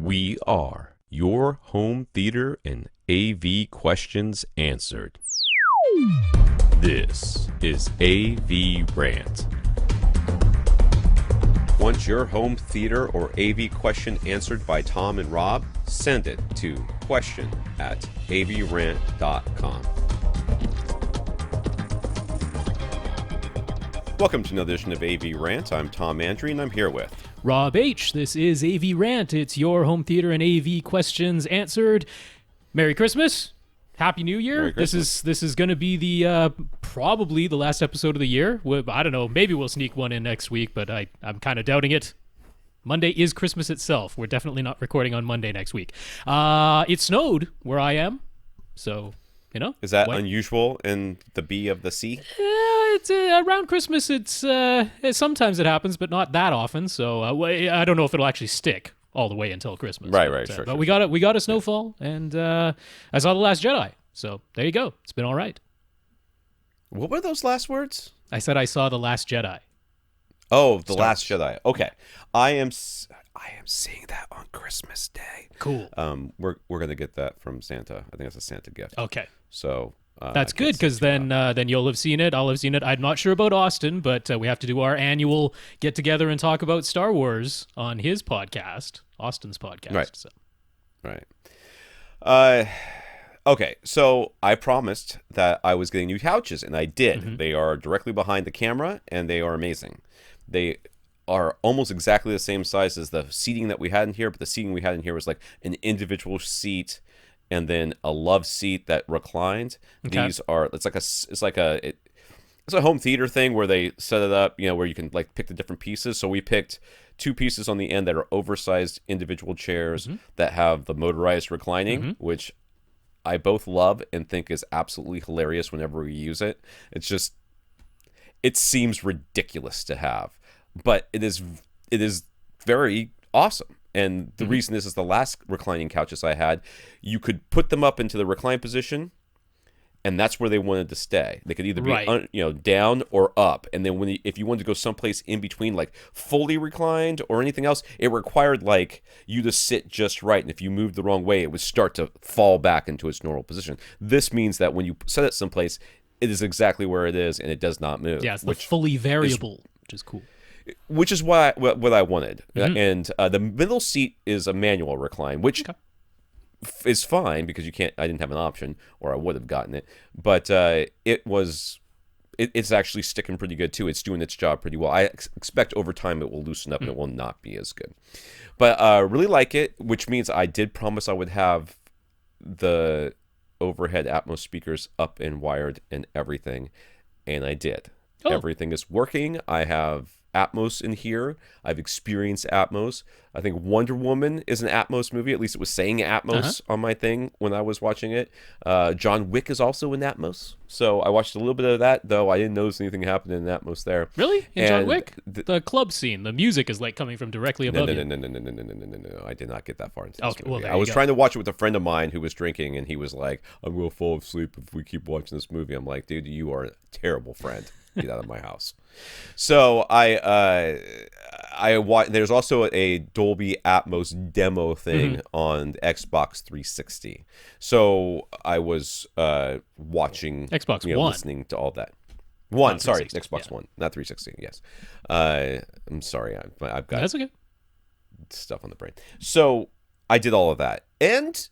We are your home theater and AV questions answered. This is AVRant. Want your home theater or AV question answered by Tom and Rob? Send it to question@avrant.com. Welcome to another edition of AVRant. I'm Tom Andry, and I'm here with Rob H. This is AVRant. It's your home theater and AV questions answered. Merry Christmas. Happy New Year. Merry Christmas. This is going to be the probably the last episode of the year. I don't know. Maybe we'll sneak one in next week, but I'm kind of doubting it. Monday is Christmas itself. We're definitely not recording on Monday next week. It snowed where I am, so you know. Is that unusual in the B of the C? It's around Christmas. Sometimes it happens, but not that often. So I don't know if it'll actually stick all the way until Christmas. Right, But sure. we got a snowfall, and I saw The Last Jedi. So there you go. It's been all right. What were those last words? I said I saw The Last Jedi. Oh, The Last Jedi. Okay, I am seeing that on Christmas Day. Cool. We're gonna get that from Santa. I think that's a Santa gift. Okay. So That's good, because then you'll have seen it. I'll have seen it. I'm not sure about Austin, but we have to do our annual get together and talk about Star Wars on his podcast, Austin's podcast. Right. So. Right. Okay, so I promised that I was getting new couches, and I did. Mm-hmm. They are directly behind the camera, and they are amazing. They are almost exactly the same size as the seating that we had in here, but the seating we had in here was like an individual seat and then a love seat that reclined. Okay. These are it's a home theater thing where they set it up, where you can like pick the different pieces. So we picked two pieces on the end that are oversized individual chairs that have the motorized reclining, which I both love and think is absolutely hilarious whenever we use it. It seems ridiculous to have, but it is very awesome. And the reason this is the last reclining couches I had, you could put them up into the recline position, and that's where they wanted to stay. They could either be down or up. And then if you wanted to go someplace in between, like fully reclined or anything else, it required like you to sit just right. And if you moved the wrong way, it would start to fall back into its normal position. This means that when you set it someplace, it is exactly where it is, and it does not move. Yeah, it's fully variable, which is cool. Which is what I wanted. And the middle seat is a manual recline, which is fine because I didn't have an option, or I would have gotten it. But it's actually sticking pretty good too. It's doing its job pretty well. I expect over time it will loosen up and it will not be as good. But really like it, which means I did promise I would have the overhead Atmos speakers up and wired and everything, and I did. Everything is working. I have Atmos in here. I've experienced Atmos. I think Wonder Woman is an Atmos movie. At least it was saying Atmos on my thing when I was watching it. John Wick is also in Atmos. So I watched a little bit of that, though I didn't notice anything happened in Atmos there. Really? In John Wick? The club scene, the music is like coming from directly above you. No. I did not get that far into this movie. Well, there I was you go. trying to watch it with a friend of mine who was drinking, and he was like, I'm going to fall asleep if we keep watching this movie. I'm like, dude, you are a terrible friend. Get out of my house. So there's also a Dolby Atmos demo thing on Xbox 360. So I was watching Xbox One. listening to all that. Xbox 360, One, not 360. Yes. I'm sorry. I've got That's okay. stuff on the brain. So I did all of that, and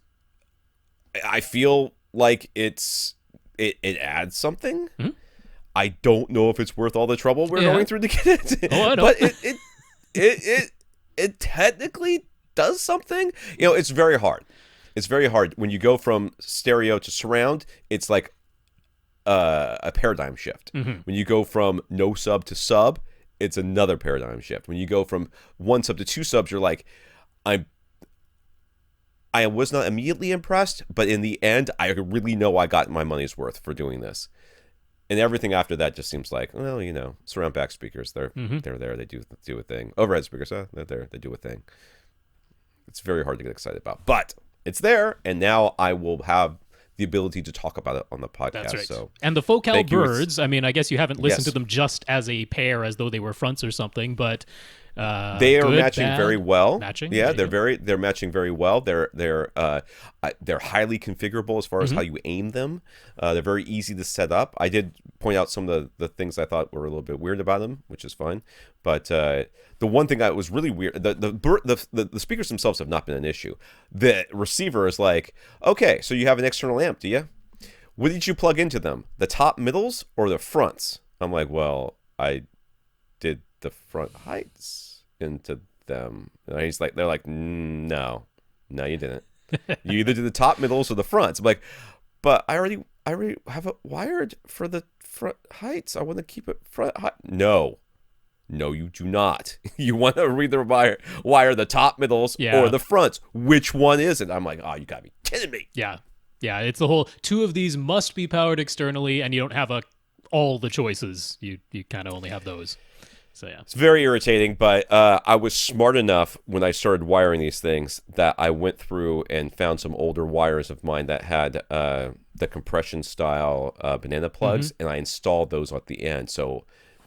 I feel like it adds something. I don't know if it's worth all the trouble we're going through to get it. I know. But it technically does something. It's very hard. It's very hard when you go from stereo to surround. It's like a paradigm shift. When you go from no sub to sub, it's another paradigm shift. When you go from one sub to two subs, you're like, I was not immediately impressed, but in the end, I really know I got my money's worth for doing this. And everything after that just seems like, well, surround back speakers. They're there. They do a thing. Overhead speakers, they're there. They do a thing. It's very hard to get excited about, but it's there, and now I will have the ability to talk about it on the podcast. That's right. So, and the Focal thank you. birds, I mean, I guess you haven't listened Yes. to them just as a pair, as though they were fronts or something, but They are good, matching bad, very well. Matching. Yeah, There you go. they're matching very well. They're highly configurable as far as how you aim them. They're very easy to set up. I did point out some of the things I thought were a little bit weird about them, which is fine. But the one thing that was really weird, the speakers themselves have not been an issue. The receiver is like, okay, so you have an external amp, do you? What did you plug into them? The top middles or the fronts? I'm like, well, I did the front heights into them. And he's like, they're like, no, you didn't. You either did the top middles or the fronts. I'm like, but I already have it wired for the front heights. I want to keep it front height. No, you do not. You want to either wire the top middles or the fronts. Which one is it? I'm like, oh, you gotta be kidding me. Yeah. Yeah, it's the whole two of these must be powered externally, and you don't have all the choices. You kind of only have those. So yeah, it's very irritating. But I was smart enough when I started wiring these things that I went through and found some older wires of mine that had the compression style banana plugs, and I installed those at the end. So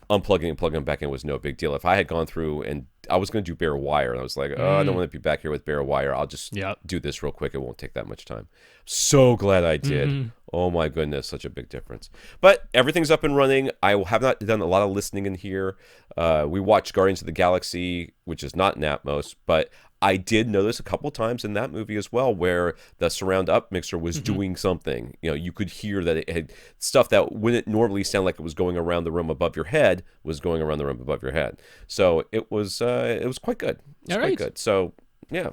unplugging and plugging them back in was no big deal. If I had gone through and I was going to do bare wire, and I was like, oh, I don't want to be back here with bare wire. I'll just do this real quick. It won't take that much time. So glad I did. Oh my goodness, such a big difference. But everything's up and running. I have not done a lot of listening in here. We watched Guardians of the Galaxy, which is not in Atmos, but I did notice a couple times in that movie as well where the surround up mixer was doing something. You know, you could hear that it had stuff that wouldn't normally sound like it was going around the room above your head was going around the room above your head. So it was quite good. It was quite good. So yeah.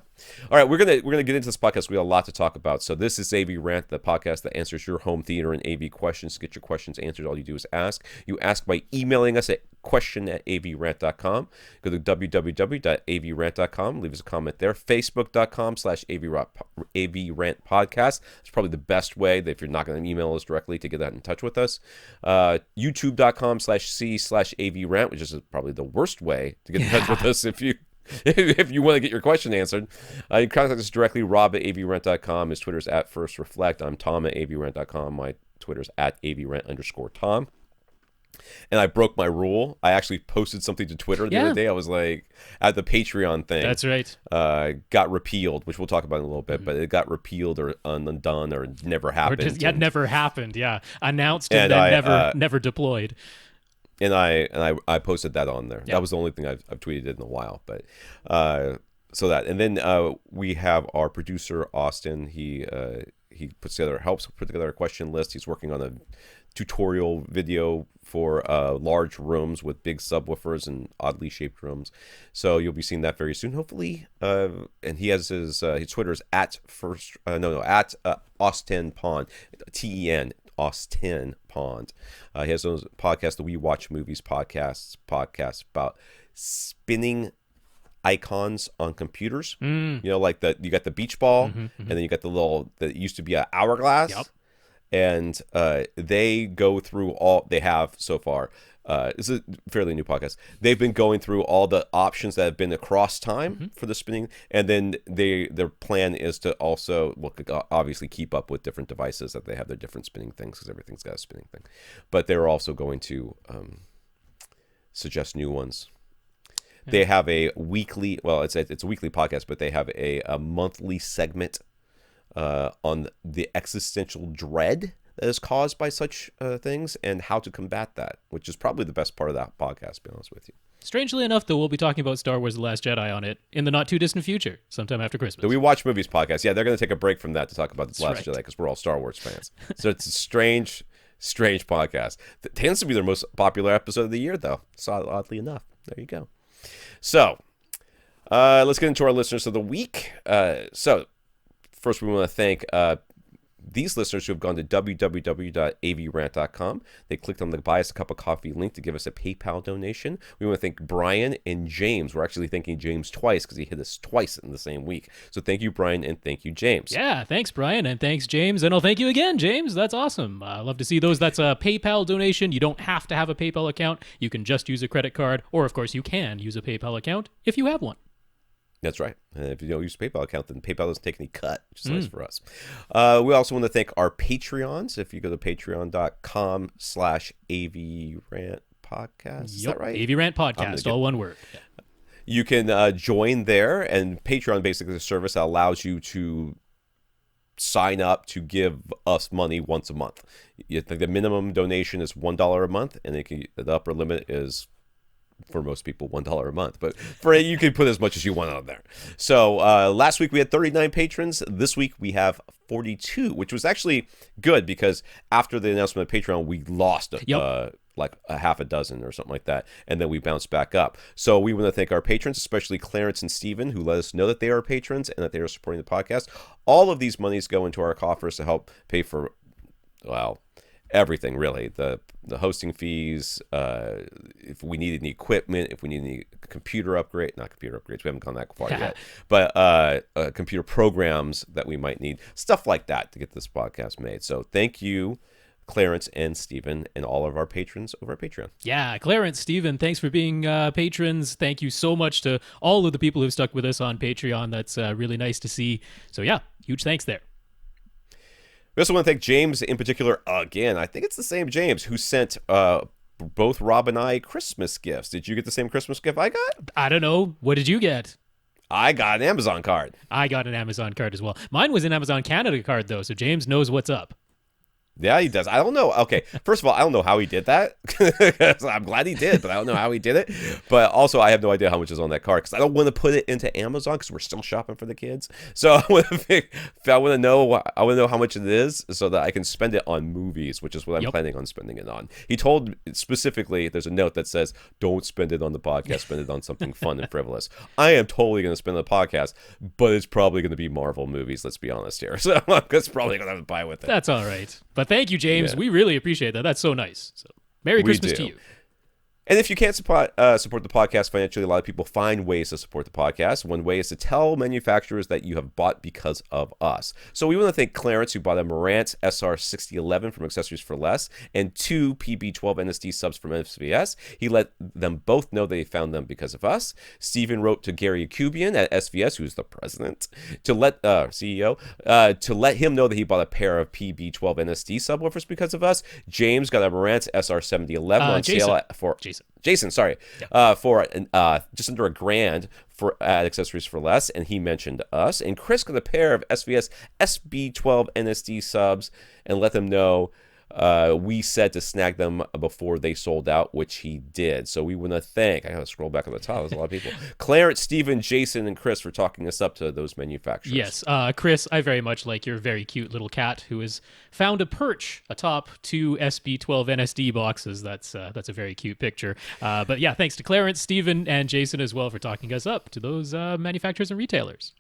All right, we're gonna get into this podcast. We have a lot to talk about. So this is AVRant, the podcast that answers your home theater and AV questions. To get your questions answered, all you do is ask. You ask by emailing us at question@avrant.com. Go to www.avrant.com. Leave us a comment there. Facebook.com/AVRant podcast. It's probably the best way if you're not going to email us directly to get that in touch with us. YouTube.com/C/AVRant, which is probably the worst way to get in touch with us if you want to get your question answered. You can contact us directly. Rob at avrant.com. His Twitter's at FirstReflect. I'm Tom at avrant.com. My Twitter's at avrant_Tom. And I broke my rule. I actually posted something to Twitter the other day. I was like, at the Patreon thing. That's right. Got repealed, which we'll talk about in a little bit, but it got repealed or undone or never happened. Or just, never happened. Yeah. Announced and then never deployed. And I posted that on there. Yep. That was the only thing I've tweeted in a while. But so that, and then we have our producer Austin. He helps put together a question list. He's working on a tutorial video for large rooms with big subwoofers and oddly shaped rooms. So you'll be seeing that very soon, hopefully. And he has his Twitter is at Austin Pond, TEN. Austin Pond. He has those podcasts, the We Watch Movies podcasts about spinning icons on computers. You know, like you got the beach ball, and then you got the little that used to be an hourglass. Yep. And they go through all they have so far. This is a fairly new podcast. They've been going through all the options that have been across time for the spinning, and then their plan is to also obviously keep up with different devices that they have their different spinning things because everything's got a spinning thing. But they're also going to suggest new ones. Yeah. They have a weekly. Well, it's a weekly podcast, but they have a monthly segment on the existential dread that is caused by such things and how to combat that, which is probably the best part of that podcast, to be honest with you. Strangely enough, though, we'll be talking about Star Wars The Last Jedi on it in the not-too-distant future, sometime after Christmas. The We Watch Movies podcast. Yeah, they're going to take a break from that to talk about The Last Jedi because we're all Star Wars fans. So it's a strange podcast. It tends to be their most popular episode of the year, though, so oddly enough. There you go. So let's get into our listeners of the week. So first, we want to thank these listeners who have gone to www.avrant.com. They clicked on the Buy Us a Cup of Coffee link to give us a PayPal donation. We want to thank Brian and James. We're actually thanking James twice because he hit us twice in the same week. So thank you, Brian, and thank you, James. Yeah, thanks, Brian, and thanks, James. And I'll thank you again, James. That's awesome. I love to see those. That's a PayPal donation. You don't have to have a PayPal account. You can just use a credit card, or, of course, you can use a PayPal account if you have one. That's right. And if you don't use a PayPal account, then PayPal doesn't take any cut, which is nice for us. We also want to thank our Patreons. If you go to patreon.com/AVRant podcast. Is that right? AVRant podcast, all one word. Yeah. You can join there, and Patreon basically is a service that allows you to sign up to give us money once a month. You think the minimum donation is $1 a month, and the upper limit is, for most people, $1 a month. But for you can put as much as you want on there. So last week we had 39 patrons. This week we have 42, which was actually good because after the announcement of Patreon, we lost like a half a dozen or something like that, and then we bounced back up. So we want to thank our patrons, especially Clarence and Steven, who let us know that they are patrons and that they are supporting the podcast. All of these monies go into our coffers to help pay for, well, everything really. The hosting fees, if we need any equipment, if we need any not computer upgrades, we haven't gone that far yet, but computer programs that we might need, stuff like that to get this podcast made. So thank you, Clarence and Steven, and all of our patrons over at Patreon. Yeah, Clarence, Steven, thanks for being patrons. Thank you so much to all of the people who've stuck with us on Patreon. That's really nice to see. So yeah, huge thanks there. We also want to thank James in particular again. I think it's the same James who sent both Rob and I Christmas gifts. Did you get the same Christmas gift I got? I don't know. What did you get? I got an Amazon card. I got an Amazon card as well. Mine was an Amazon Canada card, though, so James knows what's up. Yeah, he does. I don't know. Okay, first of all, I don't know how he did that. I'm glad he did, but I don't know how he did it. But also, I have no idea how much is on that card because I don't want to put it into Amazon because we're still shopping for the kids. So I want to know how much it is so that I can spend it on movies, which is what I'm planning on spending it on. He told specifically, there's a note that says, "Don't spend it on the podcast. Spend it on something fun and frivolous." I am totally going to spend it on the podcast, but it's probably going to be Marvel movies. Let's be honest here. So that's probably going to have to buy with it. That's all right. But thank you, James. Yeah. We really appreciate that. That's so nice. So, Merry Christmas to you. And if you can't support the podcast financially, a lot of people find ways to support the podcast. One way is to tell manufacturers that you have bought because of us. So we want to thank Clarence, who bought a Marantz SR6011 from Accessories for Less, and 2 PB12 NSD subs from SVS. He let them both know that he found them because of us. Steven wrote to Gary Akubian at SVS, who's the president, to let CEO, to let him know that he bought a pair of PB12 NSD subwoofers because of us. James got a Marantz SR7011 on sale for Jason, sorry, for just under $1,000 at Accessories for Less, and he mentioned us. And Chris got a pair of SVS SB12 NSD subs and let them know we said to snag them before they sold out, which he did. So we want to thank, I gotta scroll back on the top, there's a lot of people, Clarence, Steven, Jason, and Chris for talking us up to those manufacturers. Yes, Chris, I very much like your very cute little cat who has found a perch atop 2 SB12 NSD boxes. That's a very cute picture. But yeah, thanks to Clarence, Steven, and Jason as well for talking us up to those manufacturers and retailers.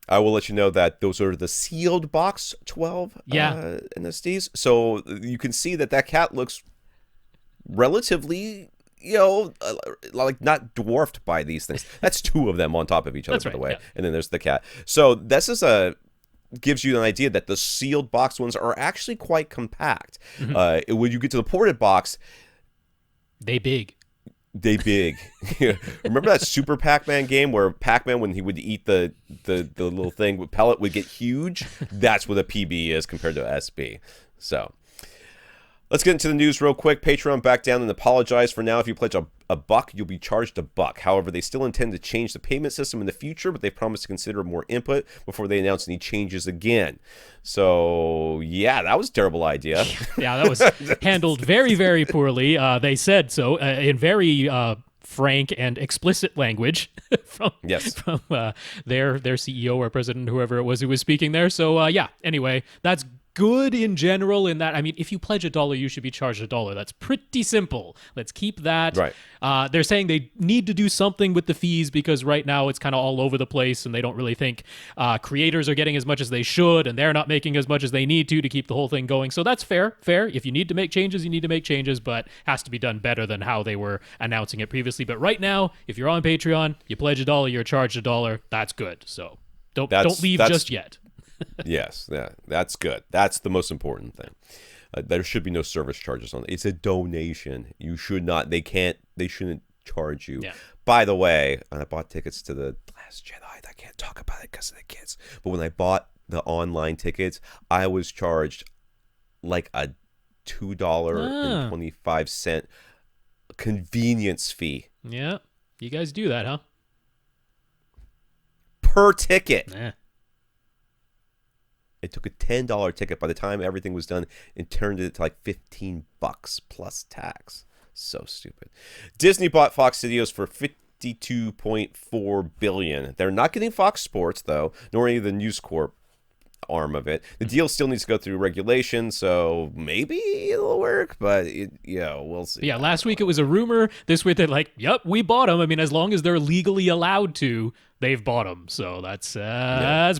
I will let you know that those are the sealed box 12 NSDs. So you can see that cat looks relatively, like not dwarfed by these things. That's 2 of them on top of each other, by the way. Yeah. And then there's the cat. So this is gives you an idea that the sealed box ones are actually quite compact. Mm-hmm. When you get to the ported box, they big. Remember that Super Pac-Man game where Pac-Man, when he would eat the little thing, pellet would get huge? That's what a PB is compared to SB. So let's get into the news real quick. Patreon backed down and apologized for now. If you pledge a $1, you'll be charged $1. However, they still intend to change the payment system in the future, but they promise to consider more input before they announce any changes again. So, yeah, that was a terrible idea. Yeah, that was handled very, very poorly. They said so in very frank and explicit language from their CEO or president, whoever it was who was speaking there. So, anyway, that's good in general in that, I mean, if you pledge $1, you should be charged $1. That's pretty simple. Let's keep that. Right. They're saying they need to do something with the fees because right now it's kind of all over the place and they don't really think creators are getting as much as they should and they're not making as much as they need to keep the whole thing going. So that's fair. If you need to make changes, you need to make changes, but has to be done better than how they were announcing it previously. But right now, if you're on Patreon, you pledge $1, you're charged $1. That's good. So don't leave just yet. Yes, yeah, that's good. That's the most important thing. There should be no service charges on it. It's a donation. You should not. They shouldn't charge you. Yeah. By the way, I bought tickets to the Last Jedi. I can't talk about it because of the kids. But when I bought the online tickets, I was charged like a $2.25 convenience fee. Yeah, you guys do that, huh? per ticket. Eh. It took a $10 ticket. By the time everything was done, it turned it to like $15 plus tax. So stupid. Disney bought Fox Studios for $52.4 billion. They're not getting Fox Sports though, nor any of the News Corp arm of it. The deal still needs to go through regulation, so maybe it'll work, but we'll see. Yeah, last week it was a rumor. This week they're like, yep, we bought them. I mean, as long as they're legally allowed to, they've bought them. So that's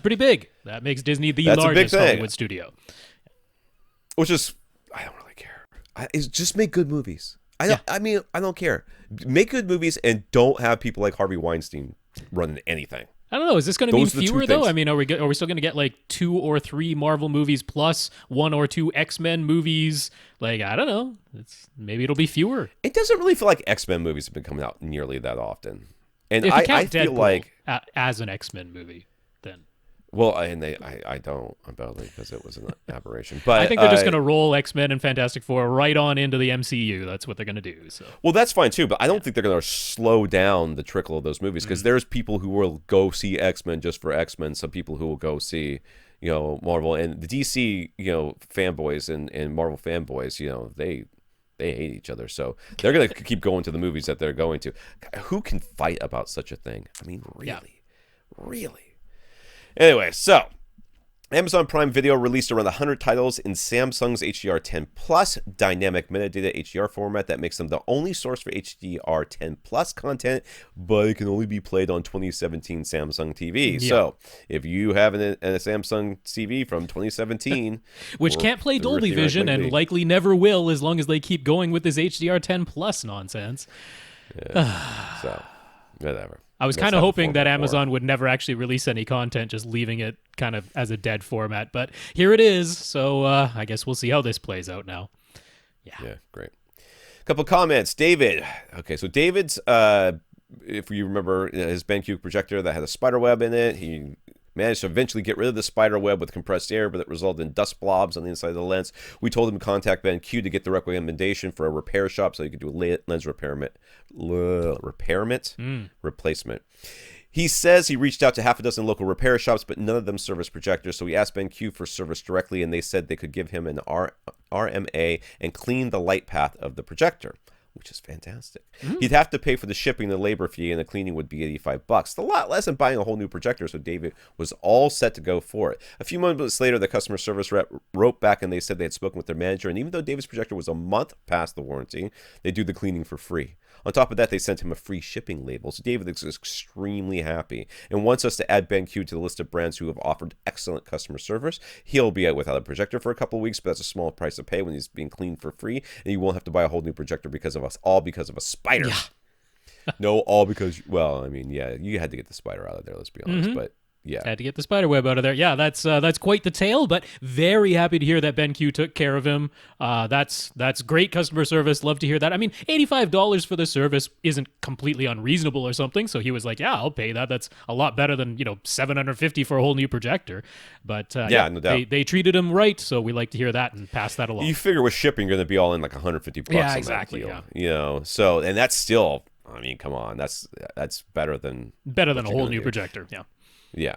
pretty big. That makes Disney the largest Hollywood studio. Which is, I don't really care. Just make good movies. I mean, I don't care. Make good movies and don't have people like Harvey Weinstein running anything. I don't know. Is this going to mean fewer, though? I mean, are we still going to get like 2 or 3 Marvel movies plus 1 or 2 X-Men movies? Like, I don't know. Maybe it'll be fewer. It doesn't really feel like X-Men movies have been coming out nearly that often. And if you count I feel Deadpool like as an X-Men movie, then. Well, I don't undoubtedly because it was an aberration. But I think they're just going to roll X-Men and Fantastic Four right on into the MCU. That's what they're going to do. So. Well, that's fine too, but I don't think they're going to slow down the trickle of those movies because there's people who will go see X-Men just for X-Men. Some people who will go see, Marvel and the DC, fanboys and Marvel fanboys. They hate each other, so they're going to keep going to the movies that they're going to. Who can fight about such a thing? I mean, really. Anyway, so Amazon Prime Video released around 100 titles in Samsung's HDR10 Plus dynamic metadata HDR format that makes them the only source for HDR10 Plus content, but it can only be played on 2017 Samsung TV. Yeah. So if you have a Samsung TV from 2017... which can't play Dolby Vision and likely never will as long as they keep going with this HDR10 Plus nonsense. Yeah. So, whatever. I was kind of hoping that Amazon would never actually release any content, just leaving it kind of as a dead format. But here it is, so I guess we'll see how this plays out now. Yeah, great. A couple comments. David. Okay, so David's, if you remember, his BenQ projector that had a spider web in it, he managed to eventually get rid of the spider web with compressed air, but it resulted in dust blobs on the inside of the lens. We told him to contact BenQ to get the recommendation for a repair shop so he could do a lens replacement. He says he reached out to half a dozen local repair shops, but none of them service projectors, so he asked BenQ for service directly, and they said they could give him an RMA and clean the light path of the projector, which is fantastic. He'd have to pay for the shipping, the labor fee, and the cleaning would be $85. It's a lot less than buying a whole new projector, so David was all set to go for it. A few moments later, the customer service rep wrote back, and they said they had spoken with their manager, and even though David's projector was a month past the warranty, they do the cleaning for free. On top of that, they sent him a free shipping label, so David is extremely happy and wants us to add BenQ to the list of brands who have offered excellent customer service. He'll be out without a projector for a couple of weeks, but that's a small price to pay when he's being cleaned for free, and you won't have to buy a whole new projector because of us, all because of a spider. Yeah. No, all because, well, I mean, yeah, you had to get the spider out of there, let's be honest, but yeah. Had to get the spider web out of there. Yeah, that's quite the tale, but very happy to hear that BenQ took care of him. That's great customer service. Love to hear that. I mean, $85 for the service isn't completely unreasonable or something, so he was like, yeah, I'll pay that. That's a lot better than, $750 for a whole new projector. But no doubt. They treated him right, so we like to hear that and pass that along. You figure with shipping, you're going to be all in like $150 yeah, exactly, on that deal. So, and that's still, I mean, come on, that's better than a whole new projector. Yeah.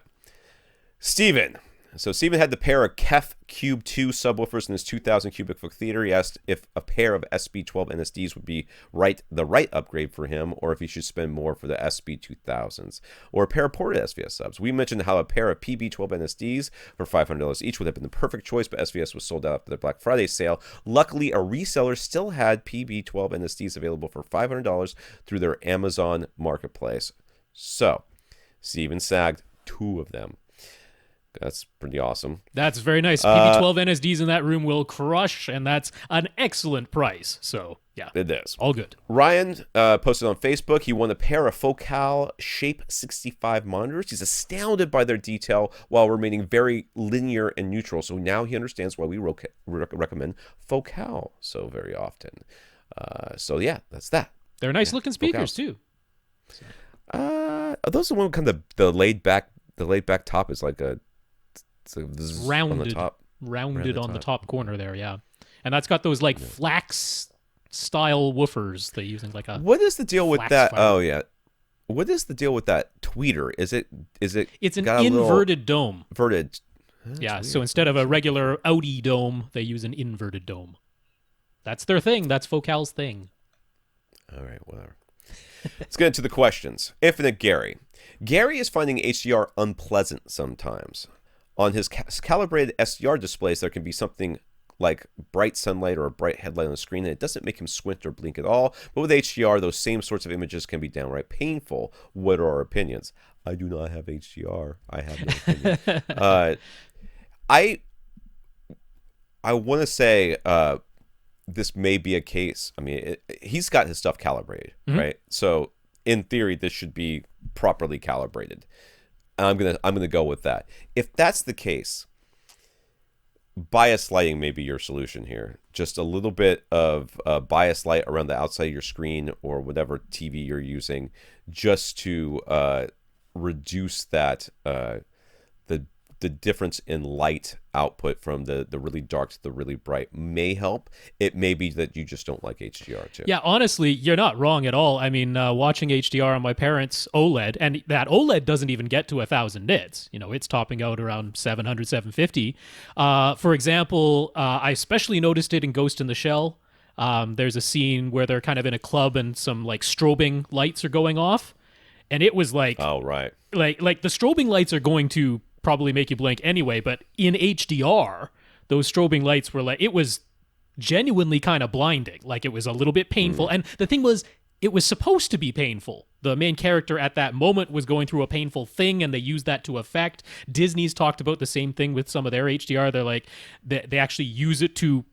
Steven. So Steven had the pair of KEF Cube 2 subwoofers in his 2,000 cubic foot theater. He asked if a pair of SB12 NSDs would be the right upgrade for him, or if he should spend more for the SB2000s, or a pair of ported SVS subs. We mentioned how a pair of PB12 NSDs for $500 each would have been the perfect choice, but SVS was sold out after the Black Friday sale. Luckily, a reseller still had PB12 NSDs available for $500 through their Amazon marketplace. So Steven snagged 2 of them. That's pretty awesome. That's very nice. PB12 NSDs in that room will crush, and that's an excellent price. So, yeah. It is. All good. Ryan posted on Facebook he won a pair of Focal Shape 65 monitors. He's astounded by their detail while remaining very linear and neutral. So now he understands why we recommend Focal so very often. So, yeah, that's that. They're nice-looking speakers, too. So. Are those the one kind of the laid-back top is like a... rounded on the top. Rounded on the top corner there, yeah. And that's got those like flax style woofers. They're using like a What is the deal with that? fiber. Oh yeah. What is the deal with that tweeter? Is it It's an got a inverted dome. inverted? Yeah, so instead of a regular Audi dome, they use an inverted dome. That's their thing. That's Focal's thing. All right, whatever. Let's get into the questions. Infinite Gary. Gary is finding HDR unpleasant sometimes. On his calibrated SDR displays, there can be something like bright sunlight or a bright headlight on the screen, and it doesn't make him squint or blink at all. But with HDR, those same sorts of images can be downright painful. What are our opinions? I do not have HDR. I have no opinion. I want to say this may be a case. I mean, he's got his stuff calibrated, right? So in theory, this should be properly calibrated. I'm gonna go with that. If that's the case, bias lighting may be your solution here. Just a little bit of bias light around the outside of your screen or whatever TV you're using, just to reduce that the difference in light output from the really dark to the really bright may help. It may be that you just don't like HDR too. Yeah, honestly, you're not wrong at all. I mean, watching HDR on my parents' OLED, and that OLED doesn't even get to 1,000 nits. You know, it's topping out around 700, 750. For example, I especially noticed it in Ghost in the Shell. There's a scene where they're kind of in a club and some like strobing lights are going off, and it was like, oh right, like the strobing lights are going to probably make you blink anyway, but in HDR, those strobing lights were like, it was genuinely kind of blinding. Like, it was a little bit painful. And the thing was, it was supposed to be painful. The main character at that moment was going through a painful thing, and they used that to effect. Disney's talked about the same thing with some of their HDR. They're like, they actually use it to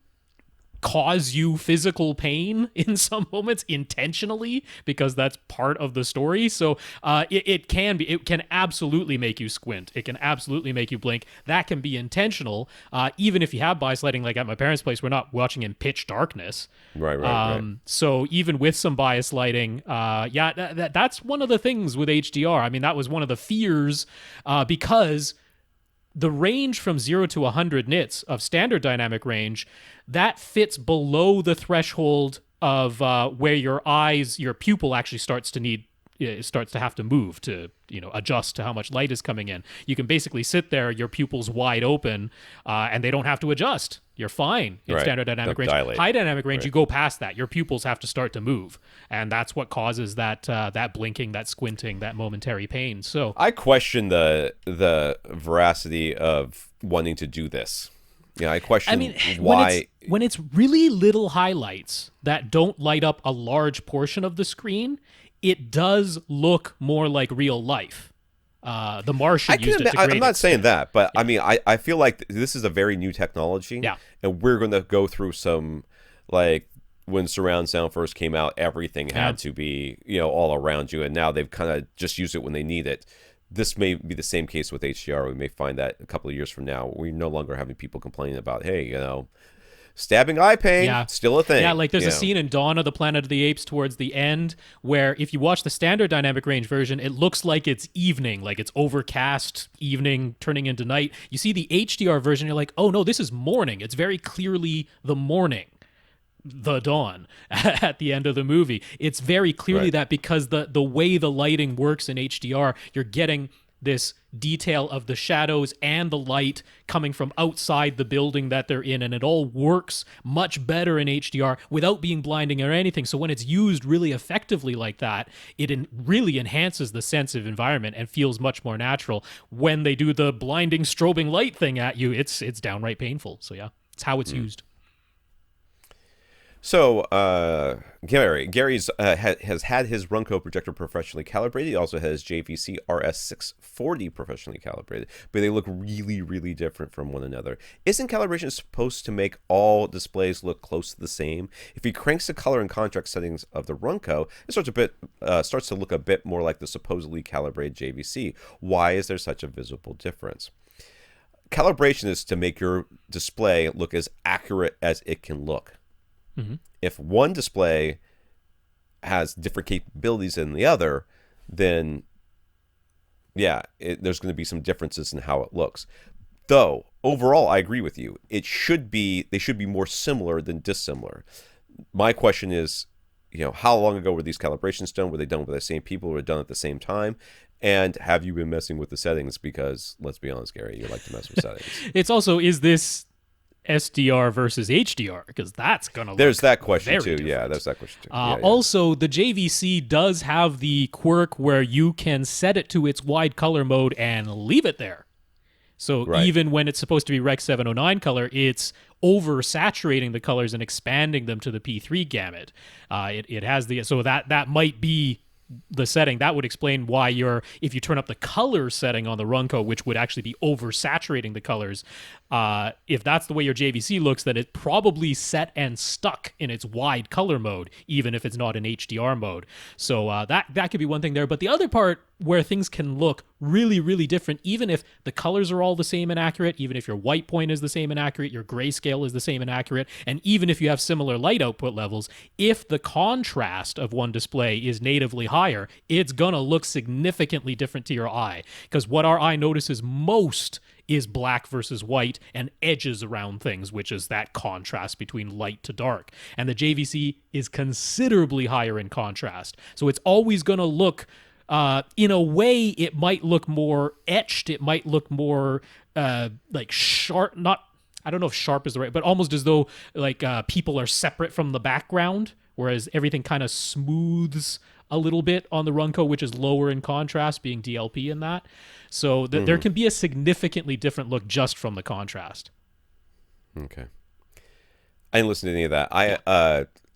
cause you physical pain in some moments intentionally, because that's part of the story. So it can absolutely make you squint. It can absolutely make you blink. That can be intentional. Even if you have bias lighting, like at my parents' place, we're not watching in pitch darkness. Right. So even with some bias lighting, that's one of the things with HDR. I mean, that was one of the fears, because the range from 0 to 100 nits of standard dynamic range, that fits below the threshold of where your pupil actually starts to have to move to, adjust to how much light is coming in. You can basically sit there, your pupils wide open, and they don't have to adjust. You're fine in standard dynamic range. Dilate. High dynamic range, you go past that. Your pupils have to start to move, and that's what causes that blinking, that squinting, that momentary pain. So I question the veracity of wanting to do this. Yeah, I question why. When it's really little highlights that don't light up a large portion of the screen, it does look more like real life. The Martian used it to great I'm not saying extent. that, but I mean, I feel like this is a very new technology. Yeah. And we're going to go through some, like, when surround sound first came out, everything had to be, all around you. And now they've kind of just used it when they need it. This may be the same case with HDR. We may find that a couple of years from now, we're no longer having people complaining about, hey, stabbing eye pain, still a thing. Yeah, like there's a scene in Dawn of the Planet of the Apes towards the end where if you watch the standard dynamic range version, it looks like it's evening, like it's overcast, evening turning into night. You see the HDR version, you're like, oh no, this is morning. It's very clearly the morning, the dawn at the end of the movie. It's very clearly that, because the way the lighting works in HDR, you're getting this detail of the shadows and the light coming from outside the building that they're in, and it all works much better in HDR without being blinding or anything. So when it's used really effectively like that, it really enhances the sense of environment and feels much more natural. When they do the blinding strobing light thing at you, it's downright painful. So yeah, it's how it's used. So, Gary's has had his Runco projector professionally calibrated. He also has JVC RS640 professionally calibrated, but they look really, really different from one another. Isn't calibration supposed to make all displays look close to the same? If he cranks the color and contrast settings of the Runco, it starts to look a bit more like the supposedly calibrated JVC. Why is there such a visible difference? Calibration is to make your display look as accurate as it can look. Mm-hmm. If one display has different capabilities than the other, then there's going to be some differences in how it looks. Though overall, I agree with you. They should be more similar than dissimilar. My question is, how long ago were these calibrations done? Were they done with the same people? Were they done at the same time? And have you been messing with the settings? Because let's be honest, Gary, you like to mess with settings. It's also, is this SDR versus HDR? Because that's going to look There's that question very too. different. Yeah, there's that question too. Also, the JVC does have the quirk where you can set it to its wide color mode and leave it there. So even when it's supposed to be Rec 709 color, it's oversaturating the colors and expanding them to the P3 gamut. It has so that might be the setting. That would explain why if you turn up the color setting on the Runco, which would actually be oversaturating the colors, if that's the way your JVC looks, then it probably set and stuck in its wide color mode, even if it's not in HDR mode. So that could be one thing there. But the other part where things can look really, really different, even if the colors are all the same and accurate, even if your white point is the same and accurate, your grayscale is the same and accurate, and even if you have similar light output levels, if the contrast of one display is natively higher, it's gonna look significantly different to your eye. Because what our eye notices most is black versus white and edges around things, which is that contrast between light to dark. And the JVC is considerably higher in contrast. So it's always going to look, in a way, it might look more etched. It might look more like sharp, I don't know if sharp is the right, but almost as though like people are separate from the background, whereas everything kind of smooths a little bit on the Runco, which is lower in contrast, being DLP in that. So there can be a significantly different look just from the contrast. Okay. I didn't listen to any of that.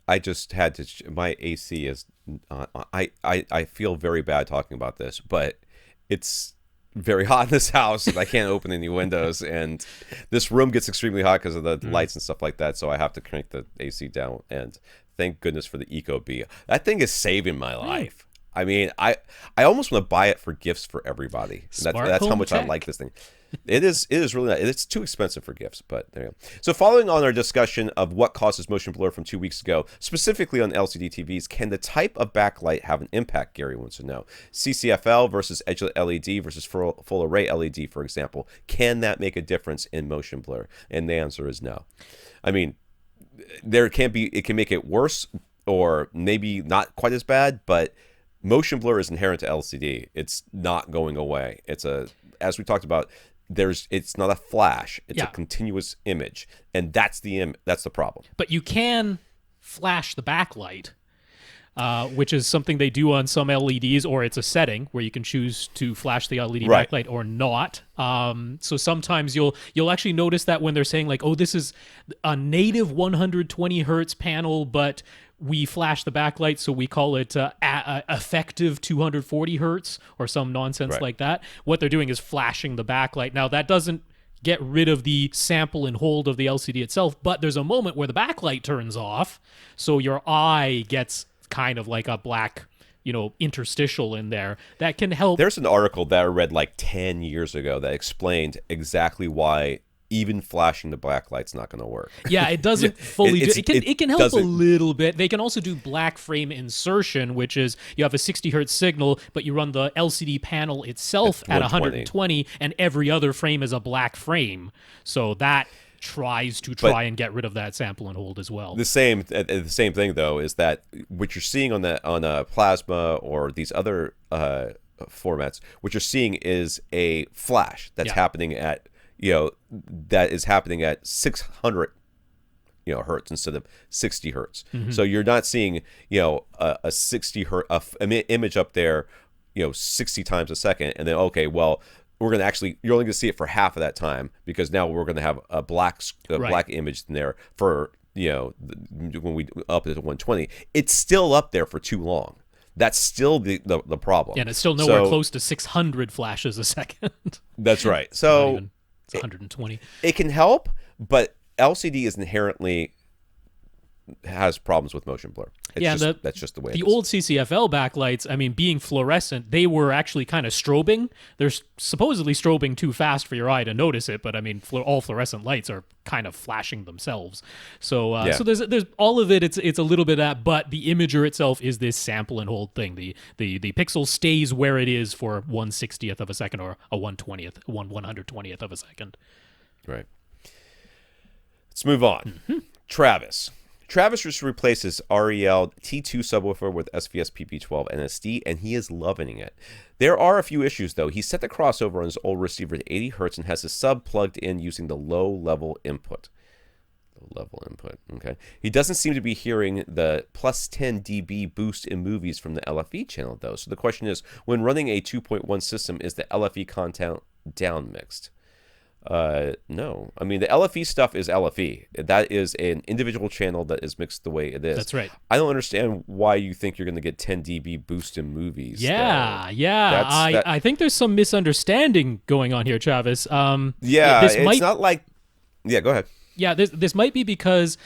I just had to. My AC is. I feel very bad talking about this, but it's very hot in this house, and I can't open any windows, and this room gets extremely hot because of the lights and stuff like that. So I have to crank the AC down. And thank goodness for the Ecobee. That thing is saving my life. I mean, I almost want to buy it for gifts for everybody. That's how much I like this thing. It is really nice. It's too expensive for gifts, but there you go. So following on our discussion of what causes motion blur from 2 weeks ago, specifically on LCD TVs, can the type of backlight have an impact, Gary wants to know? CCFL versus edge LED versus full array LED, for example. Can that make a difference in motion blur? And the answer is no. I mean, it can make it worse or maybe not quite as bad, but motion blur is inherent to LCD. It's not going away. As we talked about, it's not a flash. It's a continuous image, and that's the problem. But you can flash the backlight, which is something they do on some LEDs, or it's a setting where you can choose to flash the LED backlight or not. So sometimes you'll actually notice that when they're saying like, oh, this is a native 120 hertz panel, but we flash the backlight, so we call it effective 240 hertz or some nonsense like that. What they're doing is flashing the backlight. Now, that doesn't get rid of the sample and hold of the LCD itself, but there's a moment where the backlight turns off, so your eye gets kind of like a black, interstitial in there that can help. There's an article that I read like 10 years ago that explained exactly why even flashing the backlight's not going to work. Yeah, it doesn't fully do it. It can help a little bit. They can also do black frame insertion, which is you have a 60 hertz signal, but you run the LCD panel itself at 120, and every other frame is a black frame. So that tries and get rid of that sample and hold as well. The same thing though is that what you're seeing on a plasma or these other formats, what you're seeing is a flash that's happening at that is happening at 600 hertz instead of 60 hertz. So you're not seeing a 60 hertz image up there 60 times a second, and then you're only going to see it for half of that time, because now we're going to have a black image in there for when we up it to 120. It's still up there for too long. That's still the problem. Yeah, and it's still nowhere close to 600 flashes a second. That's right. So it's 120. It can help, but LCD is inherently has problems with motion blur. That's just the way it is. The old CCFL backlights, I mean, being fluorescent, they were actually kind of strobing. They're supposedly strobing too fast for your eye to notice it, but I mean, all fluorescent lights are kind of flashing themselves. So so there's all of it. It's a little bit of that, but the imager itself is this sample and hold thing. The pixel stays where it is for 1/60th of a second, or a 1/120th of a second. Right. Let's move on. Travis. Travis just replaced his REL T2 subwoofer with SVS PP12 NSD, and he is loving it. There are a few issues, though. He set the crossover on his old receiver to 80 Hz and has his sub plugged in using the low-level input. Low-level input, okay. He doesn't seem to be hearing the plus 10 dB boost in movies from the LFE channel, though. So the question is, when running a 2.1 system, is the LFE content down mixed? No. I mean, the LFE stuff is LFE. That is an individual channel that is mixed the way it is. That's right. I don't understand why you think you're going to get 10 dB boost in movies. Yeah. I think there's some misunderstanding going on here, Travis. It's not like... Yeah, go ahead. Yeah, this might be because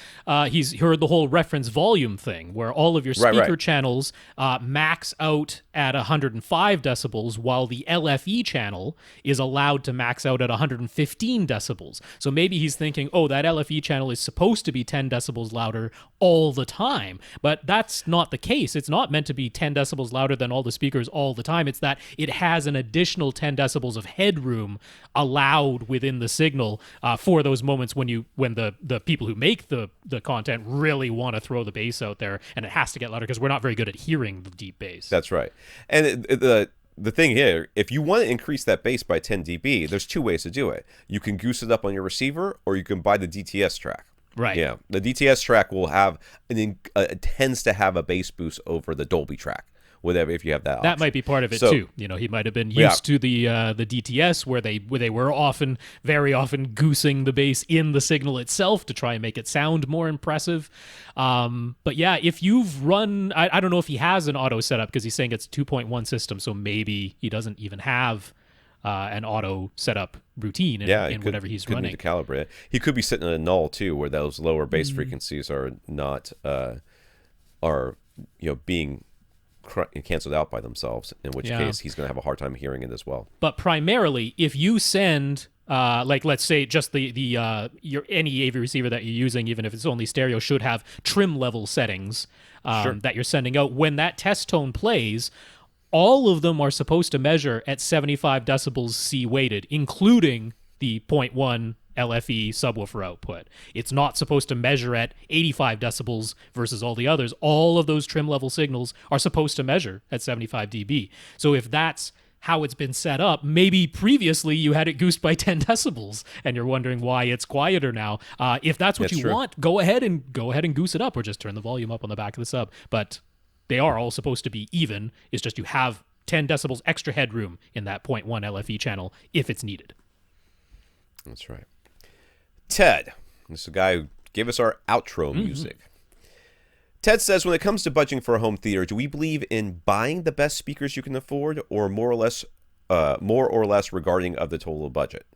he's heard the whole reference volume thing, where all of your speaker channels max out at 105 decibels, while the LFE channel is allowed to max out at 115 decibels. So maybe he's thinking, oh, that LFE channel is supposed to be 10 decibels louder all the time. But that's not the case. It's not meant to be 10 decibels louder than all the speakers all the time. It's that it has an additional 10 decibels of headroom allowed within the signal for those moments when the people who make the content really want to throw the bass out there, and it has to get louder because we're not very good at hearing the deep bass. That's right. And the thing here, if you want to increase that bass by 10 dB, there's two ways to do it. You can goose it up on your receiver, or you can buy the DTS track. Right. Yeah. The DTS track will have tends to have a bass boost over the Dolby track. Whatever, if you have that option. That might be part of it too. You know, he might have been used to the DTS where they were very often goosing the bass in the signal itself to try and make it sound more impressive. But yeah, if you've run, I don't know if he has an auto setup because he's saying it's a 2.1 system, so maybe he doesn't even have an auto setup routine in whatever he's running. Need to calibrate it. He could be sitting at a null too, where those lower bass frequencies are not being canceled out by themselves, in which case he's going to have a hard time hearing it as well. But primarily, if you send let's say just your any AV receiver that you're using, even if it's only stereo, should have trim level settings that you're sending out. When that test tone plays, all of them are supposed to measure at 75 decibels C weighted, including the 0.1 LFE subwoofer output. It's not supposed to measure at 85 decibels versus all the others. All of those trim level signals are supposed to measure at 75 dB. So if that's how it's been set up, maybe previously you had it goosed by 10 decibels and you're wondering why it's quieter now. If that's what you want, go ahead and goose it up, or just turn the volume up on the back of the sub. But they are all supposed to be even. It's just you have 10 decibels extra headroom in that 0.1 LFE channel if it's needed. That's right. Ted, this is the guy who gave us our outro music. Ted says, when it comes to budgeting for a home theater, do we believe in buying the best speakers you can afford, or more or less regarding of the total budget?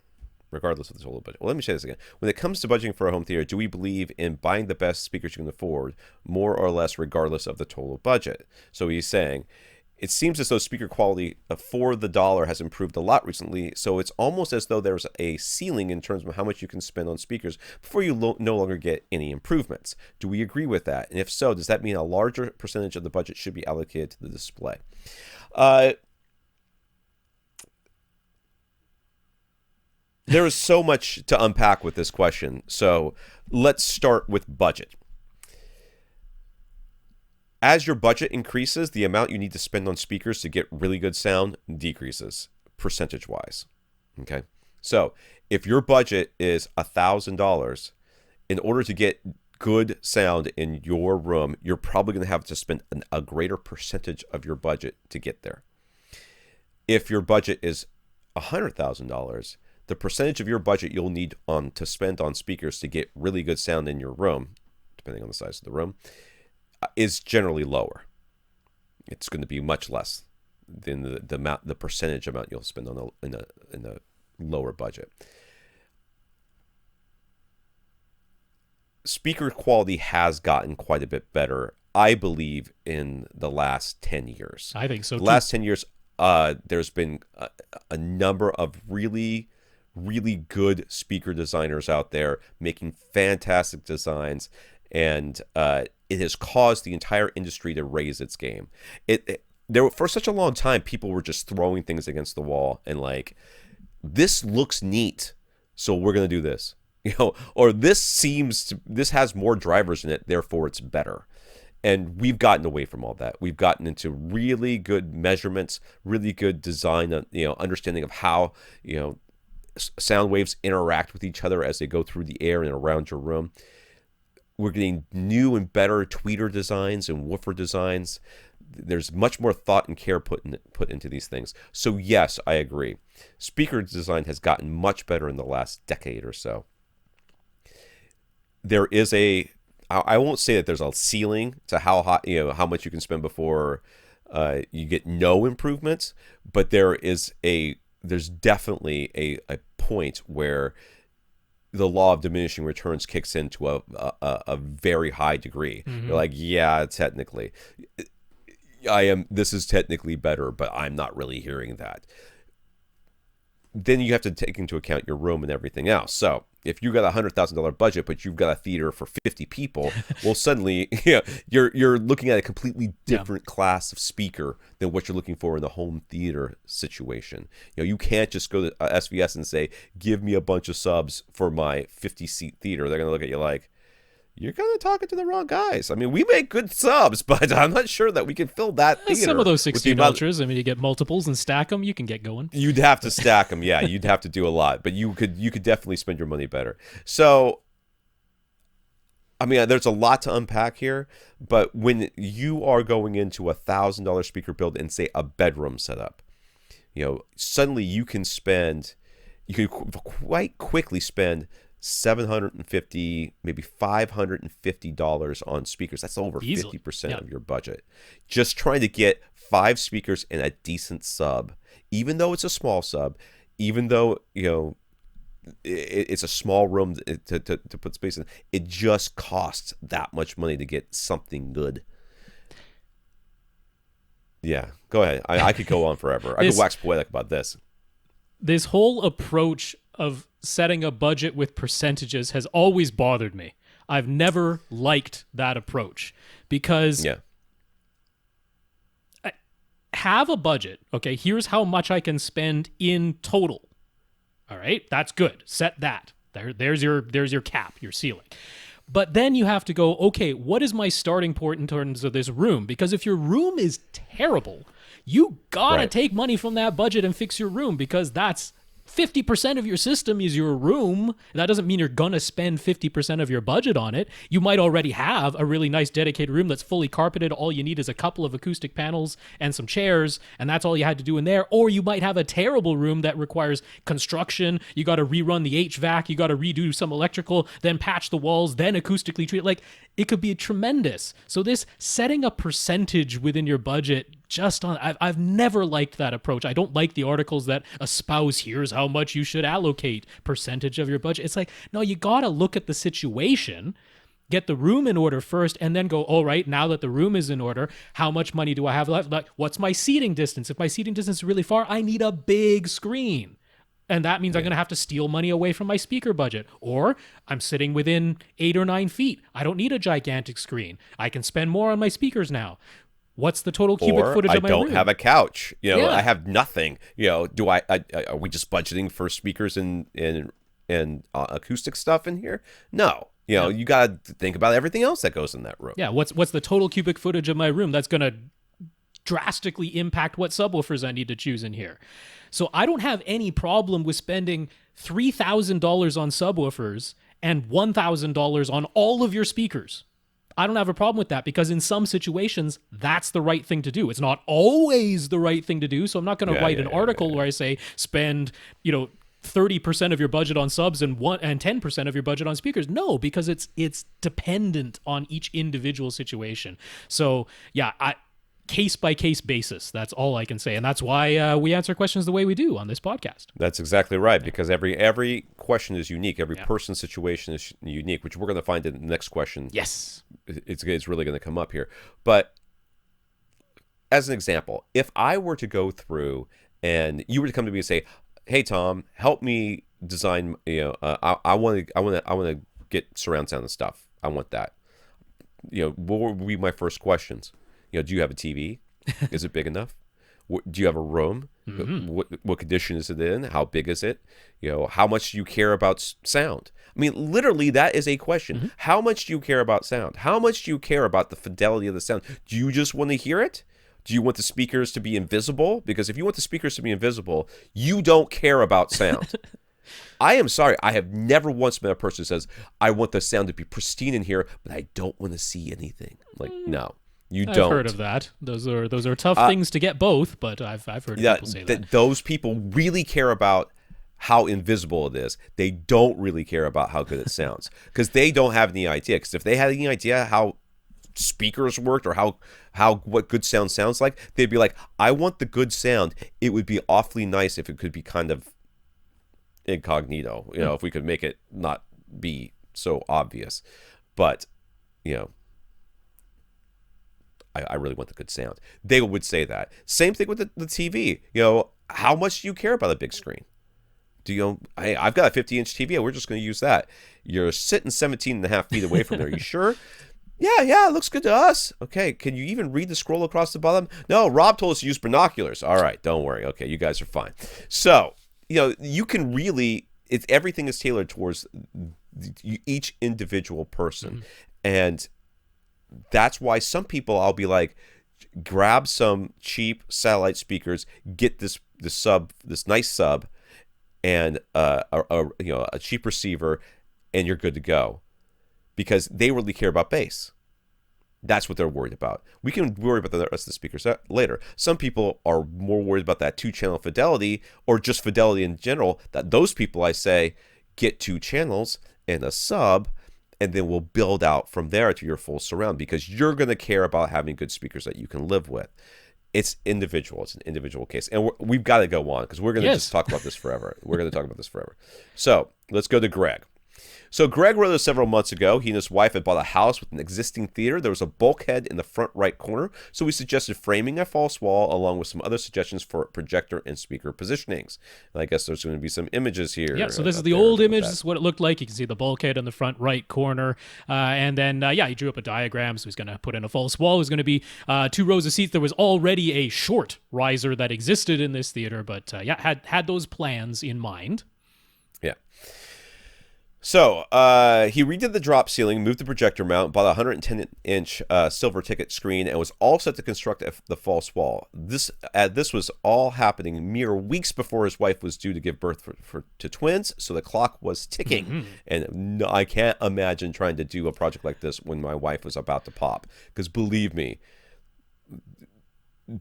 Regardless of the total budget. Well, let me say this again. When it comes to budgeting for a home theater, do we believe in buying the best speakers you can afford, more or less regardless of the total budget? So he's saying, it seems as though speaker quality for the dollar has improved a lot recently, so it's almost as though there's a ceiling in terms of how much you can spend on speakers before you no longer get any improvements. Do we agree with that? And if so, does that mean a larger percentage of the budget should be allocated to the display? There is so much to unpack with this question, so let's start with budget. As your budget increases, the amount you need to spend on speakers to get really good sound decreases, percentage-wise. Okay? So, if your budget is $1,000, in order to get good sound in your room, you're probably going to have to spend a greater percentage of your budget to get there. If your budget is $100,000, the percentage of your budget you'll need to spend on speakers to get really good sound in your room, depending on the size of the room, is generally lower. It's going to be much less than the percentage amount you'll spend on in a lower budget. Speaker quality has gotten quite a bit better, I believe, in the last 10 years. I think so too. The last 10 years, there's been a number of really, really good speaker designers out there making fantastic designs, and it has caused the entire industry to raise its game. There for such a long time, people were just throwing things against the wall and like, this looks neat, so we're going to do this. or this has more drivers in it, therefore it's better. And we've gotten away from all that. We've gotten into really good measurements, really good design, understanding of how, sound waves interact with each other as they go through the air and around your room. We're getting new and better tweeter designs and woofer designs. There's much more thought and care put into these things. So yes, I agree. Speaker design has gotten much better in the last decade or so. There is I won't say that there's a ceiling to how hot, how much you can spend before you get no improvements, but there's definitely a point where the law of diminishing returns kicks into a very high degree. Mm-hmm. You're like, yeah, technically, this is technically better, but I'm not really hearing that. Then you have to take into account your room and everything else. So if you got a $100,000 budget, but you've got a theater for 50 people, well, suddenly you're looking at a completely different class of speaker than what you're looking for in the home theater situation. You can't just go to SVS and say, give me a bunch of subs for my 50-seat theater. They're going to look at you like, you're kind of talking to the wrong guys. I mean, we make good subs, but I'm not sure that we can fill that theater. Some of those 16 Ultras, you get multiples and stack them, you can get going. You'd have to stack them, yeah. You'd have to do a lot, but you could definitely spend your money better. So, I mean, there's a lot to unpack here, but when you are going into $1,000 speaker build and say a bedroom setup, suddenly you can quite quickly spend $750, maybe $550 on speakers. That's over easily 50% of your budget. Just trying to get 5 speakers in a decent sub, even though it's a small sub, even though it's a small room to put space in. It just costs that much money to get something good. Yeah, go ahead. I could go on forever. I could wax poetic about this. This whole approach of setting a budget with percentages has always bothered me. I've never liked that approach because I have a budget. Okay, here's how much I can spend in total. All right, that's good. Set that. There's your cap, your ceiling. But then you have to go, okay, what is my starting point in terms of this room? Because if your room is terrible, you gotta take money from that budget and fix your room, because that's 50% of your system is your room. That doesn't mean you're gonna spend 50% of your budget on it. You might already have a really nice dedicated room that's fully carpeted. All you need is a couple of acoustic panels and some chairs, and that's all you had to do in there. Or you might have a terrible room that requires construction. You got to rerun the HVAC. You got to redo some electrical, then patch the walls, then acoustically treat it. Like, it could be tremendous. So this setting a percentage within your budget, I've never liked that approach. I don't like the articles that espouse, here's how much you should allocate percentage of your budget. It's like, no, you got to look at the situation, get the room in order first, and then go, all right, now that the room is in order, how much money do I have left? Like, what's my seating distance? If my seating distance is really far, I need a big screen. And that means I'm going to have to steal money away from my speaker budget. Or I'm sitting within 8 or 9 feet. I don't need a gigantic screen. I can spend more on my speakers now. What's the total cubic footage of my room? I don't have a couch. I have nothing. Do I are we just budgeting for speakers and acoustic stuff in here? No. You got to think about everything else that goes in that room. Yeah, what's the total cubic footage of my room? That's going to drastically impact what subwoofers I need to choose in here. So I don't have any problem with spending $3,000 on subwoofers and $1,000 on all of your speakers. I don't have a problem with that, because in some situations, that's the right thing to do. It's not always the right thing to do, so I'm not going to write an article where I say spend, 30% of your budget on subs and 10% of your budget on speakers. No, because it's dependent on each individual situation. So, case-by-case basis. That's all I can say. And that's why we answer questions the way we do on this podcast. That's exactly right, because every question is unique. Every person's situation is unique, which we're going to find in the next question. Yes. It's really going to come up here. But as an example, if I were to go through and you were to come to me and say, hey, Tom, help me design, I want to get surround sound and stuff. I want that. What would be my first questions? Do you have a TV? Is it big enough? Do you have a room? What condition is it in? How big is it? How much do you care about sound? I mean, literally, that is a question. How much do you care about sound? How much do you care about the fidelity of the sound? Do you just want to hear it? Do you want the speakers to be invisible? Because if you want the speakers to be invisible, you don't care about sound. I am sorry. I have never once met a person who says, I want the sound to be pristine in here, but I don't want to see anything. Like, no, you don't. I've heard of that. Those are tough things to get both, but I've heard people say that. Those people really care about how invisible it is. They don't really care about how good it sounds because they don't have any idea. Because if they had any idea how speakers worked or what good sound sounds like, they'd be like, I want the good sound. It would be awfully nice if it could be kind of incognito, if we could make it not be so obvious. But I really want the good sound. They would say that. Same thing with the TV. How much do you care about a big screen? Hey, I've got a 50-inch TV. We're just going to use that. You're sitting 17 and a half feet away from there. Are you sure? Yeah, it looks good to us. Okay, can you even read the scroll across the bottom? No, Rob told us to use binoculars. All right, don't worry. Okay, you guys are fine. So, you can really, everything is tailored towards each individual person. And that's why some people, I'll be like, grab some cheap satellite speakers, get this nice sub, and a cheap receiver, and you're good to go, because they really care about bass. That's what they're worried about. We can worry about the rest of the speakers later. Some people are more worried about that 2-channel fidelity, or just fidelity in general. That those people, I say, get 2 channels and a sub, and then we'll build out from there to your full surround, because you're going to care about having good speakers that you can live with. It's individual. It's an individual case. And we've got to go on, because we're going to just talk about this forever. We're going to talk about this forever. So let's go to Greg. So Greg wrote us several months ago. He and his wife had bought a house with an existing theater. There was a bulkhead in the front right corner, so we suggested framing a false wall along with some other suggestions for projector and speaker positionings. And I guess there's going to be some images here. Yeah, so this is the old image. This is what it looked like. You can see the bulkhead in the front right corner. And then, he drew up a diagram. So he's going to put in a false wall. There's going to be 2 rows of seats. There was already a short riser that existed in this theater, but had those plans in mind. Yeah. So he redid the drop ceiling, moved the projector mount, bought a 110-inch silver ticket screen, and was all set to construct the false wall. This was all happening mere weeks before his wife was due to give birth to twins, so the clock was ticking. And I can't imagine trying to do a project like this when my wife was about to pop, because believe me,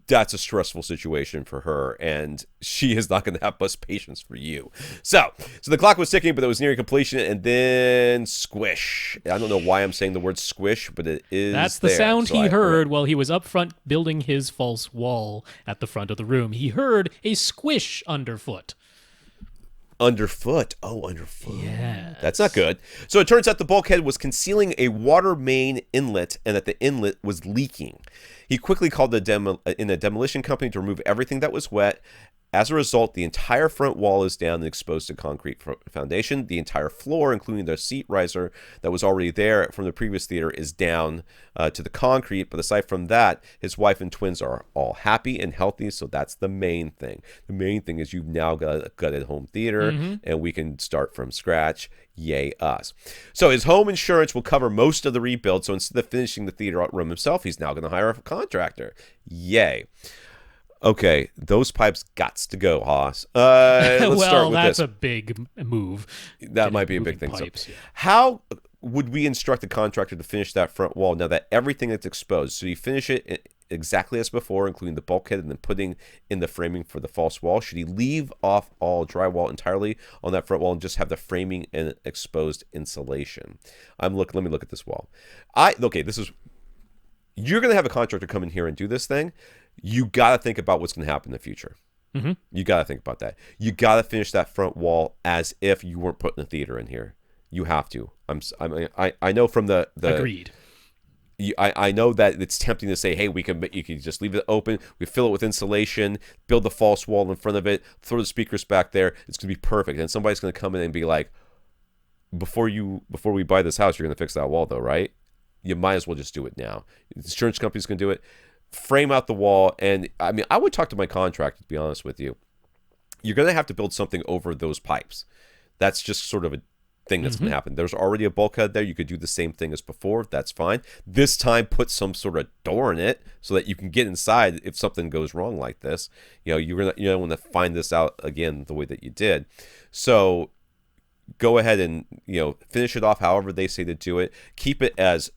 that's a stressful situation for her, and she is not going to have much patience for you. So the clock was ticking, but it was nearing completion, and then squish. I don't know why I'm saying the word squish, but it is. That's the sound he heard while he was up front building his false wall at the front of the room. He heard a squish underfoot. Underfoot. Oh, underfoot. Yeah. That's not good. So it turns out the bulkhead was concealing a water main inlet, and that the inlet was leaking. He quickly called a demolition company to remove everything that was wet. As a result, the entire front wall is down and exposed to concrete foundation. The entire floor, including the seat riser that was already there from the previous theater, is down to the concrete. But aside from that, his wife and twins are all happy and healthy, so that's the main thing. The main thing is you've now got a gutted home theater, and we can start from scratch. Yay us. So his home insurance will cover most of the rebuild, so instead of finishing the theater room himself, he's now going to hire a contractor. Yay. Okay, those pipes gots to go, Haas. Let's start with that's this. a big move. That might be a big thing. Pipes, so, how would we instruct the contractor to finish that front wall now that everything is exposed? So you finish it exactly as before, including the bulkhead, and then putting in the framing for the false wall? Should he leave off all drywall entirely on that front wall and just have the framing and exposed insulation? Let me look at this wall. You're going to have a contractor come in here and do this thing. You got to think about what's going to happen in the future. You got to think about that. You got to finish that front wall as if you weren't putting a theater in here. You have to. I know from the Agreed. I know that it's tempting to say, hey, you can just leave it open. We fill it with insulation, build the false wall in front of it, throw the speakers back there. It's going to be perfect. And somebody's going to come in and be like, before we buy this house, you're going to fix that wall, though, right? You might as well just do it now. The insurance company's going to do it. frame out the wall. And I mean, I would talk to my contractor, to be honest with you. You're going to have to build something over those pipes. That's just sort of a thing that's going to happen. There's already a bulkhead there. You could do the same thing as before. That's fine. This time, put some sort of door in it so that you can get inside if something goes wrong like this. You're going to want to find this out again the way that you did. So go ahead and finish it off however they say to do it. Keep it as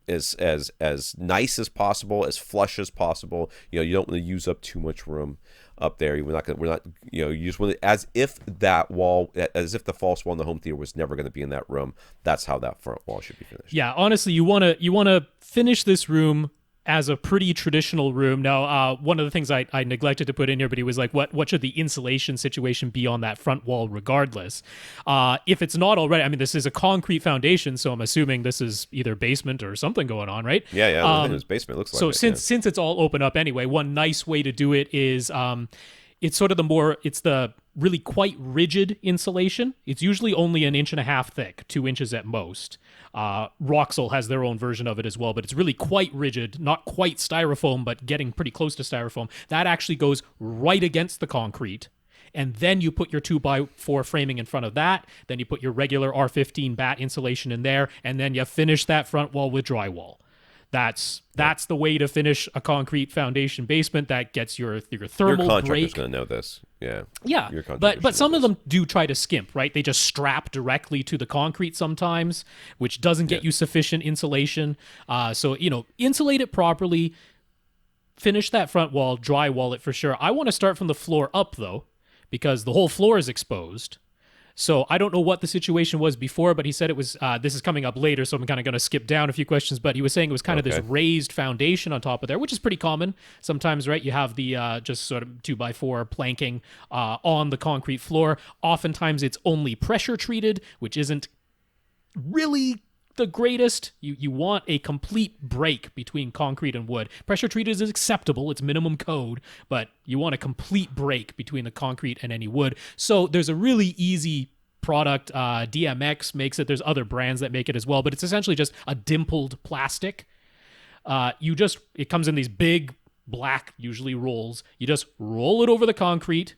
nice as possible, as flush as possible. You don't want to use up too much room up there. You just want it as if the false wall in the home theater was never going to be in that room. That's how that front wall should be finished. Yeah, honestly, you want to finish this room as a pretty traditional room. Now, one of the things I neglected to put in here, but he was like, what should the insulation situation be on that front wall regardless? If it's not already, I mean, this is a concrete foundation, so I'm assuming this is either basement or something going on, right? Yeah, it's basement. It looks like so it, since it's all open up anyway, one nice way to do it is it's sort of the really quite rigid insulation. It's usually only 1.5 inches thick, 2 inches at most. Roxel has their own version of it as well, but it's really quite rigid, not quite styrofoam, but getting pretty close to styrofoam. That actually goes right against the concrete. And then you put your 2x4 framing in front of that. Then you put your regular R15 batt insulation in there, and then you finish that front wall with drywall. That's the way to finish a concrete foundation basement. That gets your thermal Your contractor's break. going to know this. Yeah. Yeah. But some of them do try to skimp, right? They just strap directly to the concrete sometimes, which doesn't get you sufficient insulation. So insulate it properly. Finish that front wall, drywall it for sure. I want to start from the floor up though, because the whole floor is exposed. So I don't know what the situation was before, but he said it was, this is coming up later, so I'm kind of going to skip down a few questions, but he was saying it was kind of this raised foundation on top of there, which is pretty common. Sometimes, right, you have the just sort of 2x4 planking on the concrete floor. Oftentimes it's only pressure treated, which isn't really the greatest. You want a complete break between concrete and wood. Pressure treated is acceptable, it's minimum code, but you want a complete break between the concrete and any wood. So there's a really easy product. DMX makes it. There's other brands that make it as well, but it's essentially just a dimpled plastic. It comes in these big black, usually rolls. You just roll it over the concrete.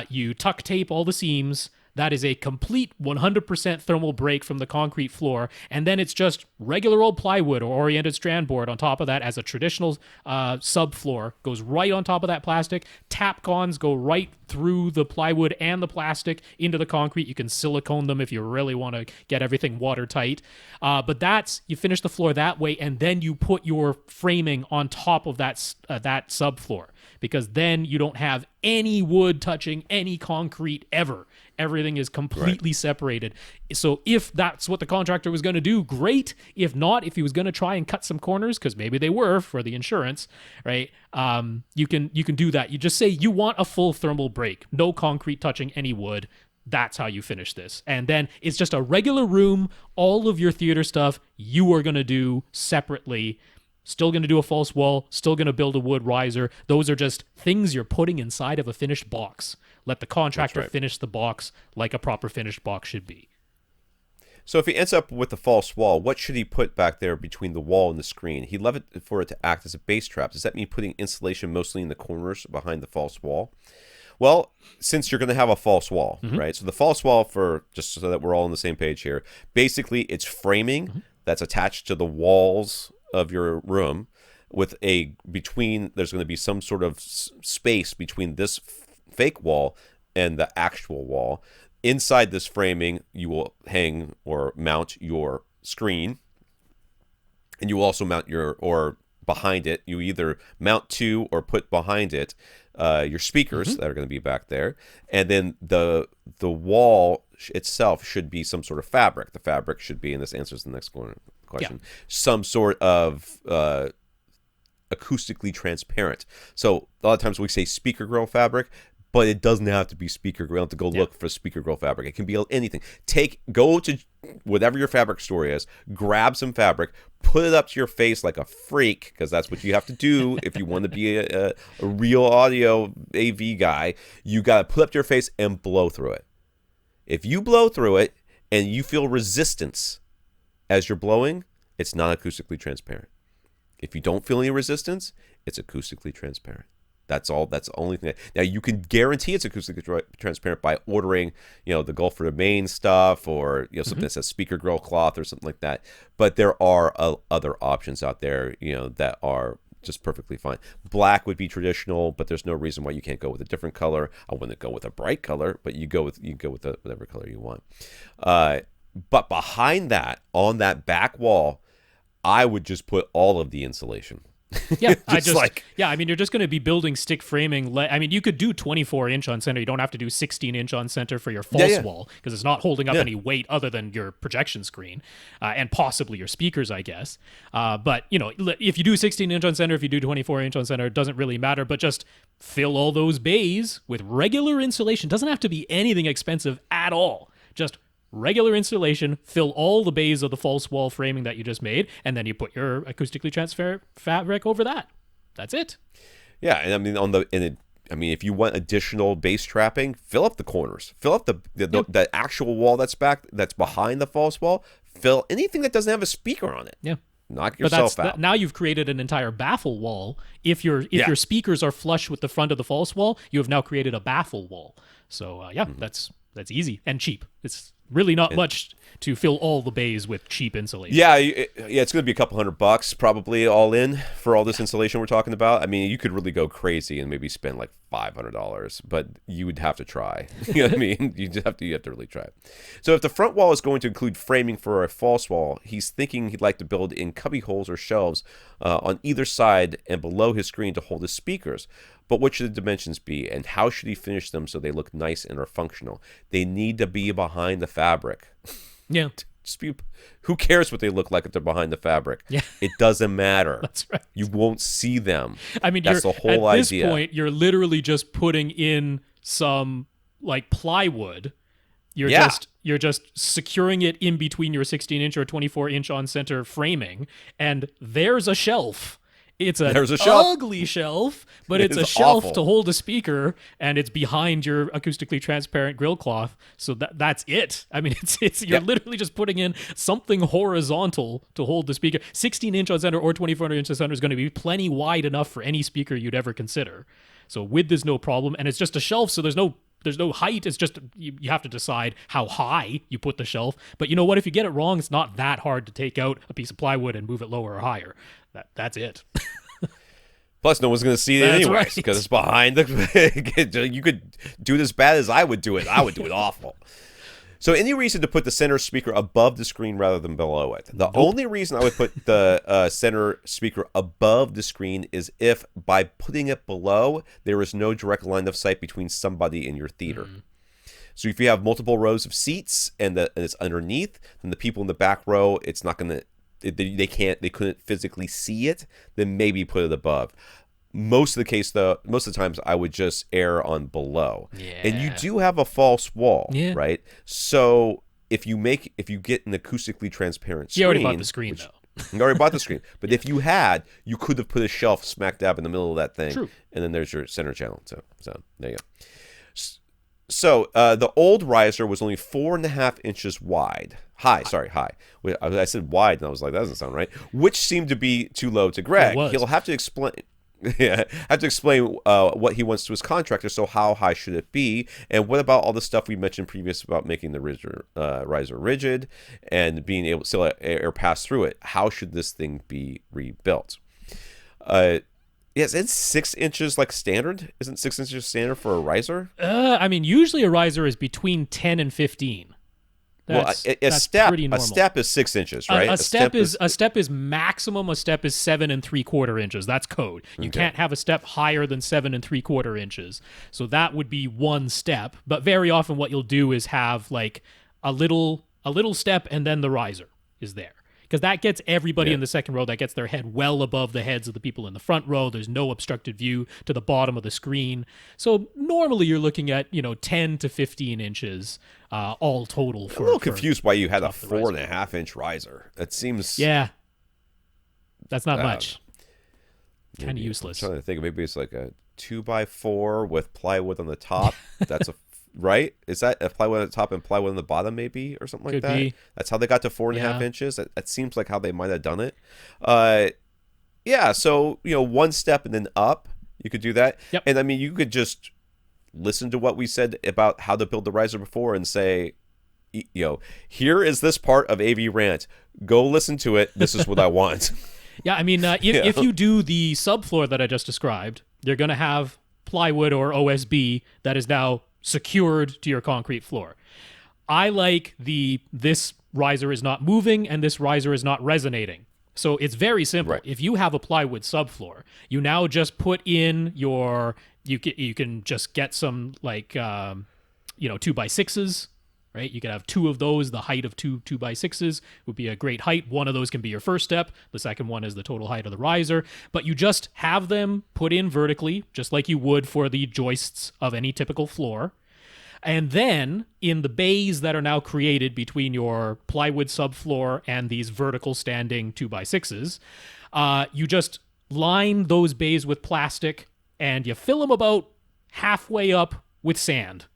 You tuck tape all the seams. That is a complete 100% thermal break from the concrete floor. And then it's just regular old plywood or oriented strand board on top of that as a traditional subfloor. Goes right on top of that plastic. Tapcons go right through the plywood and the plastic into the concrete. You can silicone them if you really want to get everything watertight. But you finish the floor that way, and then you put your framing on top of that subfloor, because then you don't have any wood touching any concrete ever. Everything is completely separated. So if that's what the contractor was going to do, great. If not, if he was going to try and cut some corners, because maybe they were for the insurance, right? You can do that. You just say you want a full thermal break, no concrete touching any wood. That's how you finish this. And then it's just a regular room. All of your theater stuff you are going to do separately. Still going to do a false wall, still going to build a wood riser. Those are just things you're putting inside of a finished box. Let the contractor finish the box like a proper finished box should be. So if he ends up with the false wall, what should he put back there between the wall and the screen? He'd love it for it to act as a base trap. Does that mean putting insulation mostly in the corners behind the false wall? Well, since you're going to have a false wall, right? So the false wall, just so that we're all on the same page here, basically it's framing that's attached to the walls of your room with there's going to be some sort of space between this fake wall and the actual wall. Inside this framing, you will hang or mount your screen, and you will also mount or behind it, you either mount to or put behind it your speakers that are going to be back there. And then the wall itself should be some sort of fabric. The fabric should be, and this answers the next question, some sort of acoustically transparent. So a lot of times we say speaker grill fabric, but it doesn't have to be speaker grill. You don't have to go look for speaker grill fabric. It can be anything. Go to whatever your fabric store is, grab some fabric, put it up to your face like a freak, because that's what you have to do if you want to be a real audio AV guy. You got to put up to your face and blow through it. If you blow through it and you feel resistance as you're blowing, it's not acoustically transparent. If you don't feel any resistance, it's acoustically transparent. That's all. That's the only thing. Now you can guarantee it's acoustically transparent by ordering, the Gulf for the Main stuff, or something that says speaker grill cloth or something like that. But there are other options out there, that are just perfectly fine. Black would be traditional, but there's no reason why you can't go with a different color. I wouldn't go with a bright color, but you go with whatever color you want. But behind that, on that back wall, I would just put all of the insulation. Yeah, I mean, you're just going to be building stick framing. I mean, you could do 24-inch on center. You don't have to do 16-inch on center for your false wall, because it's not holding up any weight other than your projection screen and possibly your speakers, I guess. But, if you do 16-inch on center, if you do 24-inch on center, it doesn't really matter. But just fill all those bays with regular insulation. Doesn't have to be anything expensive at all. Just regular insulation, fill all the bays of the false wall framing that you just made, and then you put your acoustically transparent fabric over that. That's it. Yeah, and I mean, if you want additional base trapping, fill up the corners, fill up the actual wall that's behind the false wall. Fill anything that doesn't have a speaker on it. Yeah. Knock yourself out. Now you've created an entire baffle wall. If your speakers are flush with the front of the false wall, you have now created a baffle wall. So that's easy and cheap. It's really not much to fill all the bays with cheap insulation. Yeah, it's going to be a couple $100 probably all in for all this insulation we're talking about. I mean, you could really go crazy and maybe spend like $500, but you would have to try. You know what I mean? You have to really try it. So if the front wall is going to include framing for a false wall, he's thinking he'd like to build in cubby holes or shelves on either side and below his screen to hold his speakers. But what should the dimensions be, and how should he finish them so they look nice and are functional? They need to be behind the fabric. Yeah. Who cares what they look like if they're behind the fabric? Yeah. It doesn't matter. That's right. You won't see them. I mean, that's the whole idea. At this point, you're literally just putting in some like plywood. You're just securing it in between your 16-inch or 24-inch on center framing, and there's a shelf. It's an ugly shelf, but it's a shelf to hold a speaker, and it's behind your acoustically transparent grill cloth. So that's it. I mean, you're literally just putting in something horizontal to hold the speaker. 16-inch on center or 24-inch on center is going to be plenty wide enough for any speaker you'd ever consider. So width is no problem, and it's just a shelf, so there's no height. It's just you have to decide how high you put the shelf. But you know what? If you get it wrong, it's not that hard to take out a piece of plywood and move it lower or higher. That's it. Plus, no one's going to see it anyways because it's behind the. You could do it as bad as I would do it. I would do it awful. So, any reason to put the center speaker above the screen rather than below it? The only reason I would put the center speaker above the screen is if by putting it below, there is no direct line of sight between somebody in your theater. So if you have multiple rows of seats and it's underneath, then the people in the back row, it's not going to. They couldn't physically see it, then maybe put it above. Most of the times I would just err on below. Yeah. And you do have a false wall, right? So if you get an acoustically transparent screen. You already bought the screen though. You already bought the screen. But if you could have put a shelf smack dab in the middle of that thing. True. And then there's your center channel. So there you go. So the old riser was only 4.5 inches high. I said wide, and I was like, that doesn't sound right. Which seemed to be too low to Greg. He'll have to explain. What he wants to his contractor. So how high should it be? And what about all the stuff we mentioned previous about making the riser rigid and being able to still let air pass through it? How should this thing be rebuilt? Yes, it's 6 inches like standard. Isn't 6 inches standard for a riser? I mean, usually a riser is between 10 and 15. That's pretty normal. A step is 6 inches, right? A step is maximum. A step is 7 3/4 inches. That's code. You can't have a step higher than 7 3/4 inches. So that would be one step. But very often, what you'll do is have like a little step, and then the riser is there. Because that gets everybody in the second row, that gets their head well above the heads of the people in the front row. There's no obstructed view to the bottom of the screen. So normally you're looking at, 10 to 15 inches all total. I'm a little confused why you had a 4.5 inch riser. That seems... Yeah. That's not much. Kind of useless. I'm trying to think. Maybe it's like a 2x4 with plywood on the top. That's a... Right? Is that a plywood on the top and plywood on the bottom, maybe, or something like that? Could be. That's how they got to 4.5 inches. That seems like how they might have done it. Yeah, so one step and then up, you could do that. Yep. And I mean, you could just listen to what we said about how to build the riser before and say, here is this part of AVRant. Go listen to it. This is what I want. Yeah, I mean, if you do the subfloor that I just described, you're going to have plywood or OSB that is now secured to your concrete floor. I like this riser is not moving and this riser is not resonating. So it's very simple. Right. If you have a plywood subfloor, you now just put in you can just get some 2x6s, right? You can have 2 of those. The height of 2x6s would be a great height. One of those can be your first step. The second one is the total height of the riser. But you just have them put in vertically, just like you would for the joists of any typical floor. And then in the bays that are now created between your plywood subfloor and these vertical standing 2x6s, you just line those bays with plastic and you fill them about halfway up with sand.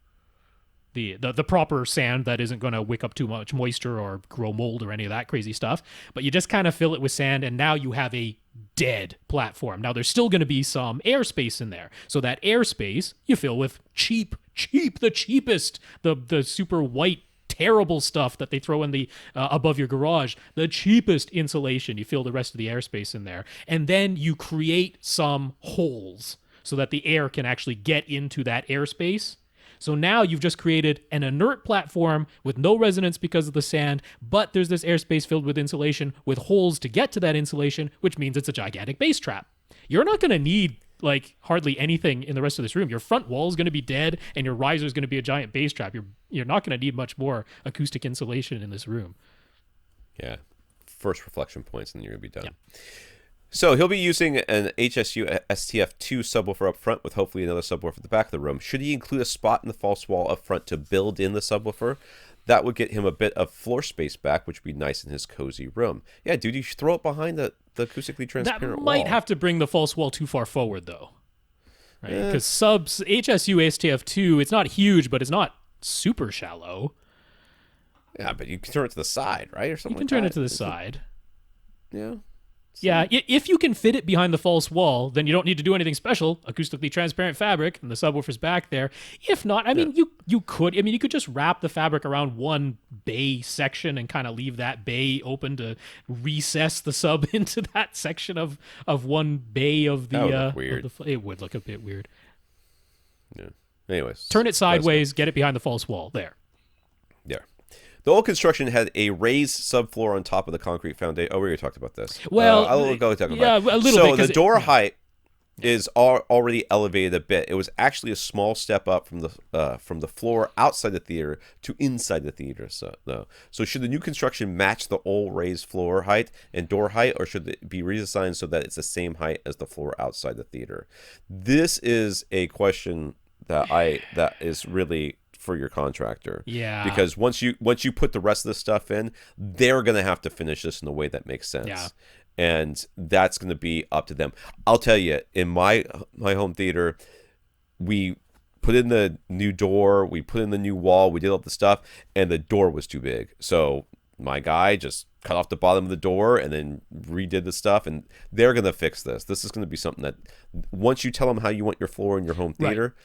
The proper sand that isn't going to wick up too much moisture or grow mold or any of that crazy stuff. But you just kind of fill it with sand, and now you have a dead platform. Now, there's still going to be some airspace in there. So that airspace you fill with the cheapest, the super white, terrible stuff that they throw in the above your garage, the cheapest insulation. You fill the rest of the airspace in there. And then you create some holes so that the air can actually get into that airspace. So now you've just created an inert platform with no resonance because of the sand, but there's this airspace filled with insulation with holes to get to that insulation, which means it's a gigantic bass trap. You're not going to need hardly anything in the rest of this room. Your front wall is going to be dead, and your riser is going to be a giant bass trap. You're not going to need much more acoustic insulation in this room. Yeah. First reflection points, and you're going to be done. Yeah. So he'll be using an HSU STF2 subwoofer up front with hopefully another subwoofer at the back of the room. Should he include a spot in the false wall up front to build in the subwoofer? That would get him a bit of floor space back, which would be nice in his cozy room. Yeah, dude, you should throw it behind the acoustically transparent That might wall. have to bring the false wall too far forward, though. Right? Because HSU STF2, it's not huge, but it's not super shallow. Yeah, but you can turn it to the side, right? Or something You can turn it to the side. Yeah. Yeah, if you can fit it behind the false wall, then you don't need to do anything special. Acoustically transparent fabric, and the subwoofer's back there. If not, I mean, you could just wrap the fabric around one bay section and kind of leave that bay open to recess the sub into that section of one bay of the. That would look weird. It would look a bit weird. Yeah. Anyways, turn it sideways, get it behind the false wall. There. Yeah. The old construction had a raised subfloor on top of the concrete foundation. Oh, we already talked about this. Well, I'll go talk about yeah, it. a little bit. So the door height is already elevated a bit. It was actually a small step up from the floor outside the theater to inside the theater. So should the new construction match the old raised floor height and door height, or should it be redesigned so that it's the same height as the floor outside the theater? This is a question that is really for your contractor. Yeah. Because once you put the rest of the stuff in, they're going to have to finish this in a way that makes sense. Yeah. And that's going to be up to them. I'll tell you, in my home theater, we put in the new door, we put in the new wall, we did all the stuff, and the door was too big. So my guy just cut off the bottom of the door and then redid the stuff, and they're going to fix this. This is going to be something that once you tell them how you want your floor in your home theater,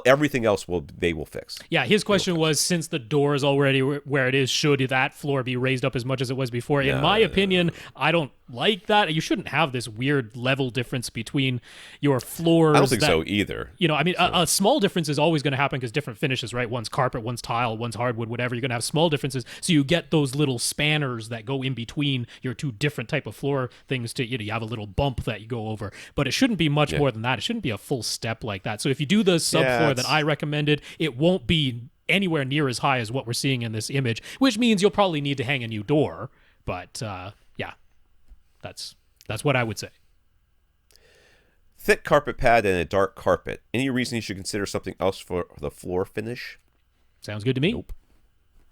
everything else they will fix. Yeah, his question was, since the door is already where it is, should that floor be raised up as much as it was before? In my opinion, I don't like that. You shouldn't have this weird level difference between your floors. I don't think so either. I mean, a small difference is always going to happen because different finishes, right? One's carpet, one's tile, one's hardwood, whatever. You're going to have small differences. So you get those little spanners that go in between your two different type of floor things to, you have a little bump that you go over. But it shouldn't be much more than that. It shouldn't be a full step like that. So if you do the subfloor that I recommended, it won't be anywhere near as high as what we're seeing in this image, which means you'll probably need to hang a new door. But that's what I would say. Thick carpet pad and a dark carpet. Any reason you should consider something else for the floor finish? Sounds good to me. Nope.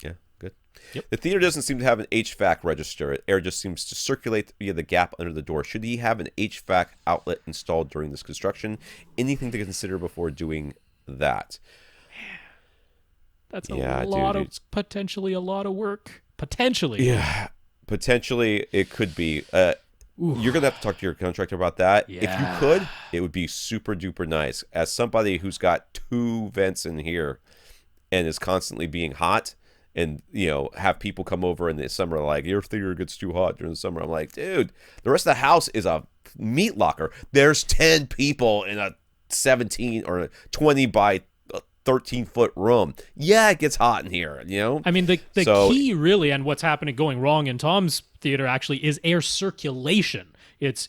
Yeah, good. Yep. The theater doesn't seem to have an HVAC register. Air just seems to circulate via the gap under the door. Should he have an HVAC outlet installed during this construction? Anything to consider before doing that? That's potentially a lot of work. Potentially. Yeah. Potentially, it could be. You're going to have to talk to your contractor about that. Yeah. If you could, it would be super duper nice. As somebody who's got 2 vents in here and is constantly being hot, and have people come over in the summer like, your theater gets too hot during the summer. I'm like, dude, the rest of the house is a meat locker. There's 10 people in a 17 or 20 by 13-foot room. Yeah, it gets hot in here, I mean, the key really, and what's happening going wrong in Tom's theater actually, is air circulation. It's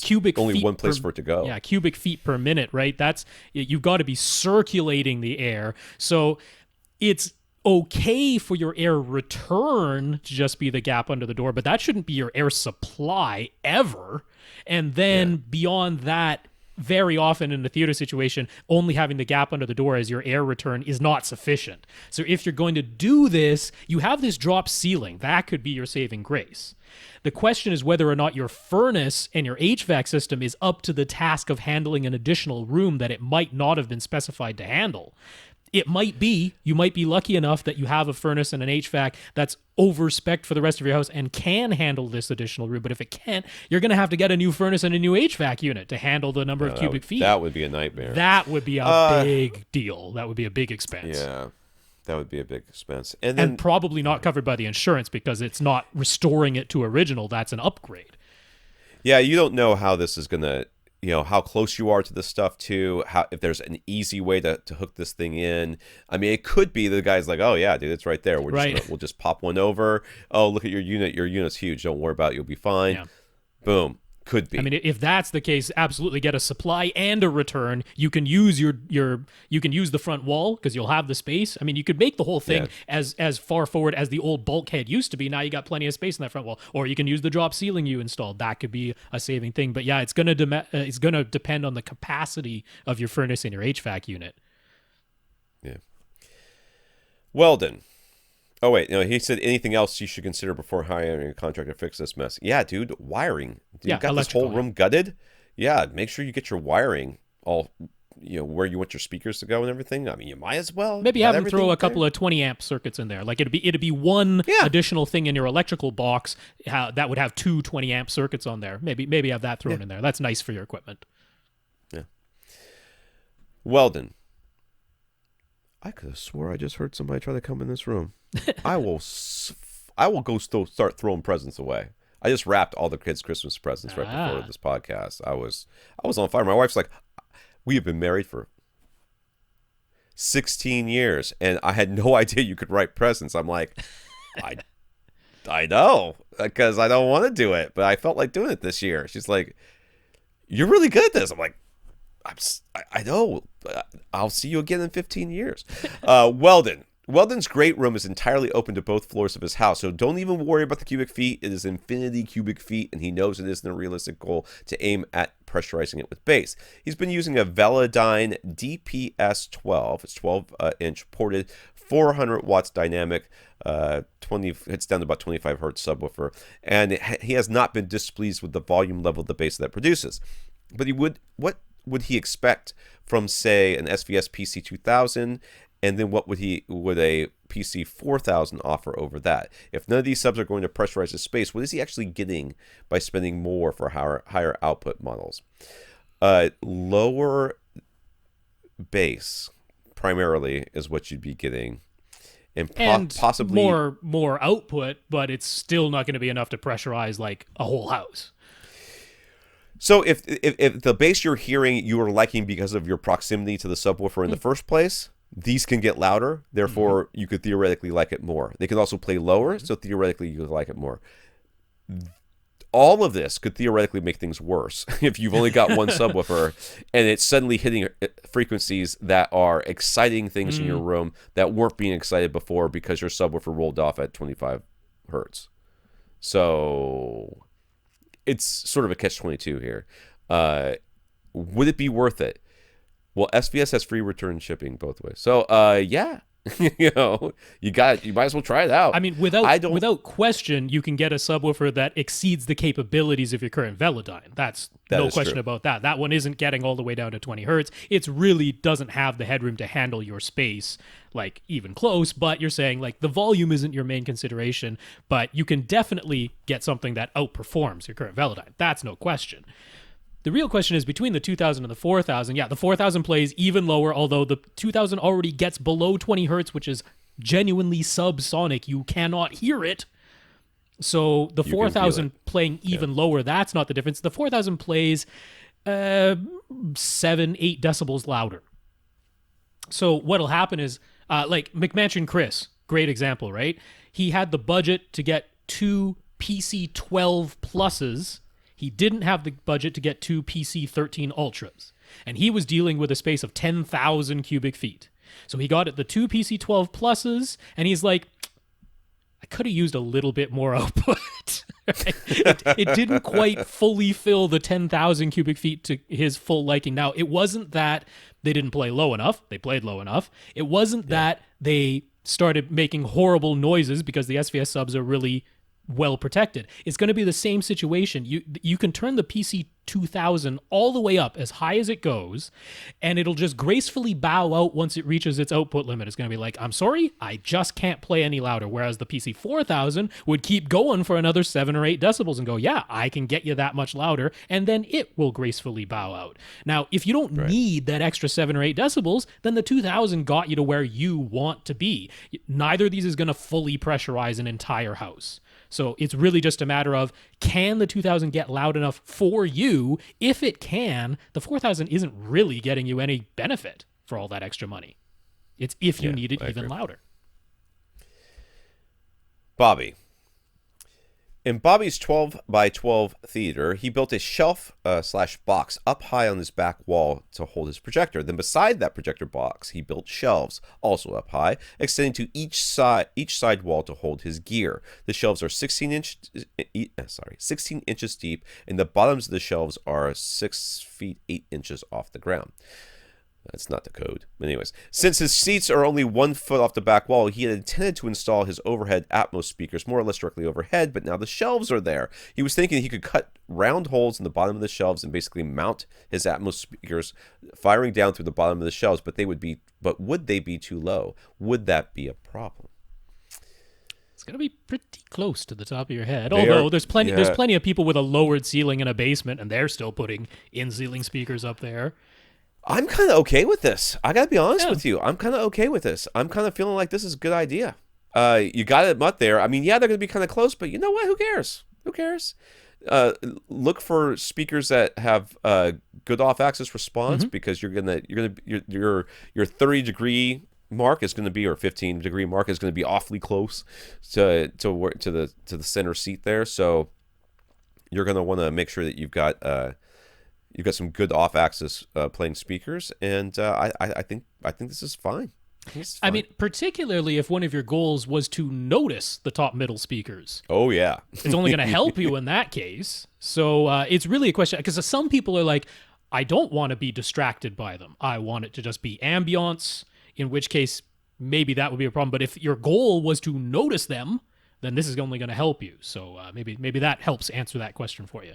cubic only feet one place for it to go. Yeah, cubic feet per minute, right? You've got to be circulating the air. So it's okay for your air return to just be the gap under the door, but that shouldn't be your air supply ever. And then beyond that, very often in the theater situation, only having the gap under the door as your air return is not sufficient. So if you're going to do this, you have this drop ceiling. That could be your saving grace. The question is whether or not your furnace and your HVAC system is up to the task of handling an additional room that it might not have been specified to handle. It might be, you might be lucky enough that you have a furnace and an HVAC that's over-spec'd for the rest of your house and can handle this additional room. But if it can't, you're going to have to get a new furnace and a new HVAC unit to handle the number of cubic feet. That would be a nightmare. That would be a big deal. That would be a big expense. Yeah, that would be a big expense. And probably not covered by the insurance because it's not restoring it to original. That's an upgrade. Yeah, you don't know how this is going to... how close you are to this stuff too, if there's an easy way to hook this thing in. I mean, it could be the guy's like, oh yeah, dude, it's right there. We'll just pop one over. Oh, look at your unit. Your unit's huge. Don't worry about it. You'll be fine. Yeah. Boom. Could be. I mean, if that's the case, absolutely get a supply and a return. You can use you can use the front wall because you'll have the space. I mean, you could make the whole thing as far forward as the old bulkhead used to be. Now you got plenty of space in that front wall, or you can use the drop ceiling you installed. That could be a saving thing. But yeah, it's gonna depend on the capacity of your furnace and your HVAC unit. Yeah. Weldon. Oh, wait. No, he said anything else you should consider before hiring a contractor to fix this mess. Yeah, dude, wiring. You got this whole room gutted? Yeah, make sure you get your wiring all, where you want your speakers to go and everything. I mean, you might as well. Maybe have them throw a couple of 20-amp circuits in there. Like, it'd be one additional thing in your electrical box that would have 2 20-amp circuits on there. Maybe have that thrown in there. That's nice for your equipment. Yeah. Weldon. I could have swore I just heard somebody try to come in this room. I will go start throwing presents away. I just wrapped all the kids' Christmas presents right before this podcast. I was on fire. My wife's like, we have been married for 16 years, and I had no idea you could write presents. I'm like, I know, because I don't want to do it, but I felt like doing it this year. She's like, you're really good at this. I'm like, I know. I'll see you again in 15 years. Weldon. Weldon's great room is entirely open to both floors of his house, so don't even worry about the cubic feet. It is infinity cubic feet, and he knows it isn't a realistic goal to aim at pressurizing it with base. He's been using a Velodyne DPS 12. It's 12-inch ported, 400 watts dynamic, it's down to about 25 hertz subwoofer, and he has not been displeased with the volume level of the bass that it produces. But what would he expect from, say, an SVS PC 2000? And then what would a PC 4000 offer over that? If none of these subs are going to pressurize his space, what is he actually getting by spending more for higher output models? Lower bass primarily is what you'd be getting, and possibly more output, but it's still not going to be enough to pressurize like a whole house. So if the bass you're hearing you are liking because of your proximity to the subwoofer in the first place, these can get louder, therefore you could theoretically like it more. They can also play lower, so theoretically you could like it more. All of this could theoretically make things worse if you've only got one subwoofer and it's suddenly hitting frequencies that are exciting things in your room that weren't being excited before because your subwoofer rolled off at 25 hertz. So it's sort of a catch-22 here. Would it be worth it? Well, SVS has free return shipping both ways. So, yeah, You know, you might as well try it out. I mean, without question, you can get a subwoofer that exceeds the capabilities of your current Velodyne. That's no question true. about that. That one isn't getting all the way down to 20 hertz. It really doesn't have the headroom to handle your space, like even close. But you're saying like the volume isn't your main consideration, but you can definitely get something that outperforms your current Velodyne. That's no question. The real question is between the 2000 and the 4000. Yeah, the 4000 plays even lower, although the 2000 already gets below 20 hertz, which is genuinely subsonic. You cannot hear it. So the 4000 playing even lower, that's not the difference. The 4000 plays 7-8 decibels louder. So what'll happen is, like McMansion Chris, great example, right? He had the budget to get 2 PC-12 pluses. He didn't have the budget to get 2 PC-13 Ultras. And he was dealing with a space of 10,000 cubic feet. So he got the 2 PC-12 pluses, and he's like, I could have used a little bit more output. It didn't quite fully fill the 10,000 cubic feet to his full liking. Now, it wasn't that they didn't play low enough. They played low enough. It wasn't that they started making horrible noises, because the SVS subs are really well protected. It's going to be the same situation. You can turn the PC 2000 all the way up as high as it goes, and it'll just gracefully bow out once it reaches its output limit. It's going to be like, I'm sorry, I just can't play any louder. Whereas the PC 4000 would keep going for another 7 or 8 decibels and go, yeah, I can get you that much louder, and then it will gracefully bow out. Now, if you don't need that extra 7 or 8 decibels, then the 2000 got you to where you want to be. Neither of these is going to fully pressurize an entire house. So it's really just a matter of, can the 2000 get loud enough for you? If it can, the 4000 isn't really getting you any benefit for all that extra money. It's if you need it even louder. Bobby. In Bobby's 12 by 12 theater, he built a shelf / box up high on his back wall to hold his projector. Then beside that projector box, he built shelves, also up high, extending to each side wall to hold his gear. The shelves are 16 inches deep, and the bottoms of the shelves are 6 feet 8 inches off the ground. That's not the code. But anyways, since his seats are only 1 foot off the back wall, he had intended to install his overhead Atmos speakers more or less directly overhead, but now the shelves are there. He was thinking he could cut round holes in the bottom of the shelves and basically mount his Atmos speakers firing down through the bottom of the shelves, but would they be too low? Would that be a problem? It's going to be pretty close to the top of your head. Although there's plenty of people with a lowered ceiling in a basement, and they're still putting in-ceiling speakers up there. I'm kind of okay with this. I got to be honest with you. I'm kind of okay with this. I'm kind of feeling like this is a good idea. You got it up there. I mean, yeah, they're going to be kind of close, but you know what? Who cares? Who cares? Look for speakers that have good off-axis response, because your 30-degree mark is going to be, or 15-degree mark is going to be awfully close to the center seat there. So you're going to want to make sure that you've got some good off-axis playing speakers, and I think this is fine. I mean, particularly if one of your goals was to notice the top middle speakers. Oh yeah, it's only going to help you in that case. So it's really a question, because some people are like, I don't want to be distracted by them. I want it to just be ambiance. In which case, maybe that would be a problem. But if your goal was to notice them, then this is only going to help you. So maybe that helps answer that question for you.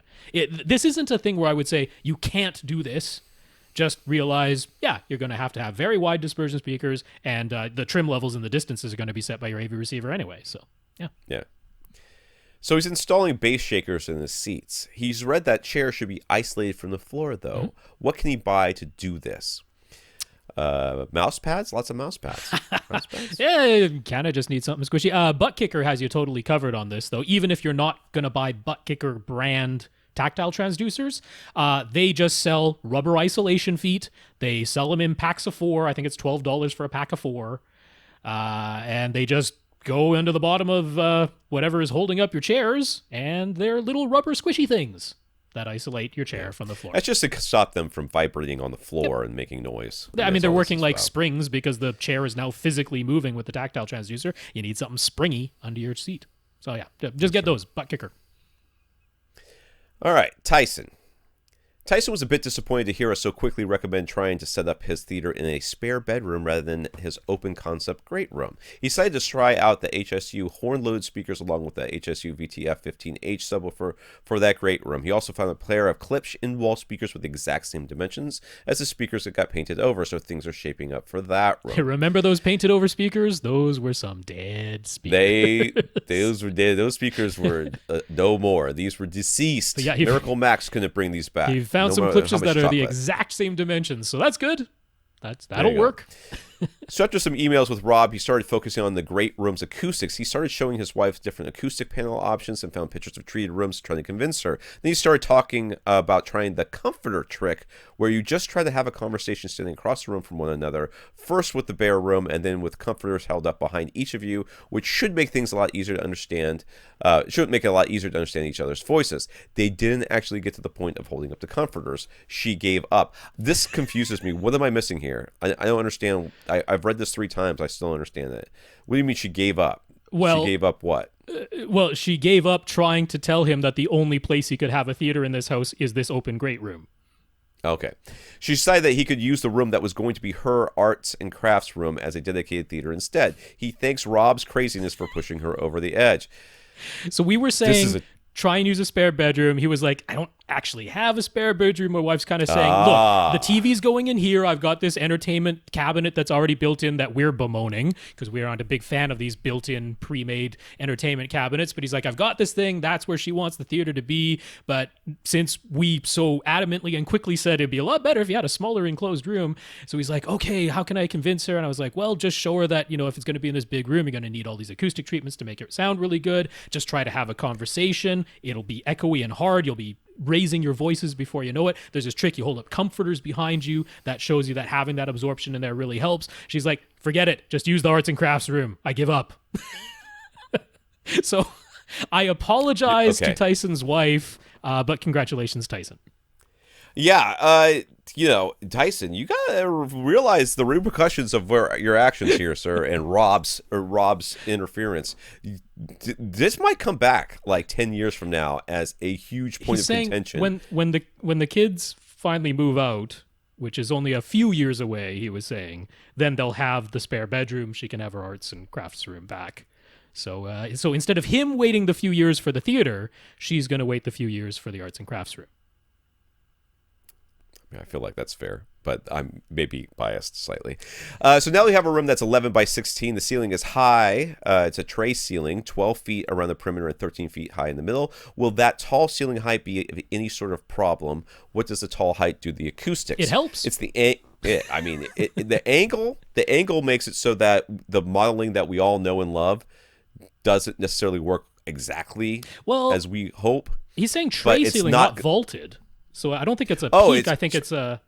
This isn't a thing where I would say you can't do this. Just realize, you're going to have very wide dispersion speakers, and the trim levels and the distances are going to be set by your AV receiver anyway. So, yeah. So he's installing bass shakers in his seats. He's read that chairs should be isolated from the floor, though. Mm-hmm. What can he buy to do this? Mouse pads, lots of mouse pads. Yeah, kind of just need something squishy. Butt Kicker has you totally covered on this, though. Even if you're not going to buy Butt Kicker brand tactile transducers, they just sell rubber isolation feet. They sell them in packs of 4. I think it's $12 for a pack of 4. And they just go into the bottom of whatever is holding up your chairs, and they're little rubber squishy things that isolate your chair from the floor. That's just to stop them from vibrating on the floor and making noise. I mean, they're working like springs, because the chair is now physically moving with the tactile transducer. You need something springy under your seat. So just get those. Butt Kicker. All right, Tyson. Tyson was a bit disappointed to hear us so quickly recommend trying to set up his theater in a spare bedroom rather than his open concept great room. He decided to try out the HSU horn-loaded speakers along with the HSU VTF-15H subwoofer for that great room. He also found a pair of Klipsch in-wall speakers with the exact same dimensions as the speakers that got painted over, so things are shaping up for that room. Remember those painted over speakers? Those were some dead speakers. Those were dead. Those speakers were no more. These were deceased. Yeah, Miracle Max couldn't bring these back. He found some Klipsches that are the exact same dimensions, so that's good. That'll work. So after some emails with Rob, he started focusing on the great room's acoustics. He started showing his wife different acoustic panel options and found pictures of treated rooms trying to convince her. Then he started talking about trying the comforter trick, where you just try to have a conversation standing across the room from one another, first with the bare room and then with comforters held up behind each of you, which should make things a lot easier to understand. Should make it a lot easier to understand each other's voices. They didn't actually get to the point of holding up the comforters. She gave up. This confuses me. What am I missing here? I don't understand. I've read this 3 times. I still don't understand it. What do you mean she gave up? Well, she gave up what? Well, she gave up trying to tell him that the only place he could have a theater in this house is this open great room. Okay. She decided that he could use the room that was going to be her arts and crafts room as a dedicated theater instead. He thanks Rob's craziness for pushing her over the edge. So we were saying, try and use a spare bedroom. He was like, I don't actually have a spare bedroom. My wife's kind of saying, look, the TV's going in here. I've got this entertainment cabinet that's already built in that we're bemoaning because we aren't a big fan of these built-in pre-made entertainment cabinets. But he's like, I've got this thing. That's where she wants the theater to be. But since we so adamantly and quickly said it'd be a lot better if you had a smaller enclosed room. So he's like, okay, how can I convince her? And I was like, well, just show her that, if it's going to be in this big room, you're going to need all these acoustic treatments to make it sound really good. Just try to have a conversation. It'll be echoey and hard. You'll be raising your voices before you know it. There's this trick. You hold up comforters behind you. That shows you that having that absorption in there really helps. She's like, forget it. Just use the arts and crafts room. I give up. So I apologize to Tyson's wife, but congratulations, Tyson. Yeah, Tyson, you gotta realize the repercussions of your actions here, sir, and Rob's interference. This might come back like 10 years from now as a huge point of contention. When the kids finally move out, which is only a few years away, he was saying, then they'll have the spare bedroom. She can have her arts and crafts room back. So instead of him waiting the few years for the theater, she's going to wait the few years for the arts and crafts room. I feel like that's fair, but I'm maybe biased slightly. So now we have a room that's 11 by 16. The ceiling is high. It's a tray ceiling, 12 feet around the perimeter and 13 feet high in the middle. Will that tall ceiling height be any sort of problem? What does the tall height do to the acoustics? It helps. It's the angle. The angle makes it so that the modeling that we all know and love doesn't necessarily work exactly as we hope. He's saying tray ceiling, not vaulted. So I don't think it's a peak. I think it's a...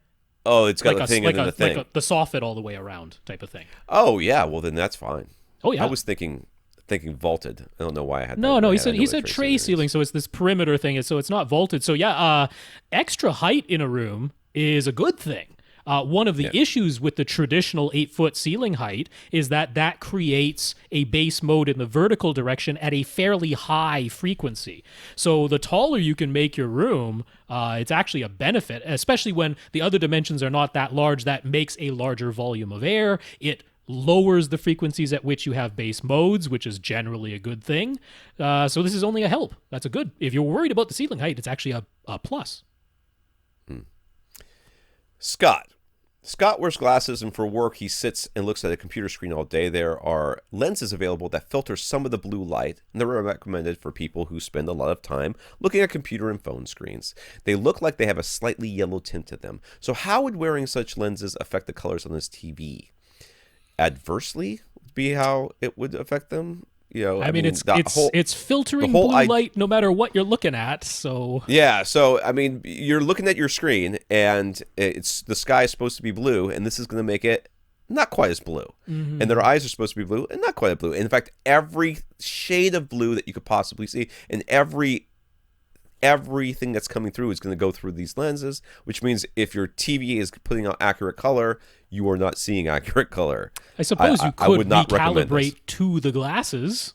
Oh, it's got like a thing and then the thing. Like the soffit all the way around type of thing. Oh, yeah. Well, then that's fine. Oh, yeah. I was thinking vaulted. I don't know why I had that. No, he said tray ceiling, so it's this perimeter thing, so it's not vaulted. So, yeah, extra height in a room is a good thing. One of the issues with the traditional 8-foot ceiling height is that creates a bass mode in the vertical direction at a fairly high frequency. So the taller you can make your room, it's actually a benefit, especially when the other dimensions are not that large. That makes a larger volume of air. It lowers the frequencies at which you have bass modes, which is generally a good thing. So this is only a help. That's a good. If you're worried about the ceiling height, it's actually a plus. Scott wears glasses, and for work, he sits and looks at a computer screen all day. There are lenses available that filter some of the blue light, and they're recommended for people who spend a lot of time looking at computer and phone screens. They look like they have a slightly yellow tint to them. So how would wearing such lenses affect the colors on this TV? Adversely would be how it would affect them. I mean, it's filtering blue light no matter what you're looking at. So yeah, so I mean, you're looking at your screen and the sky is supposed to be blue, and this is going to make it not quite as blue. Mm-hmm. And their eyes are supposed to be blue and not quite as blue. And in fact, every shade of blue that you could possibly see, and everything that's coming through is going to go through these lenses, which means if your TV is putting out accurate color, you are not seeing accurate color. I suppose you could recalibrate to the glasses,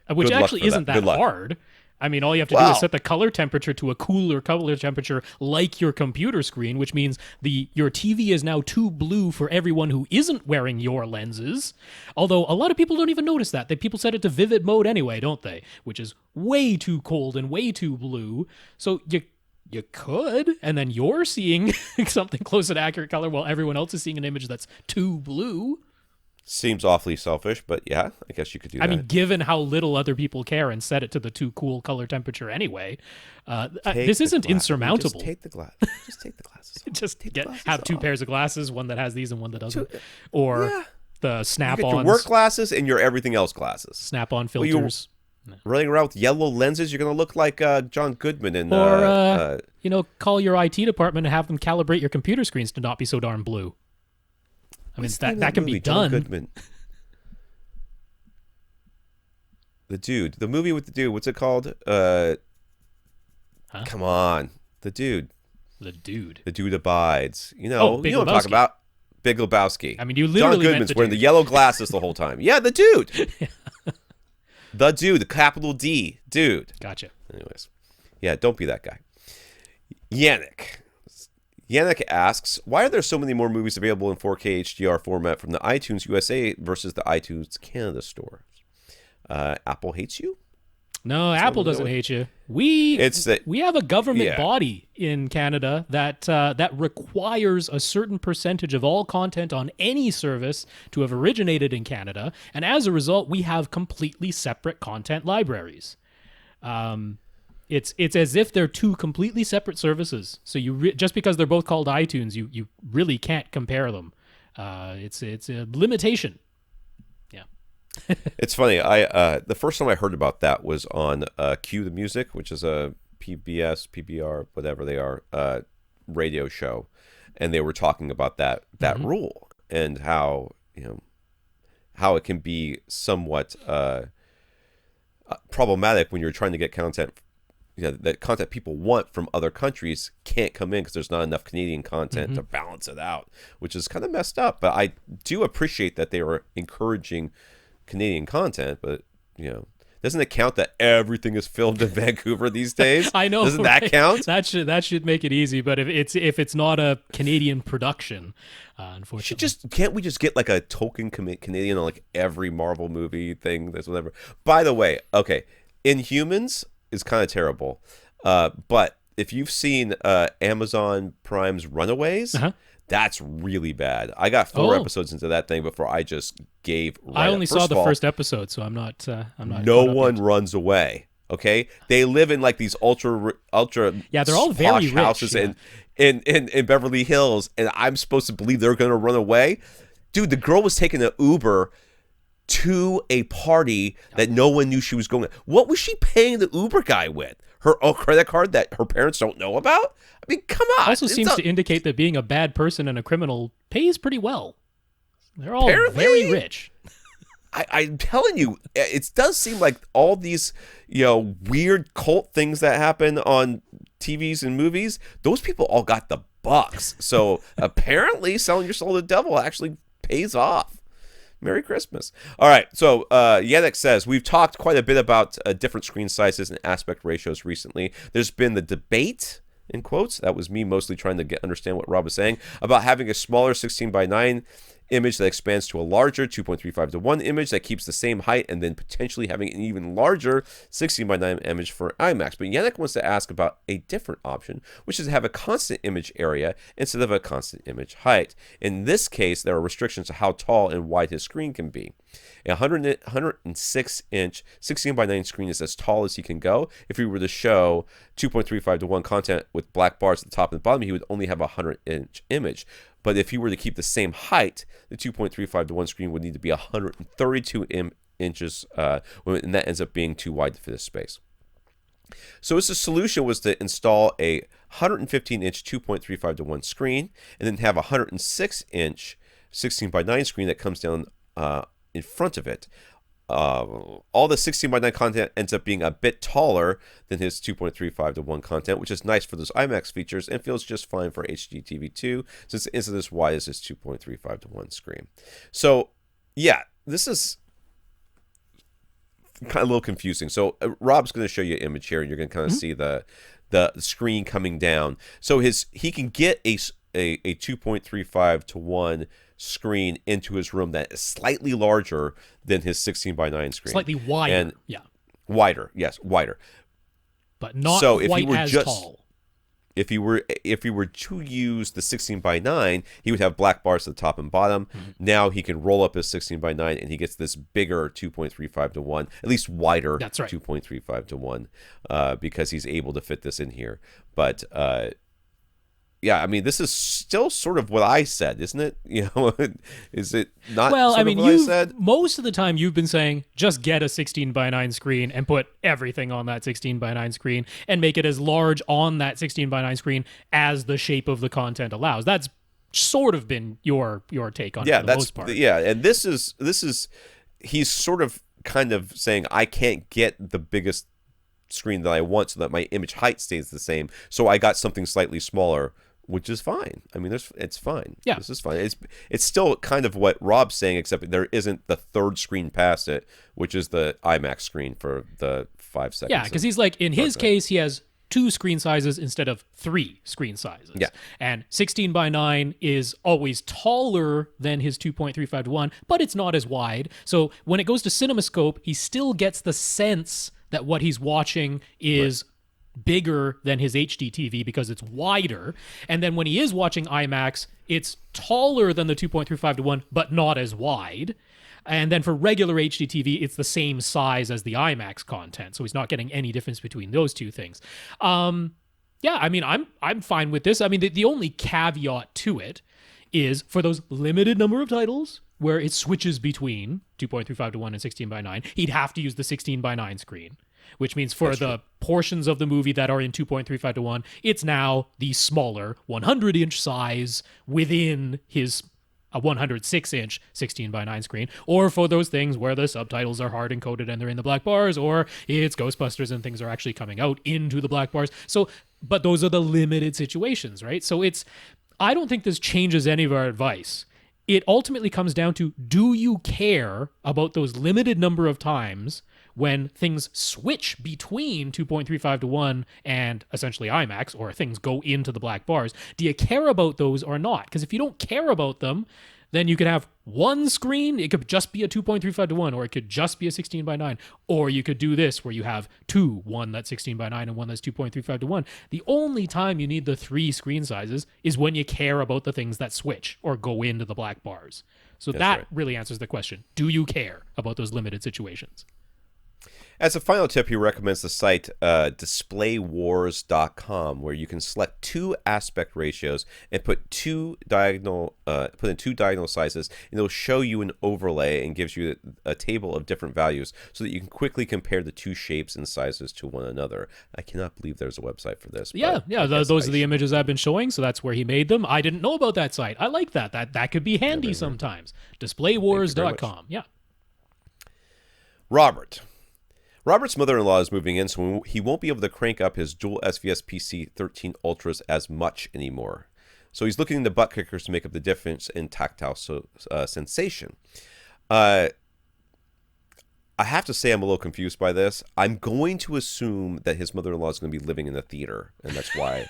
which actually isn't that hard. I mean, all you have to do is set the color temperature to a cooler color temperature like your computer screen, which means your TV is now too blue for everyone who isn't wearing your lenses. Although a lot of people don't even notice that. People set it to vivid mode anyway, don't they? Which is way too cold and way too blue. So you could, and then you're seeing something close to accurate color while everyone else is seeing an image that's too blue. Seems awfully selfish, but yeah, I guess you could do that. I mean, given how little other people care and set it to the too cool color temperature anyway, this isn't insurmountable. Just take the glass. Just take the glasses off. Just have two pairs of glasses, one that has these and one that doesn't. Or the Snap-ons. You get your work glasses and your everything else glasses. Snap-on filters. Running around with yellow lenses, you're going to look like John Goodman. Call your IT department and have them calibrate your computer screens to not be so darn blue. I mean, that can be done. John Goodman. The movie with the dude, what's it called? Come on. The dude abides. You know what I'm talking about. Big Lebowski. I mean, you literally John Goodman's wearing the yellow glasses the whole time. Yeah, the dude. The dude, the capital D, dude. Gotcha. Anyways. Yeah, don't be that guy. Yannick asks, why are there so many more movies available in 4K HDR format from the iTunes USA versus the iTunes Canada stores? Apple hates you? No, Apple doesn't hate you. We have a government body in Canada that requires a certain percentage of all content on any service to have originated in Canada, and as a result, we have completely separate content libraries. It's as if they're two completely separate services. So just because they're both called iTunes, you really can't compare them. It's a limitation. Yeah. It's funny. The first time I heard about that was on Cue the Music, which is a PBS, PBR, whatever they are, radio show, and they were talking about that rule and how it can be somewhat problematic when you're trying to get content. The content people want from other countries can't come in because there's not enough Canadian content to balance it out, which is kind of messed up. But I do appreciate that they were encouraging Canadian content, but doesn't it count that everything is filmed in Vancouver these days? I know. Doesn't that count? That should make it easy. But if it's not a Canadian production, unfortunately, can't we just get like a token Canadian on like every Marvel movie thing? That's whatever. By the way, okay, Inhumans is kind of terrible, but if you've seen Amazon Prime's Runaways, that's really bad. I got 4 episodes into that thing before I just gave. I only saw the first episode, so I'm not. No one runs away. Okay, they live in like these ultra. Yeah, they're all very rich houses in Beverly Hills, and I'm supposed to believe they're going to run away. Dude, the girl was taking an Uber to a party that no one knew she was going to. What was she paying the Uber guy with? Her credit card that her parents don't know about? I mean, come on. Also seems to indicate that being a bad person and a criminal pays pretty well. They're all very rich. I'm telling you, it does seem like all these, weird cult things that happen on TVs and movies, those people all got the bucks. So apparently selling your soul to the devil actually pays off. Merry Christmas. All right, so Yannick says, we've talked quite a bit about different screen sizes and aspect ratios recently. There's been the debate, in quotes, that was me mostly trying to understand what Rob was saying, about having a smaller 16:9 image that expands to a larger 2.35:1 image that keeps the same height, and then potentially having an even larger 16:9 image for IMAX. But Yannick wants to ask about a different option, which is to have a constant image area instead of a constant image height. In this case, there are restrictions to how tall and wide his screen can be. A 106-inch 16:9 screen is as tall as he can go. If he were to show 2.35:1 content with black bars at the top and the bottom, he would only have a 100-inch image. But if he were to keep the same height, the 2.35:1 screen would need to be 132 inches, and that ends up being too wide to fit his space. So his solution was to install a 115-inch 2.35:1 screen, and then have a 106-inch 16:9 screen that comes down in front of it. All the 16:9 content ends up being a bit taller than his 2.35:1 content, which is nice for those IMAX features and feels just fine for HD TV 2 since it isn't as wide as his 2.35:1 screen. So, yeah, this is kind of a little confusing. So Rob's going to show you an image here, and you're going to kind of see the screen coming down. So he can get a 2.35 to 1 screen into his room that is slightly larger than his 16 by 9 screen. Slightly wider. And yeah. Wider, yes, wider. But not so quite if he were as just, tall. If he were to use the 16 by 9, he would have black bars at the top and bottom. Now he can roll up his 16 by 9 and he gets this bigger 2.35 to 1, at least wider. That's right. 2.35 to 1, because he's able to fit this in here. But yeah, I mean, this is still sort of what I said, isn't it? You know, is it not? Well, sort I mean, of what I said? most of the time you've been saying just get a 16 by 9 screen and put everything on that 16 by 9 screen and make it as large on that 16 by 9 screen as the shape of the content allows. That's sort of been your take on it for the most part. Yeah, and this is he's sort of kind of saying I can't get the biggest screen that I want so that my image height stays the same. So I got something slightly smaller, which is fine. I mean, it's fine. Yeah. This is fine. It's still kind of what Rob's saying, except there isn't the third screen past it, which is the IMAX screen for the 5 seconds. Yeah, because he's like, in his case, he has 2 screen sizes instead of 3 screen sizes. Yeah. And 16 by 9 is always taller than his 2.35 to 1, but it's not as wide. So when it goes to CinemaScope, he still gets the sense that what he's watching is bigger than his HD TV because it's wider. And then when he is watching IMAX, it's taller than the 2.35 to 1, but not as wide. And then for regular HD TV, it's the same size as the IMAX content. So he's not getting any difference between those two things. Yeah, I mean, I'm fine with this. I mean, the only caveat to it is for those limited number of titles where it switches between 2.35 to 1 and 16 by 9, he'd have to use the 16 by 9 screen. Which means for the portions of the movie that are in 2.35 to 1, it's now the smaller 100-inch size within his 106-inch 16 by 9 screen. Or for those things where the subtitles are hard encoded and they're in the black bars, or it's Ghostbusters and things are actually coming out into the black bars. So, but those are the limited situations, right? So I don't think this changes any of our advice. It ultimately comes down to, do you care about those limited number of times when things switch between 2.35 to 1 and essentially IMAX, or things go into the black bars? Do you care about those or not? Because if you don't care about them, then you could have one screen. It could just be a 2.35 to 1, or it could just be a 16 by 9. Or you could do this where you have two, one that's 16 by 9 and one that's 2.35 to 1. The only time you need the 3 screen sizes is when you care about the things that switch or go into the black bars. So that really answers the question. Do you care about those limited situations? As a final tip, he recommends the site displaywars.com, where you can select 2 aspect ratios and put in 2 diagonal sizes, and it'll show you an overlay and gives you a table of different values so that you can quickly compare the 2 shapes and sizes to one another. I cannot believe there's a website for this. Yeah, those are the images I've been showing, so that's where he made them. I didn't know about that site. I like that. That could be handy sometimes. Displaywars.com. Yeah. Robert's mother-in-law is moving in, so he won't be able to crank up his dual SVS PC 13 Ultras as much anymore. So he's looking into butt kickers to make up the difference in tactile sensation. I have to say I'm a little confused by this. I'm going to assume that his mother-in-law is going to be living in the theater, and that's why,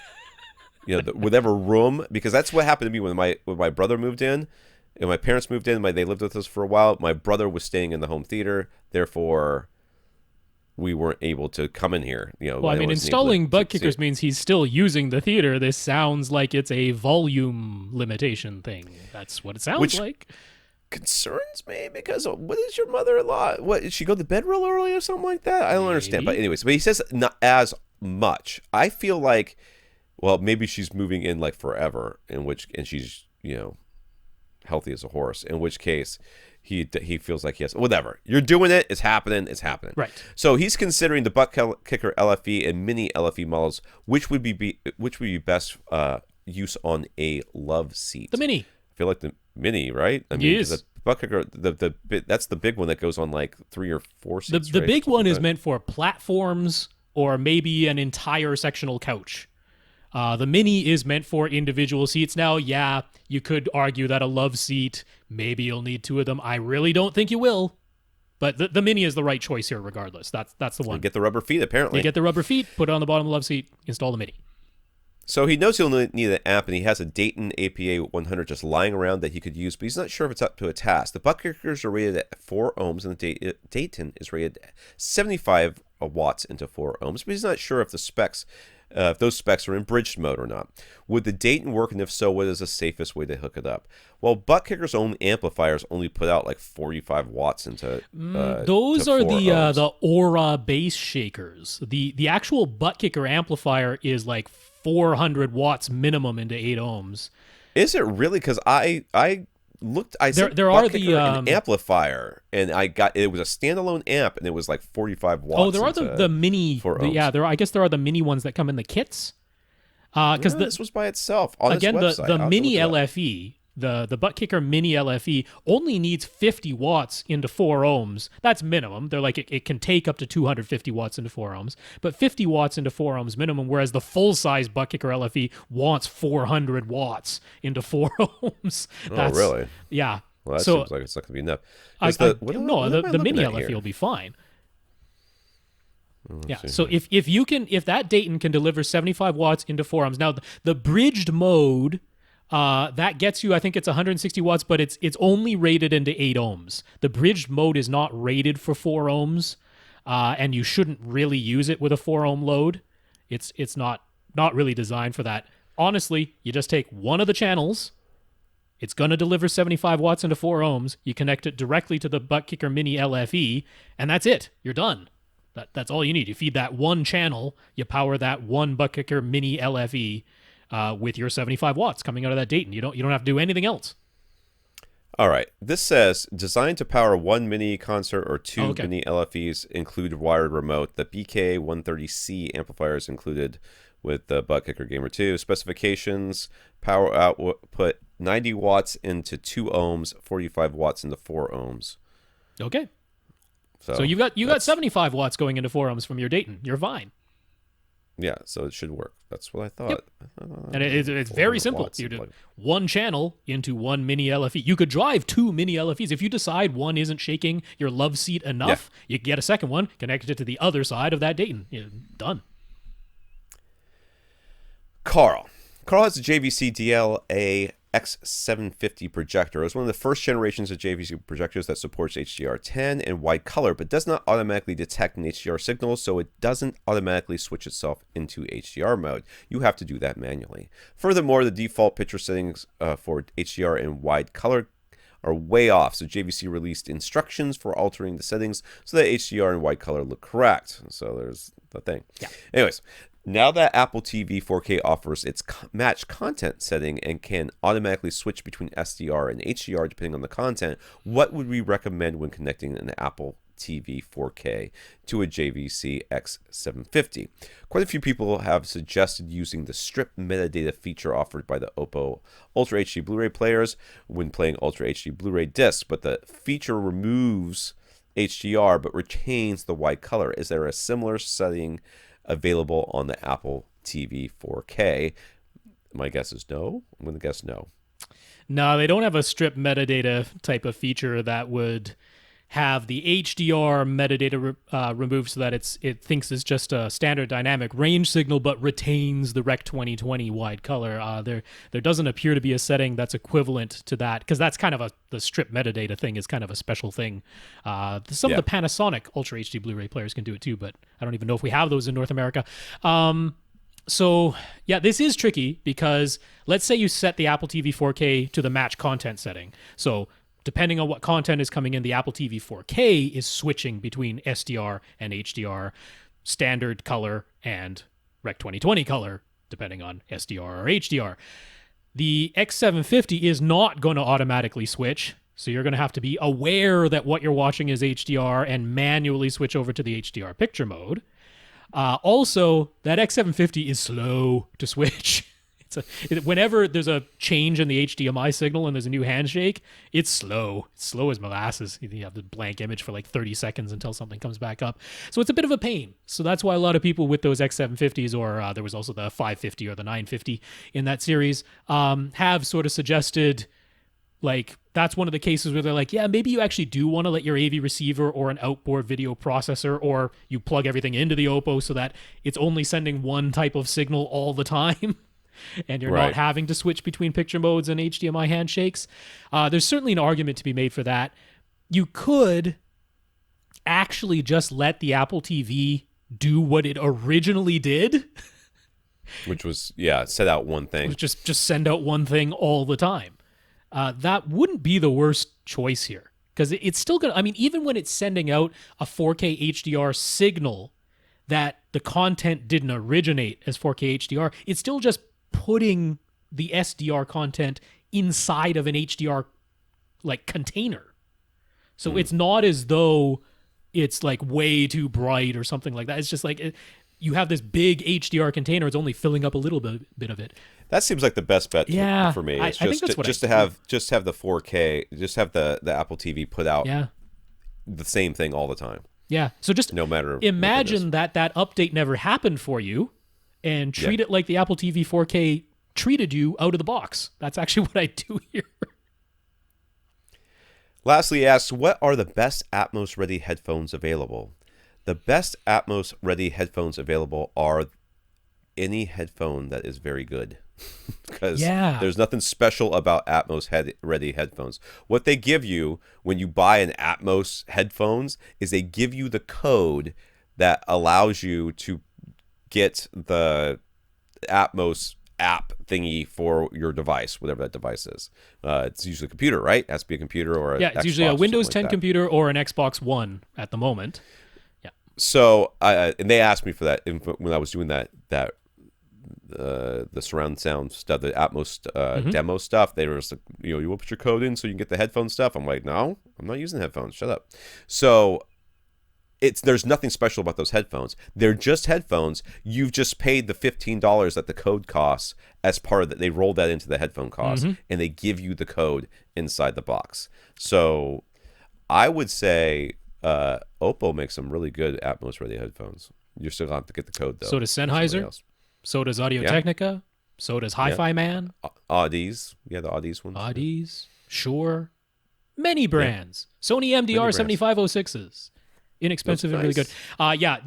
whatever room, because that's what happened to me when my brother moved in, and my parents moved in. They lived with us for a while. My brother was staying in the home theater, therefore we weren't able to come in here. Well, I mean, installing butt kickers means he's still using the theater. This sounds like it's a volume limitation thing. That's what it sounds like. Concerns me, because what is your mother-in-law? What, did she go to bed real early or something like that? I don't understand. But anyways, he says not as much. I feel like, well, maybe she's moving in like forever, and she's healthy as a horse. In which case, he feels like yes, whatever. You're doing it. It's happening. It's happening. Right. So he's considering the butt kicker LFE and mini LFE models, which would be best use on a love seat. The mini. I feel like the mini, right? I mean, yes. The butt kicker, that's the big one that goes on like 3 or 4 seats. The big one is meant for platforms or maybe an entire sectional couch. The mini is meant for individual seats. Now, yeah, you could argue that a love seat, maybe you'll need 2 of them. I really don't think you will. But the Mini is the right choice here regardless. That's the one. And get the rubber feet, apparently. You get the rubber feet, put it on the bottom of the love seat, install the Mini. So he knows he'll need an amp, and he has a Dayton APA 100 just lying around that he could use, but he's not sure if it's up to a task. The butt kickers are rated at 4 ohms, and the Dayton is rated at 75 watts into 4 ohms, but he's not sure if the specs, if those specs are in bridged mode or not. Would the Dayton work, and if so, what is the safest way to hook it up? Well, butt kicker's own amplifiers only put out like 45 watts into those to are 4 ohms. the Aura bass shakers. The actual butt kicker amplifier is like 400 watts minimum into 8 ohms. Is it really? Because I looked. I said there butt are kicker and amplifier, and it was a standalone amp, and it was like 45 watts. Oh, there are the mini. 4 ohms. Yeah, I guess there are the mini ones that come in the kits. Because this was by itself on again this website. the mini LFE. The butt kicker mini LFE only needs 50 watts into 4 ohms. That's minimum. They're like it can take up to 250 watts into 4 ohms, but 50 watts into 4 ohms minimum. Whereas the full size butt kicker LFE wants 400 watts into 4 ohms. Oh, really? Yeah. Well, that seems like it's not going to be enough. The mini LFE will be fine. Yeah. So if that Dayton can deliver 75 watts into 4 ohms, now the bridged mode. That gets you, I think it's 160 watts, but it's only rated into 8 ohms. The bridged mode is not rated for 4 ohms, and you shouldn't really use it with a 4 ohm load. It's not really designed for that. Honestly, you just take one of the channels. It's going to deliver 75 watts into 4 ohms. You connect it directly to the butt kicker mini LFE, and that's it. You're done. That's all you need. You feed that one channel, you power that one butt kicker mini LFE. With your 75 watts coming out of that Dayton. You don't have to do anything else. All right. This says, designed to power 1 mini concert or 2 mini LFEs, include wired remote. The BK130C amplifier is included with the butt kicker Gamer 2. Specifications, power output 90 watts into 2 ohms, 45 watts into 4 ohms. Okay. So you got 75 watts going into 4 ohms from your Dayton. You're fine. Yeah, so it should work. That's what I thought. Yep. And it's very simple. You do one channel into one mini LFE. You could drive 2 mini LFEs. If you decide one isn't shaking your love seat enough, you get a second one, connect it to the other side of that Dayton. You're done. Carl has a JVC DLA X750 projector. It was one of the first generations of JVC projectors that supports HDR10 and wide color, but does not automatically detect an HDR signal, so it doesn't automatically switch itself into HDR mode. You have to do that manually. Furthermore, the default picture settings for HDR and wide color are way off, so JVC released instructions for altering the settings so that HDR and wide color look correct. So there's the thing. Yeah. Anyways, now that Apple TV 4K offers its match content setting and can automatically switch between SDR and HDR depending on the content, what would we recommend when connecting an Apple TV 4K to a JVC X750? Quite a few people have suggested using the strip metadata feature offered by the Oppo Ultra HD Blu-ray players when playing Ultra HD Blu-ray discs, but the feature removes HDR but retains the wide color. Is there a similar setting available on the Apple TV 4K? My guess is no. I'm going to guess no. No, they don't have a strip metadata type of feature that would have the HDR metadata removed so that it thinks it's just a standard dynamic range signal but retains the Rec 2020 wide color. There doesn't appear to be a setting that's equivalent to that, because that's kind of the strip metadata thing is kind of a special thing. Some of the Panasonic Ultra HD Blu-ray players can do it too, but I don't even know if we have those in North America. So yeah, this is tricky because let's say you set the Apple TV 4K to the match content setting. So depending on what content is coming in, the Apple TV 4K is switching between SDR and HDR, standard color and Rec 2020 color, depending on SDR or HDR. The X750 is not going to automatically switch, so you're going to have to be aware that what you're watching is HDR and manually switch over to the HDR picture mode. Also, that X750 is slow to switch. Whenever there's a change in the HDMI signal and there's a new handshake, it's slow. It's slow as molasses. You have the blank image for like 30 seconds until something comes back up. So it's a bit of a pain. So that's why a lot of people with those X750s, or there was also the 550 or the 950 in that series, have sort of suggested Like, that's one of the cases where they're like, yeah, maybe you actually do want to let your AV receiver or an outboard video processor, or you plug everything into the Oppo so that it's only sending one type of signal all the time. And you're not Right. having to switch between picture modes and HDMI handshakes. There's certainly an argument to be made for that. You could actually just let the Apple TV do what it originally did, Which was, set out one thing. just send out one thing all the time. That wouldn't be the worst choice here, because it's still gonna. I mean, even when it's sending out a 4K HDR signal that the content didn't originate as 4K HDR, it's still just putting the SDR content inside of an HDR like container. So it's not as though it's like way too bright or something like that. It's just like you have this big HDR container. It's only filling up a little bit of it. That seems like the best bet Yeah, for me. I It's think that's what just I to have the 4K, just have the Apple TV put out Yeah. the same thing all the time. Yeah. So just No matter imagine that update never happened for you, and treat it like the Apple TV 4K treated you out of the box. That's actually what I do here. Lastly, he asks, what are the best Atmos ready headphones available? The best Atmos ready headphones available are any headphone that is very good. Because there's nothing special about Atmos ready headphones. What they give you when you buy an Atmos headphones is they give you the code that allows you to get the Atmos app thingy for your device, whatever that device is. It's usually a computer, right? It has to be a computer or Yeah, it's Xbox usually a or Windows something 10 like that. computer or an Xbox One at the moment. So, and they asked me for that when I was doing that the surround sound stuff, the Atmos demo stuff. They were just like, you will put your code in so you can get the headphone stuff. I'm like, no, I'm not using headphones. Shut up. So there's nothing special about those headphones. They're just headphones. You've just paid the $15 that the code costs as part of that. They rolled that into the headphone cost, and they give you the code inside the box. So I would say Oppo makes some really good Atmos ready headphones. You're still going to have to get the code though. So does Sennheiser. So does Audio-Technica. So does Hi-Fi Man. Audis. Yeah, the Audis ones. Audis. Shure. Many brands. Sony MDR 7506s. Inexpensive and really good.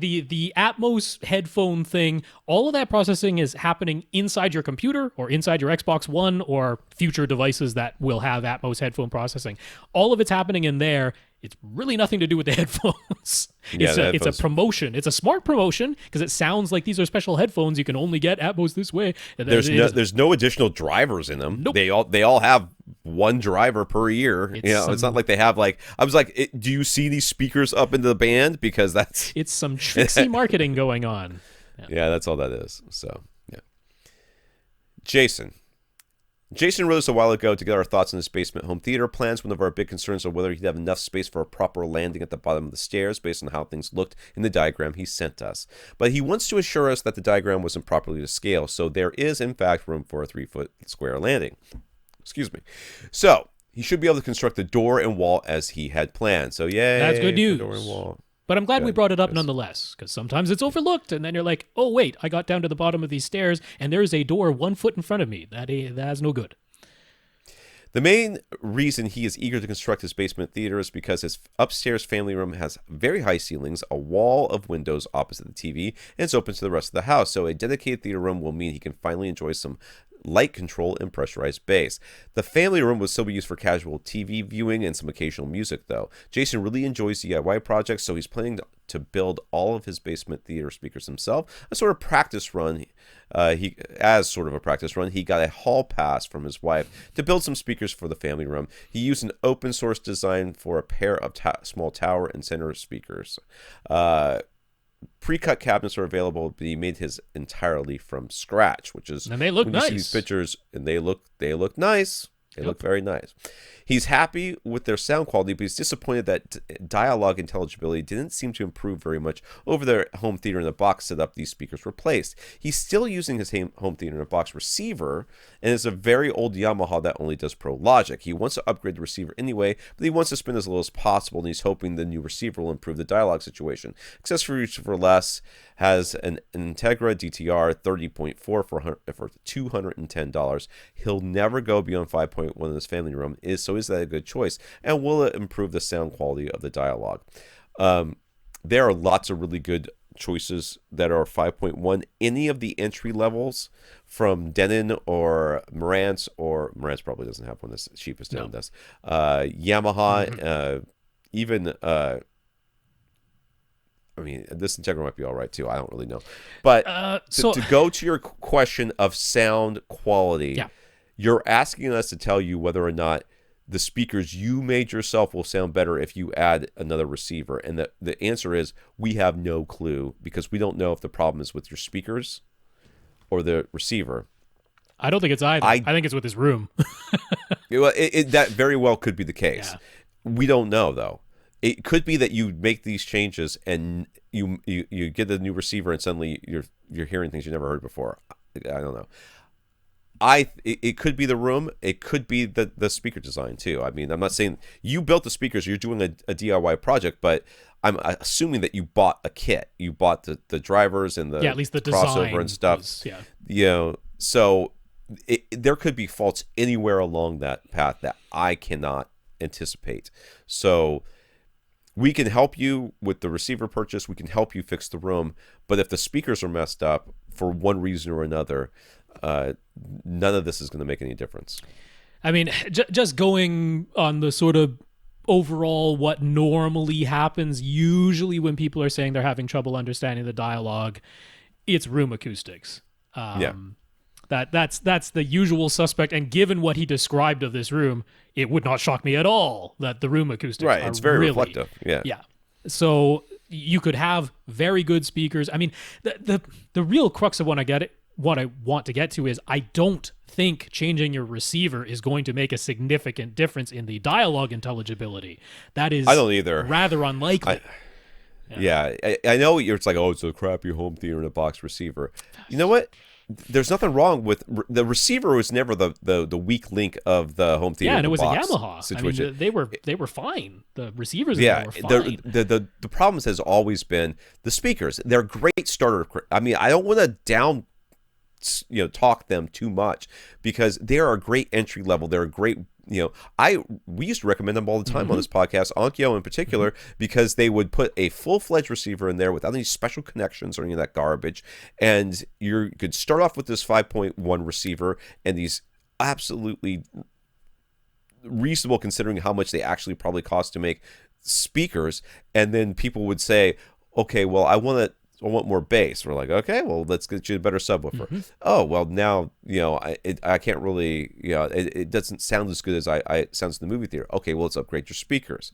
The Atmos headphone thing, all of that processing is happening inside your computer or inside your Xbox One or future devices that will have Atmos headphone processing. All of it's happening in there. It's really nothing to do with the headphones. It's a promotion. It's a smart promotion because it sounds like these are special headphones. You can only get Atmos this way. There's no additional drivers in them. Nope. They all have one driver per ear. It's not like they have like. I was like, do you see these speakers up into the band? Because that's it's some tricksy marketing going on. Yeah, that's all that is. So yeah. Jason wrote us a while ago to get our thoughts on his basement home theater plans. One of our big concerns are whether he'd have enough space for a proper landing at the bottom of the stairs based on how things looked in the diagram he sent us. But he wants to assure us that the diagram wasn't properly to scale, so there is, in fact, room for a 3-foot square landing. Excuse me. So he should be able to construct the door and wall as he had planned. So yay. That's good news. Door and wall. But I'm glad we brought it up nonetheless, because sometimes it's overlooked, and then you're like, oh, wait, I got down to the bottom of these stairs, and there's a door 1 foot in front of me. That's no good. The main reason he is eager to construct his basement theater is because his upstairs family room has very high ceilings, a wall of windows opposite the TV, and it's open to the rest of the house. So a dedicated theater room will mean he can finally enjoy some light control and pressurized bass. The family room will still be used for casual TV viewing and some occasional music, though. Jason really enjoys DIY projects, so he's planning to build all of his basement theater speakers himself. A sort of practice run. He got a hall pass from his wife to build some speakers for the family room. He used an open source design for a pair of small tower and center speakers. Pre-cut cabinets are available, but he made his entirely from scratch, which is, and they look nice. You see these pictures, and they look nice. They look very nice. He's happy with their sound quality, but he's disappointed that dialogue intelligibility didn't seem to improve very much over their home theater in the box setup these speakers replaced. He's still using his home theater in a box receiver, and it's a very old Yamaha that only does Pro Logic. He wants to upgrade the receiver anyway, but he wants to spend as little as possible, and he's hoping the new receiver will improve the dialogue situation. Accessories for less has an Integra DTR 30.4 for $210. He'll never go beyond 5.1 5.1 in this family room. Is that a good choice? And will it improve the sound quality of the dialogue? There are lots of really good choices that are 5.1. Any of the entry levels from Denon or Marantz probably doesn't have one. This cheapest Denon does. Yamaha, even I mean, this Integra might be all right too. I don't really know. But to go to your question of sound quality, you're asking us to tell you whether or not the speakers you made yourself will sound better if you add another receiver. And the answer is we have no clue, because we don't know if the problem is with your speakers or the receiver. I don't think it's either. I think it's with his room. That very well could be the case. Yeah. We don't know, though. It could be that you make these changes and you get the new receiver and suddenly you're hearing things you never heard before. I don't know. It could be the room. It could be the speaker design too. I mean, I'm not saying you built the speakers. You're doing a DIY project, but I'm assuming that you bought a kit. You bought the drivers and the at least the crossover and stuff. So there could be faults anywhere along that path that I cannot anticipate. So we can help you with the receiver purchase. We can help you fix the room. But if the speakers are messed up for one reason or another, none of this is going to make any difference. I mean, just going on the sort of overall what normally happens usually when people are saying they're having trouble understanding the dialogue, it's room acoustics. That's the usual suspect. And given what he described of this room, it would not shock me at all that the room acoustics are it's very really reflective. Yeah. So you could have very good speakers. I mean, the real crux of what I want to get to is I don't think changing your receiver is going to make a significant difference in the dialogue intelligibility. That is, I don't either. Rather unlikely. I know it's like, oh, it's a crappy home theater in a box receiver. You know what? There's nothing wrong with the receiver. Was never the weak link of the home theater. Yeah, and it was box a Yamaha situation. I mean, they were fine. The receivers were fine. The problem has always been the speakers. They're great starter. I mean, I don't want to talk them too much, because they are a great entry level. They're a great, we used to recommend them all the time on this podcast, Onkyo in particular, because they would put a full-fledged receiver in there without any special connections or any of that garbage, and you could start off with this 5.1 receiver and these absolutely reasonable, considering how much they actually probably cost to make, speakers, and then people would say, okay, well, I want more bass. We're like, okay, well, let's get you a better subwoofer. Oh, well, now, I can't really, it doesn't sound as good as it sounds in the movie theater. Okay, well, let's upgrade your speakers.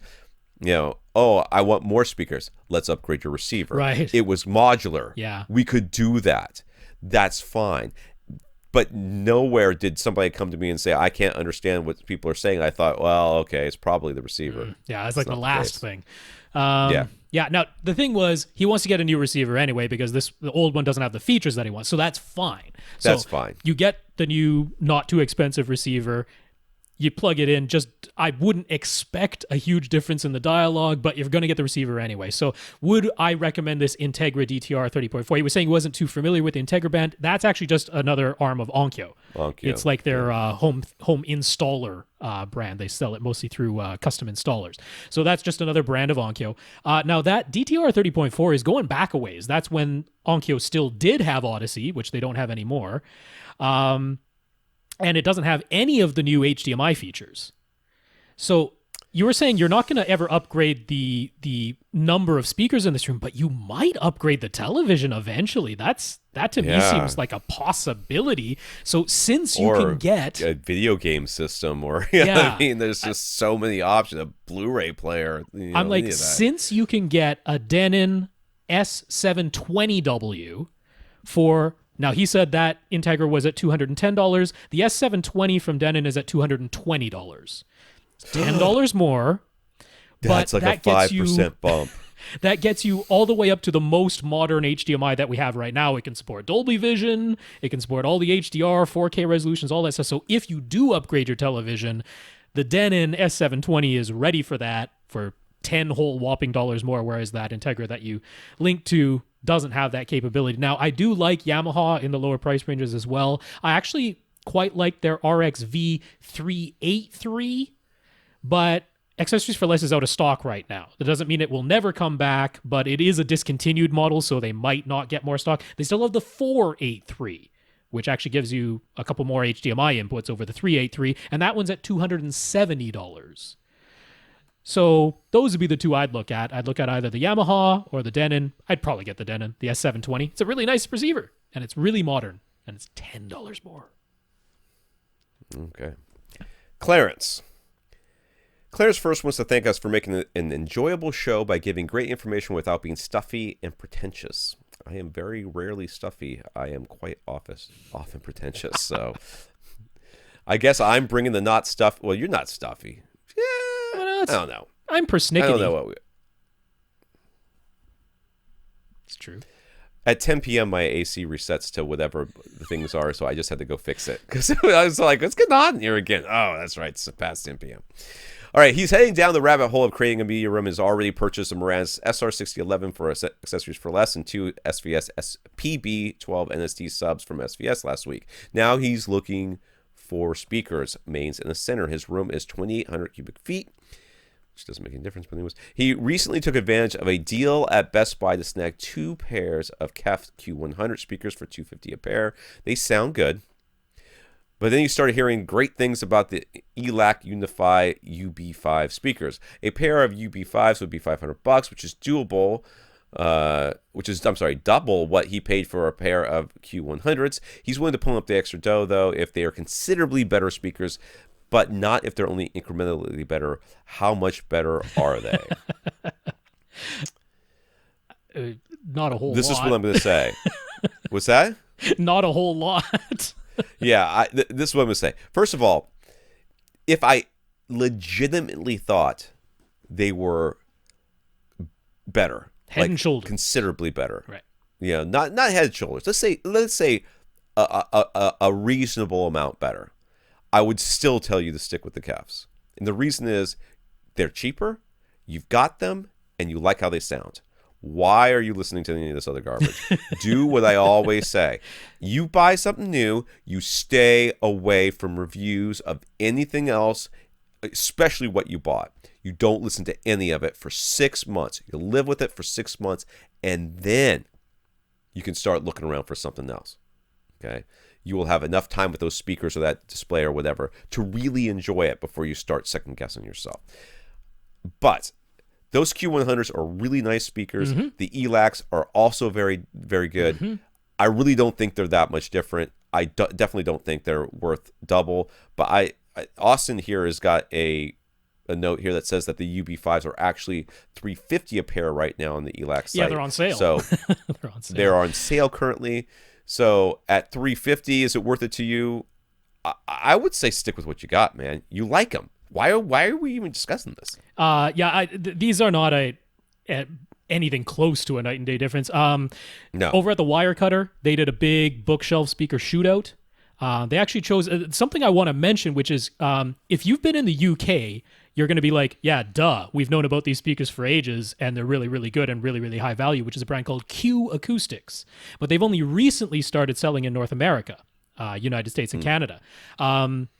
Oh, I want more speakers. Let's upgrade your receiver. Right. It was modular. Yeah. We could do that. That's fine. But nowhere did somebody come to me and say, I can't understand what people are saying. I thought, well, okay, it's probably the receiver. Yeah, it's like the last thing. Yeah. Now, the thing was, he wants to get a new receiver anyway, because the old one doesn't have the features that he wants. So that's fine. That's fine. You get the new, not too expensive receiver. You plug it in. I wouldn't expect a huge difference in the dialogue, but you're going to get the receiver anyway. So would I recommend this Integra DTR 30.4? He was saying he wasn't too familiar with the Integra band. That's actually just another arm of Onkyo. It's like their home installer brand. They sell it mostly through custom installers. So that's just another brand of Onkyo. Now that DTR 30.4 is going back a ways. That's when Onkyo still did have Odyssey, which they don't have anymore. And it doesn't have any of the new HDMI features. So you were saying you're not going to ever upgrade the number of speakers in this room, but you might upgrade the television eventually. That to me seems like a possibility. So since you can get a video game system, or I mean, there's just so many options. A Blu-ray player. I'm like, since you can get a Denon S720W for. Now, he said that Integra was at $210. The S720 from Denon is at $220. $10 more. That's but like a 5% bump. That gets you all the way up to the most modern HDMI that we have right now. It can support Dolby Vision. It can support all the HDR, 4K resolutions, all that stuff. So if you do upgrade your television, the Denon S720 is ready for that for 10 whole whopping dollars more, whereas that Integra that you link to doesn't have that capability. Now, I do like Yamaha in the lower price ranges as well. I actually quite like their RXV 383, but Accessories for Less is out of stock right now. That doesn't mean it will never come back, but it is a discontinued model, so they might not get more stock. They still have the 483, which actually gives you a couple more HDMI inputs over the 383, and that one's at $270. So those would be the two I'd look at. I'd look at either the Yamaha or the Denon. I'd probably get the Denon, the S720. It's a really nice receiver, and it's really modern, and it's $10 more. Okay. Clarence first wants to thank us for making an enjoyable show by giving great information without being stuffy and pretentious. I am very rarely stuffy. I am quite often pretentious. So I guess I'm bringing the not stuff. Well, you're not stuffy. Yeah, I don't know. I'm persnickety. I don't know what It's true. At 10 p.m., my AC resets to whatever the things are, so I just had to go fix it. Because I was like, what's going on here again? Oh, that's right. It's past 10 p.m. All right, he's heading down the rabbit hole of creating a media room. Has already purchased a Marantz SR6011 for Accessories for Less and 2 SVS PB12 NSD subs from SVS last week. Now he's looking for speakers, mains in the center. His room is 2,800 cubic feet, which doesn't make any difference, but anyways. He recently took advantage of a deal at Best Buy to snag 2 pairs of KEF Q100 speakers for $250 a pair. They sound good. But then you started hearing great things about the ELAC Unify UB5 speakers. A pair of UB5s would be $500, which is doable. Double what he paid for a pair of Q100s. He's willing to pull up the extra dough, though, if they are considerably better speakers, but not if they're only incrementally better. How much better are they? Not a whole lot. This is what I'm going to say. What's that? Not a whole lot. Yeah, this is what I'm going to say. First of all, if I legitimately thought they were better, head and shoulders, considerably better, right? Yeah, not head and shoulders. Let's say a reasonable amount better. I would still tell you to stick with the KEFs, and the reason is they're cheaper. You've got them, and you like how they sound. Why are you listening to any of this other garbage? Do what I always say. You buy something new, you stay away from reviews of anything else, especially what you bought. You don't listen to any of it for 6 months. You live with it for 6 months, and then you can start looking around for something else. Okay? You will have enough time with those speakers or that display or whatever to really enjoy it before you start second-guessing yourself. But those Q100s are really nice speakers. Mm-hmm. The ELACs are also very, very good. Mm-hmm. I really don't think they're that much different. I definitely don't think they're worth double. But Austin here has got a note here that says that the UB5s are actually $350 a pair right now on the ELAC site. Yeah, they're on sale. So they're on sale. They're on sale currently. So at $350, is it worth it to you? I would say stick with what you got, man. You like them. Why are we even discussing this? These are not anything close to a night and day difference. No. Over at the Wirecutter, they did a big bookshelf speaker shootout. They actually chose something I want to mention, which is if you've been in the UK, you're going to be like, yeah, duh. We've known about these speakers for ages, and they're really, really good and really, really high value, which is a brand called Q Acoustics. But they've only recently started selling in North America. United States and Canada.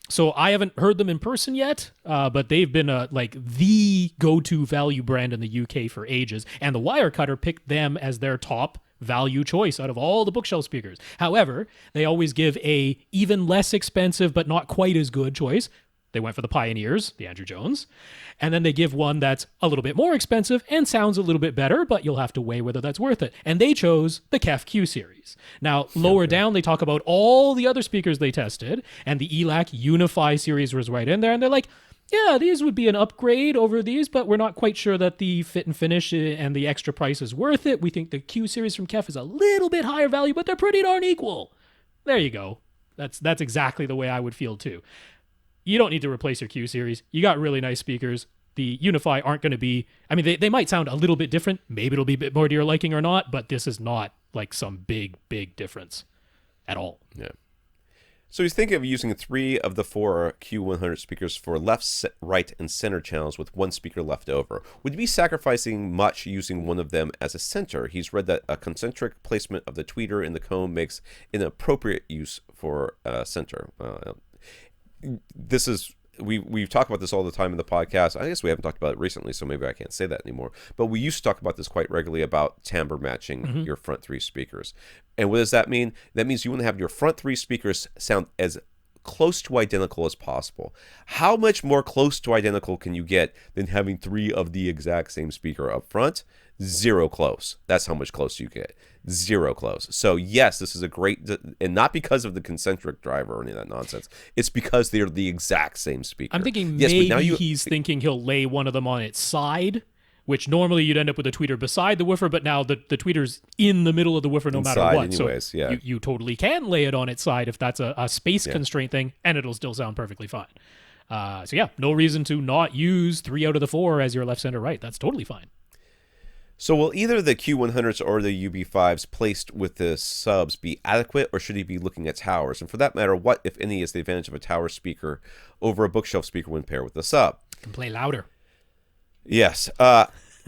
So I haven't heard them in person yet, but they've been the go-to value brand in the UK for ages. And the Wirecutter picked them as their top value choice out of all the bookshelf speakers. However, they always give a even less expensive but not quite as good choice. They went for the Pioneers, the Andrew Jones, and then they give one that's a little bit more expensive and sounds a little bit better, but you'll have to weigh whether that's worth it. And they chose the KEF Q series. Now, lower down, they talk about all the other speakers they tested, and the ELAC Unify series was right in there, and they're like, yeah, these would be an upgrade over these, but we're not quite sure that the fit and finish and the extra price is worth it. We think the Q series from KEF is a little bit higher value, but they're pretty darn equal. There you go. That's exactly the way I would feel too. You don't need to replace your Q series. You got really nice speakers. The Unify aren't going to be, I mean, they might sound a little bit different. Maybe it'll be a bit more to your liking or not, but this is not like some big, big difference at all. Yeah. So he's thinking of using 3 of the 4 Q100 speakers for left, right, and center channels with 1 speaker left over. Would you be sacrificing much using one of them as a center? He's read that a concentric placement of the tweeter in the comb makes inappropriate use for center. This is... We've talked about this all the time in the podcast. I guess we haven't talked about it recently, so maybe I can't say that anymore. But we used to talk about this quite regularly about timbre matching your front 3 speakers. And what does that mean? That means you want to have your front 3 speakers sound as close to identical as possible. How much more close to identical can you get than having 3 of the exact same speaker up front? 0 close. That's how much close you get. 0 close. So yes, this is a great, and not because of the concentric driver or any of that nonsense. It's because they're the exact same speaker. I'm thinking yes, maybe he's thinking he'll lay one of them on its side, which normally you'd end up with a tweeter beside the woofer, but now the tweeter's in the middle of the woofer no matter what. Anyways, so yeah. you totally can lay it on its side if that's a space constraint thing, and it'll still sound perfectly fine. So yeah, no reason to not use 3 out of the 4 as your left, center, right. That's totally fine. So will either the Q100s or the UB5s placed with the subs be adequate, or should he be looking at towers? And for that matter, what, if any, is the advantage of a tower speaker over a bookshelf speaker when paired with the sub? Can play louder. Yes.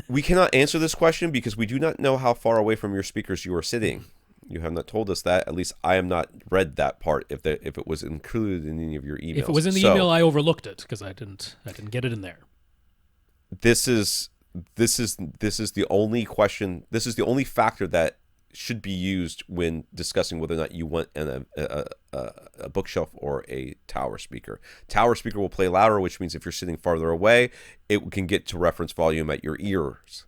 We cannot answer this question because we do not know how far away from your speakers you are sitting. You have not told us that. At least I have not read that part, if it was included in any of your emails. If it was in the email, I overlooked it because I didn't get it in there. This is the only question. This is the only factor that should be used when discussing whether or not you want a bookshelf or a tower speaker. Tower speaker will play louder, which means if you're sitting farther away, it can get to reference volume at your ears.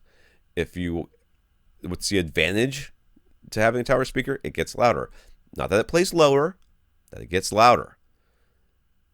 What's the advantage to having a tower speaker? It gets louder. Not that it plays lower, that it gets louder.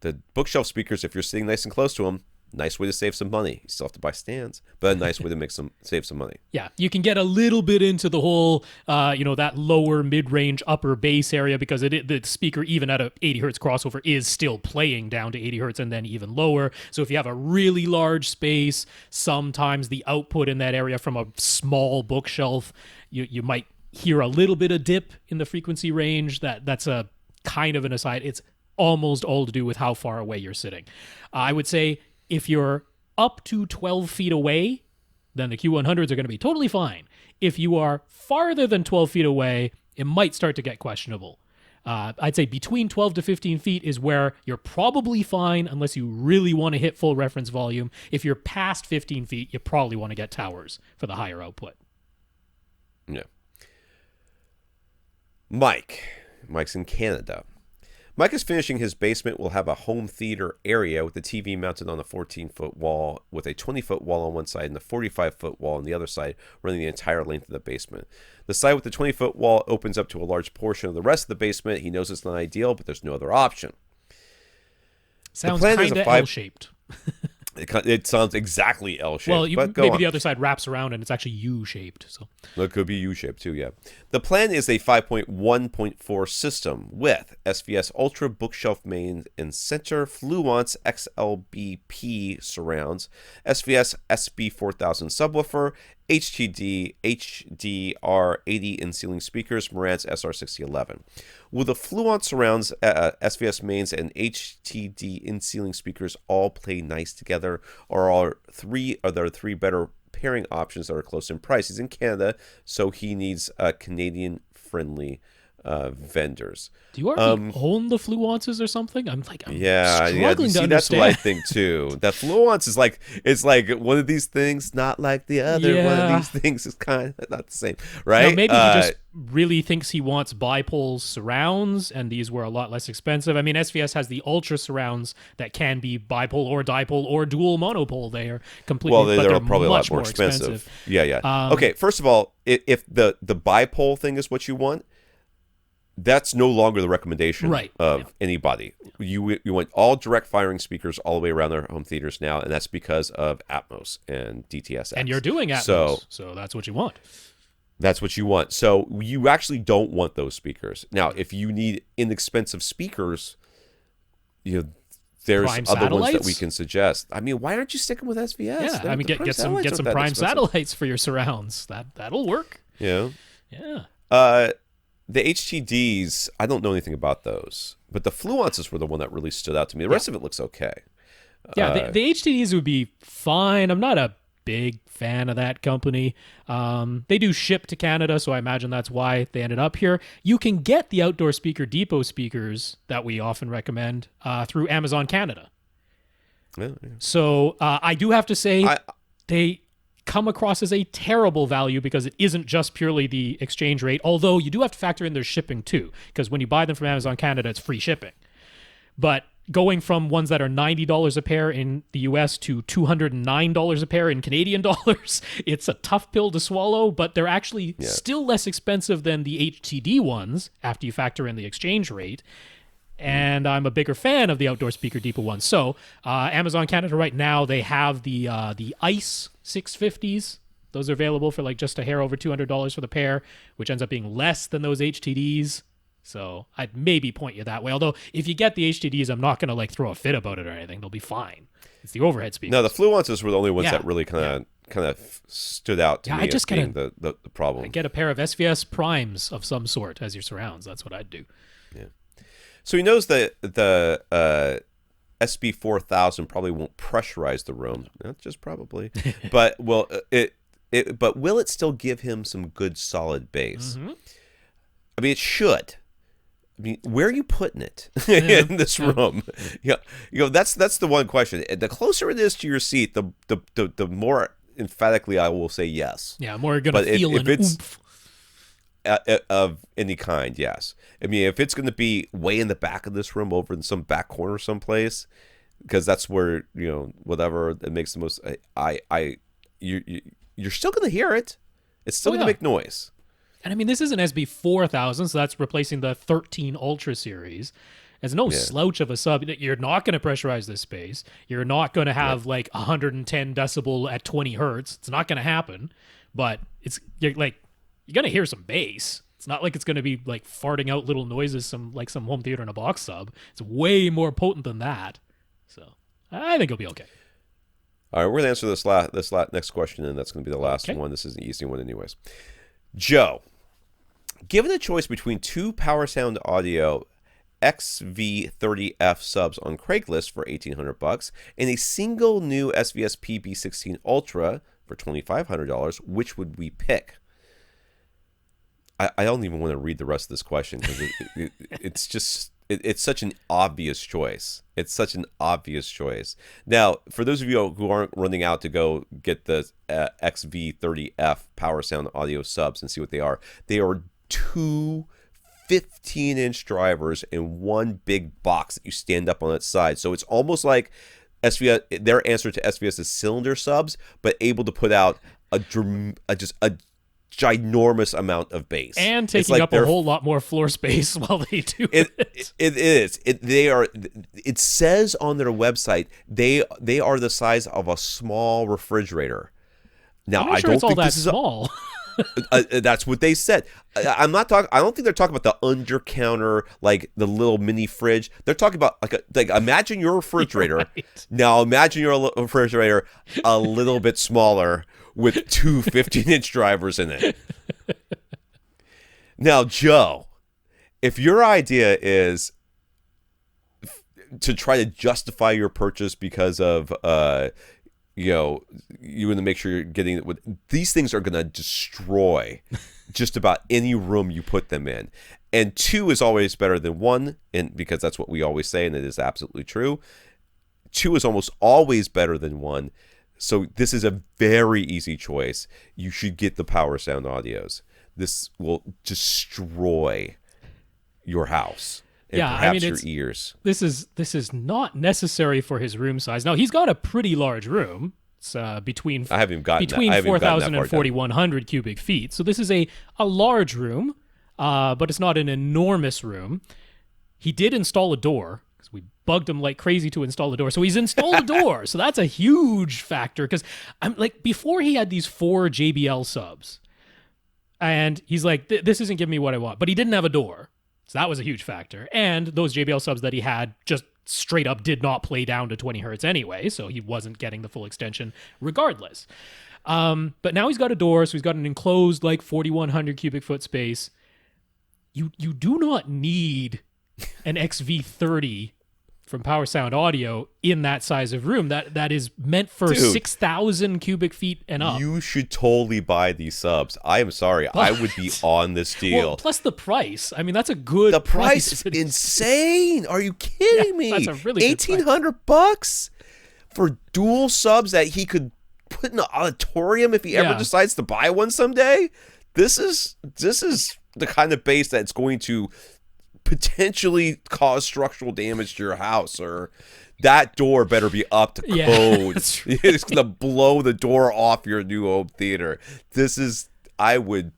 The bookshelf speakers, if you're sitting nice and close to them, nice way to save some money. You still have to buy stands, but a nice way to save some money. Yeah, you can get a little bit into the whole, that lower mid-range upper bass area because the speaker, even at a 80 hertz crossover, is still playing down to 80 hertz and then even lower. So if you have a really large space, sometimes the output in that area from a small bookshelf, you might hear a little bit of dip in the frequency range. That's a kind of an aside. It's almost all to do with how far away you're sitting. I would say if you're up to 12 feet away, then the Q100s are going to be totally fine. If you are farther than 12 feet away, it might start to get questionable. I'd say between 12 to 15 feet is where you're probably fine unless you really want to hit full reference volume. If you're past 15 feet, you probably want to get towers for the higher output. Yeah. Mike's in Canada. Mike is finishing his basement. Will have a home theater area with the TV mounted on a 14-foot wall with a 20-foot wall on one side and a 45-foot wall on the other side, running the entire length of the basement. The side with the 20-foot wall opens up to a large portion of the rest of the basement. He knows it's not ideal, but there's no other option. Sounds kind of L-shaped. It sounds exactly L-shaped. Well, maybe the other side wraps around and it's actually U-shaped. So it could be U-shaped too, yeah. The plan is a 5.1.4 system with SVS Ultra bookshelf main and center, Fluence XLBP surrounds, SVS SB4000 subwoofer, HTD, HDR80 in-ceiling speakers, Marantz SR6011. Will the Fluence surrounds, SVS mains, and HTD in-ceiling speakers all play nice together, or are there 3 better pairing options that are close in price? He's in Canada, so he needs Canadian-friendly vendors. Do you already own the Fluences or something? I'm struggling to understand. That's what I think too. That Fluence is it's like one of these things, not like the other. Yeah. One of these things is kind of not the same, right? Now, maybe he just really thinks he wants bipole surrounds, and these were a lot less expensive. I mean, SVS has the Ultra surrounds that can be bipole or dipole or dual monopole. They are completely, well, they're probably much a lot more expensive. Yeah. Okay, first of all, if the bipole thing is what you want, that's no longer the recommendation of anybody. You want all direct firing speakers all the way around their home theaters now, and that's because of Atmos and DTS:X. And you're doing Atmos, so that's what you want. That's what you want. So you actually don't want those speakers. Now, if you need inexpensive speakers, there's prime other satellites? ones that we can suggest. I mean, why aren't you sticking with SVS? Yeah, get some prime satellites for your surrounds. That'll work. Yeah. Yeah. the HTDs, I don't know anything about those, but the Fluences were the one that really stood out to me. The rest of it looks okay. Yeah, the HTDs would be fine. I'm not a big fan of that company. They do ship to Canada, so I imagine that's why they ended up here. You can get the Outdoor Speaker Depot speakers that we often recommend through Amazon Canada. Yeah. So I do have to say they come across as a terrible value because it isn't just purely the exchange rate, although you do have to factor in their shipping too, because when you buy them from Amazon Canada, it's free shipping. But going from ones that are $90 a pair in the US to $209 a pair in Canadian dollars, it's a tough pill to swallow, but they're actually still less expensive than the HTD ones after you factor in the exchange rate. And I'm a bigger fan of the Outdoor Speaker Depot ones. So Amazon Canada right now, they have the ICE 650s. Those are available for like just a hair over $200 for the pair, which ends up being less than those HTDs. So I'd maybe point you that way. Although if you get the HTDs, I'm not going to like throw a fit about it or anything. They'll be fine. It's the overhead speakers. No, the Fluences were the only ones that really kind of stood out to me as being the problem. I get a pair of SVS Primes of some sort as your surrounds. That's what I'd do. Yeah. So he knows that the SB4000 probably won't pressurize the room. Not just probably, but will it still give him some good solid bass? Mm-hmm. I mean, it should. I mean, where are you putting it in this room? That's the one question. The closer it is to your seat, the more emphatically I will say yes. Yeah, more gonna feel an oomph. Of any kind, yes. I mean, if it's going to be way in the back of this room, over in some back corner someplace, because that's where whatever it makes the most. You're still going to hear it. It's still going to make noise. And I mean, this is an SB4000, so that's replacing the 13 Ultra series. It's no slouch of a sub. You're not going to pressurize this space. You're not going to have like 110 decibel at 20 hertz. It's not going to happen. But you're going to hear some bass. It's not like it's going to be like farting out little noises, some home theater in a box sub. It's way more potent than that. So I think it'll be okay. All right, we're going to answer this next question, and that's going to be the last one. This is an easy one anyways. Joe, given a choice between two Power Sound Audio XV30F subs on Craigslist for $1,800 and a single new SVS PB16 Ultra for $2,500, which would we pick? I don't even want to read the rest of this question because it's such an obvious choice. It's such an obvious choice. Now, for those of you who aren't running out to go get the XV30F Power Sound Audio subs and see what they are two 15-inch drivers in one big box that you stand up on its side. So it's almost like SVS, their answer to SVS's cylinder subs, but able to put out just a ginormous amount of bass and taking up a whole lot more floor space while they do it. It is. It says on their website they are the size of a small refrigerator. Now I'm not sure I don't it's all think that this is small. That's what they said. I'm not talking. I don't think they're talking about the under counter, like the little mini fridge. They're talking about like imagine your refrigerator. Right. Now imagine your refrigerator a little bit smaller with two 15-inch drivers in it. Now, Joe, if your idea is to try to justify your purchase because of you want to make sure you're getting it with these things are going to destroy just about any room you put them in. And two is always better than one, and because that's what we always say, and it is absolutely true. Two is almost always better than one. So this is a very easy choice. You should get the Power Sound Audios. This will destroy your house. And perhaps your ears. This is not necessary for his room size. Now he's got a pretty large room. It's between 4,000 and 4,100 cubic feet. So this is a large room, but it's not an enormous room. He did install a door because we bugged him like crazy to install a door. So he's installed a door. So that's a huge factor because I'm like before he had these 4 JBL subs, and he's like, this isn't giving me what I want. But he didn't have a door. So that was a huge factor. And those JBL subs that he had just straight up did not play down to 20 hertz anyway, so he wasn't getting the full extension regardless. But now he's got a door, so he's got an enclosed like 4,100 cubic foot space. you do not need an XV30 from Power Sound Audio in that size of room. That is meant for 6,000 cubic feet and up. You should totally buy these subs. I am sorry. I would be on this deal. Well, plus the price. I mean, that's a good The price is insane. Are you kidding me? That's a really good price. $1,800 for dual subs that he could put in an auditorium if he ever decides to buy one someday? This is the kind of bass that's going to potentially cause structural damage to your house, or that door better be up to code. Right. It's going to blow the door off your new home theater. I would,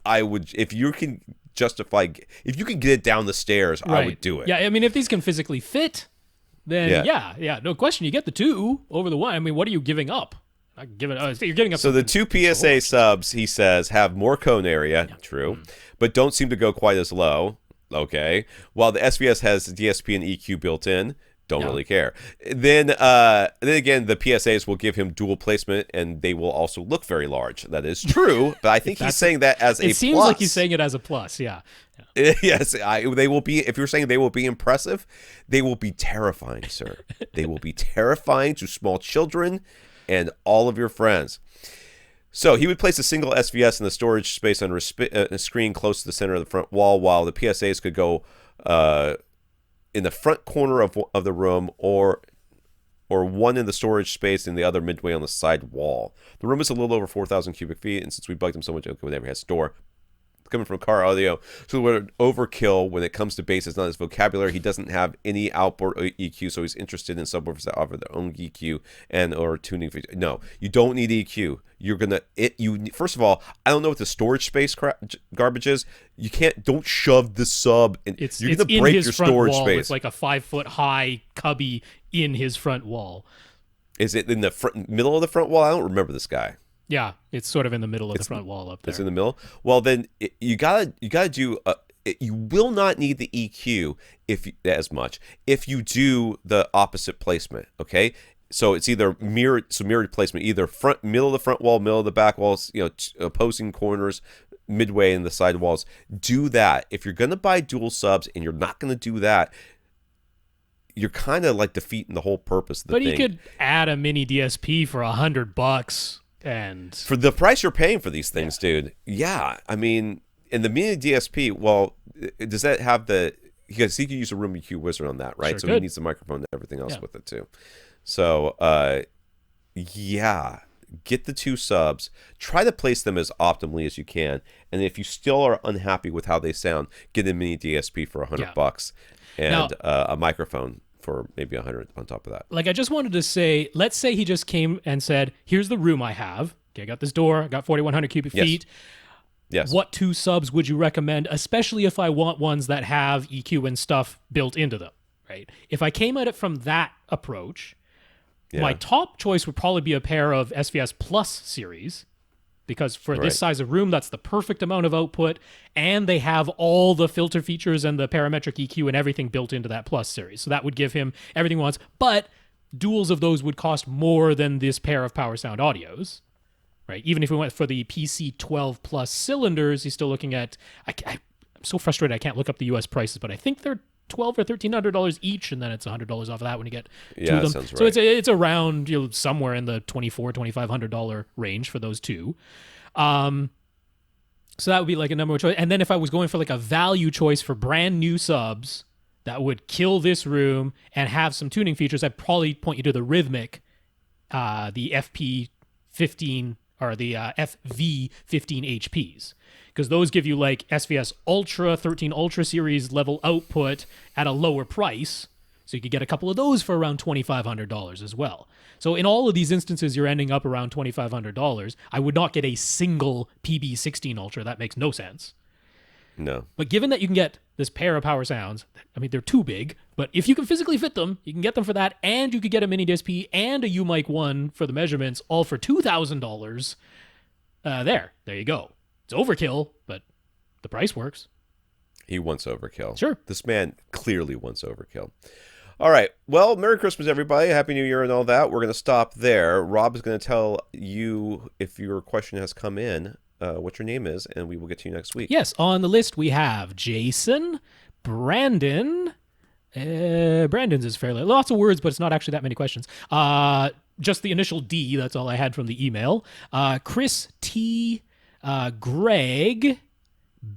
if you can if you can get it down the stairs, right. I would do it. Yeah, I mean, if these can physically fit, then yeah, no question. You get the two over the one. I mean, what are you giving up? You're giving up. So the two PSA subs, he says, have more cone area, true, but don't seem to go quite as low. Okay, while the SVS has DSP and EQ built in, don't really care. Then again, the PSAs will give him dual placement, and they will also look very large. That is true, but I think he's saying that as a plus. It seems like he's saying it as a plus. Yeah. Yes, they will be. If you're saying they will be impressive, they will be terrifying, sir. They will be terrifying to small children and all of your friends. So he would place a single SVS in the storage space under a screen close to the center of the front wall, while the PSAs could go in the front corner of the room, or one in the storage space and the other midway on the side wall. The room is a little over 4,000 cubic feet, and since we bugged him so much, okay, whenever he has a door. Coming from car audio, so the overkill when it comes to bass is not his vocabulary. He doesn't have any outboard EQ, so he's interested in subwoofers that offer their own EQ and or tuning features. No, you don't need EQ. First of all, I don't know what the storage space garbage is. Don't shove the sub in. You're gonna break your storage space. It's like a 5-foot high cubby in his front wall. Is it in the middle of the front wall? I don't remember this guy. Yeah, it's sort of in the middle of the front wall up there. It's in the middle. Well, then you gotta do. You will not need the EQ as much if you do the opposite placement. Okay, so it's either mirrored placement, either middle of the front wall, middle of the back walls. Opposing corners, midway in the side walls. Do that. If you're gonna buy dual subs and you're not gonna do that, you're kind of like defeating the whole purpose of the thing. But you could add a mini DSP for $100. And for the price you're paying for these things, dude. Yeah, I mean, in the mini DSP, well, does that have because he could use a Room EQ Wizard on that, right? Sure so could. He needs the microphone and everything else with it too. So, get the two subs. Try to place them as optimally as you can, and if you still are unhappy with how they sound, get a mini DSP for $100 and a microphone for maybe 100 on top of that. Like, I just wanted to say, let's say he just came and said, here's the room I have. Okay, I got this door. I got 4,100 cubic feet. Yes. What two subs would you recommend, especially if I want ones that have EQ and stuff built into them, right? If I came at it from that approach, my top choice would probably be a pair of SVS Plus series, because for this size of room, that's the perfect amount of output, and they have all the filter features and the parametric EQ and everything built into that Plus series. So that would give him everything he wants, but duals of those would cost more than this pair of Power Sound Audios, right? Even if we went for the PC12 Plus cylinders, he's still looking at, I'm so frustrated I can't look up the US prices, but I think they're $1,200 or $1,300 each, and then it's $100 off of that when you get to them. Sounds right. So it's around somewhere in the $2,400-$2,500 range for those two. So that would be like a number one choice. And then if I was going for like a value choice for brand new subs that would kill this room and have some tuning features, I'd probably point you to the Rhythmic, the FP15 or the FV15 HPs. Because those give you like SVS Ultra, 13 Ultra series level output at a lower price. So you could get a couple of those for around $2,500 as well. So in all of these instances, you're ending up around $2,500. I would not get a single PB16 Ultra. That makes no sense. No. But given that you can get this pair of Power Sounds, I mean, they're too big, but if you can physically fit them, you can get them for that, and you could get a mini DSP and a UMic 1 for the measurements, all for $2,000. There you go. It's overkill, but the price works. He wants overkill. Sure. This man clearly wants overkill. All right. Well, Merry Christmas, everybody. Happy New Year and all that. We're going to stop there. Rob is going to tell you if your question has come in what your name is, and we will get to you next week. Yes, on the list we have Jason, Brandon. Brandon's is fairly lots of words, but it's not actually that many questions. Just the initial D. That's all I had from the email. Chris T. Greg,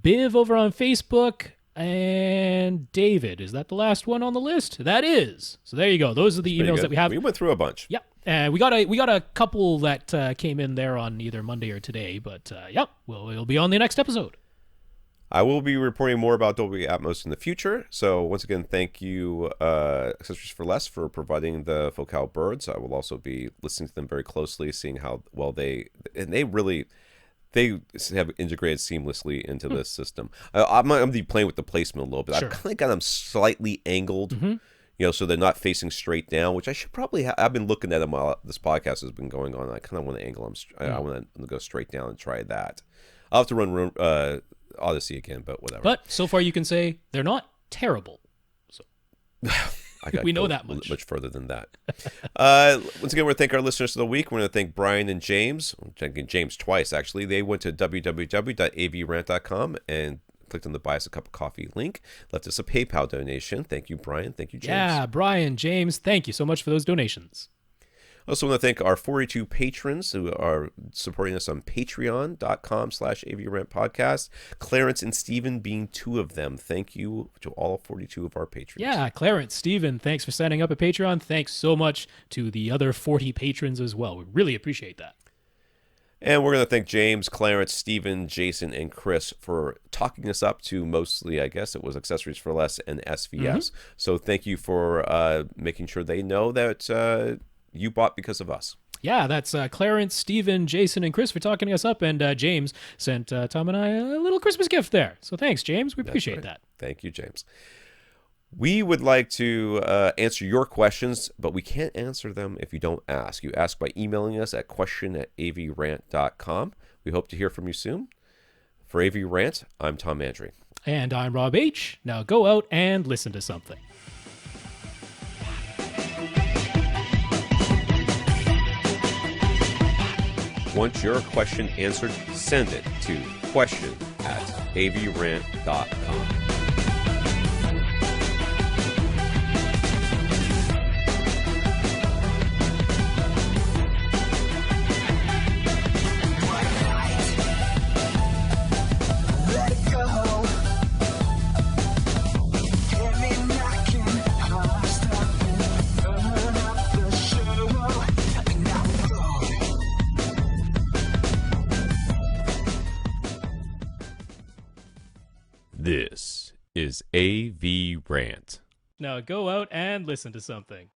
Biv over on Facebook, and David. Is that the last one on the list? That is. So there you go. Those are the emails that we have. We went through a bunch. Yep. We got a couple that came in there on either Monday or today, but yep, we'll be on the next episode. I will be reporting more about Dolby Atmos in the future. So once again, thank you, Accessories for Less, for providing the Focal birds. I will also be listening to them very closely, seeing how well they have integrated seamlessly into this system. I'm going to be playing with the placement a little bit. Sure. I've kind of got them slightly angled, so they're not facing straight down, which I should probably I've been looking at them while this podcast has been going on. I kind of want to angle them. I want to go straight down and try that. I'll have to run Odyssey again, but whatever. But so far you can say they're not terrible. So we know that much further than that. Once again, we're going to thank our listeners of the week. We're going to thank Brian and James. I'm thanking James twice, actually. They went to www.avrant.com and clicked on the Buy Us a Cup of Coffee link. Left us a PayPal donation. Thank you, Brian. Thank you, James. Yeah, Brian, James, thank you so much for those donations. I also want to thank our 42 patrons who are supporting us on patreon.com/AVRant podcast. Clarence and Stephen being two of them. Thank you to all 42 of our patrons. Yeah, Clarence, Stephen, thanks for signing up at Patreon. Thanks so much to the other 40 patrons as well. We really appreciate that. And we're going to thank James, Clarence, Stephen, Jason, and Chris for talking us up to mostly, I guess it was Accessories for Less and SVS. So thank you for making sure they know that you bought because of us. Yeah, that's Clarence, Stephen, Jason, and Chris for talking us up. And James sent Tom and I a little Christmas gift there. So thanks, James. We appreciate that. Thank you, James. We would like to answer your questions, but we can't answer them if you don't ask. You ask by emailing us at question@avrant.com. We hope to hear from you soon. For AVRant, I'm Tom Andry. And I'm Rob H. Now go out and listen to something. Want your question answered? Send it to question@avrant.com. This is AVRant. Now go out and listen to something.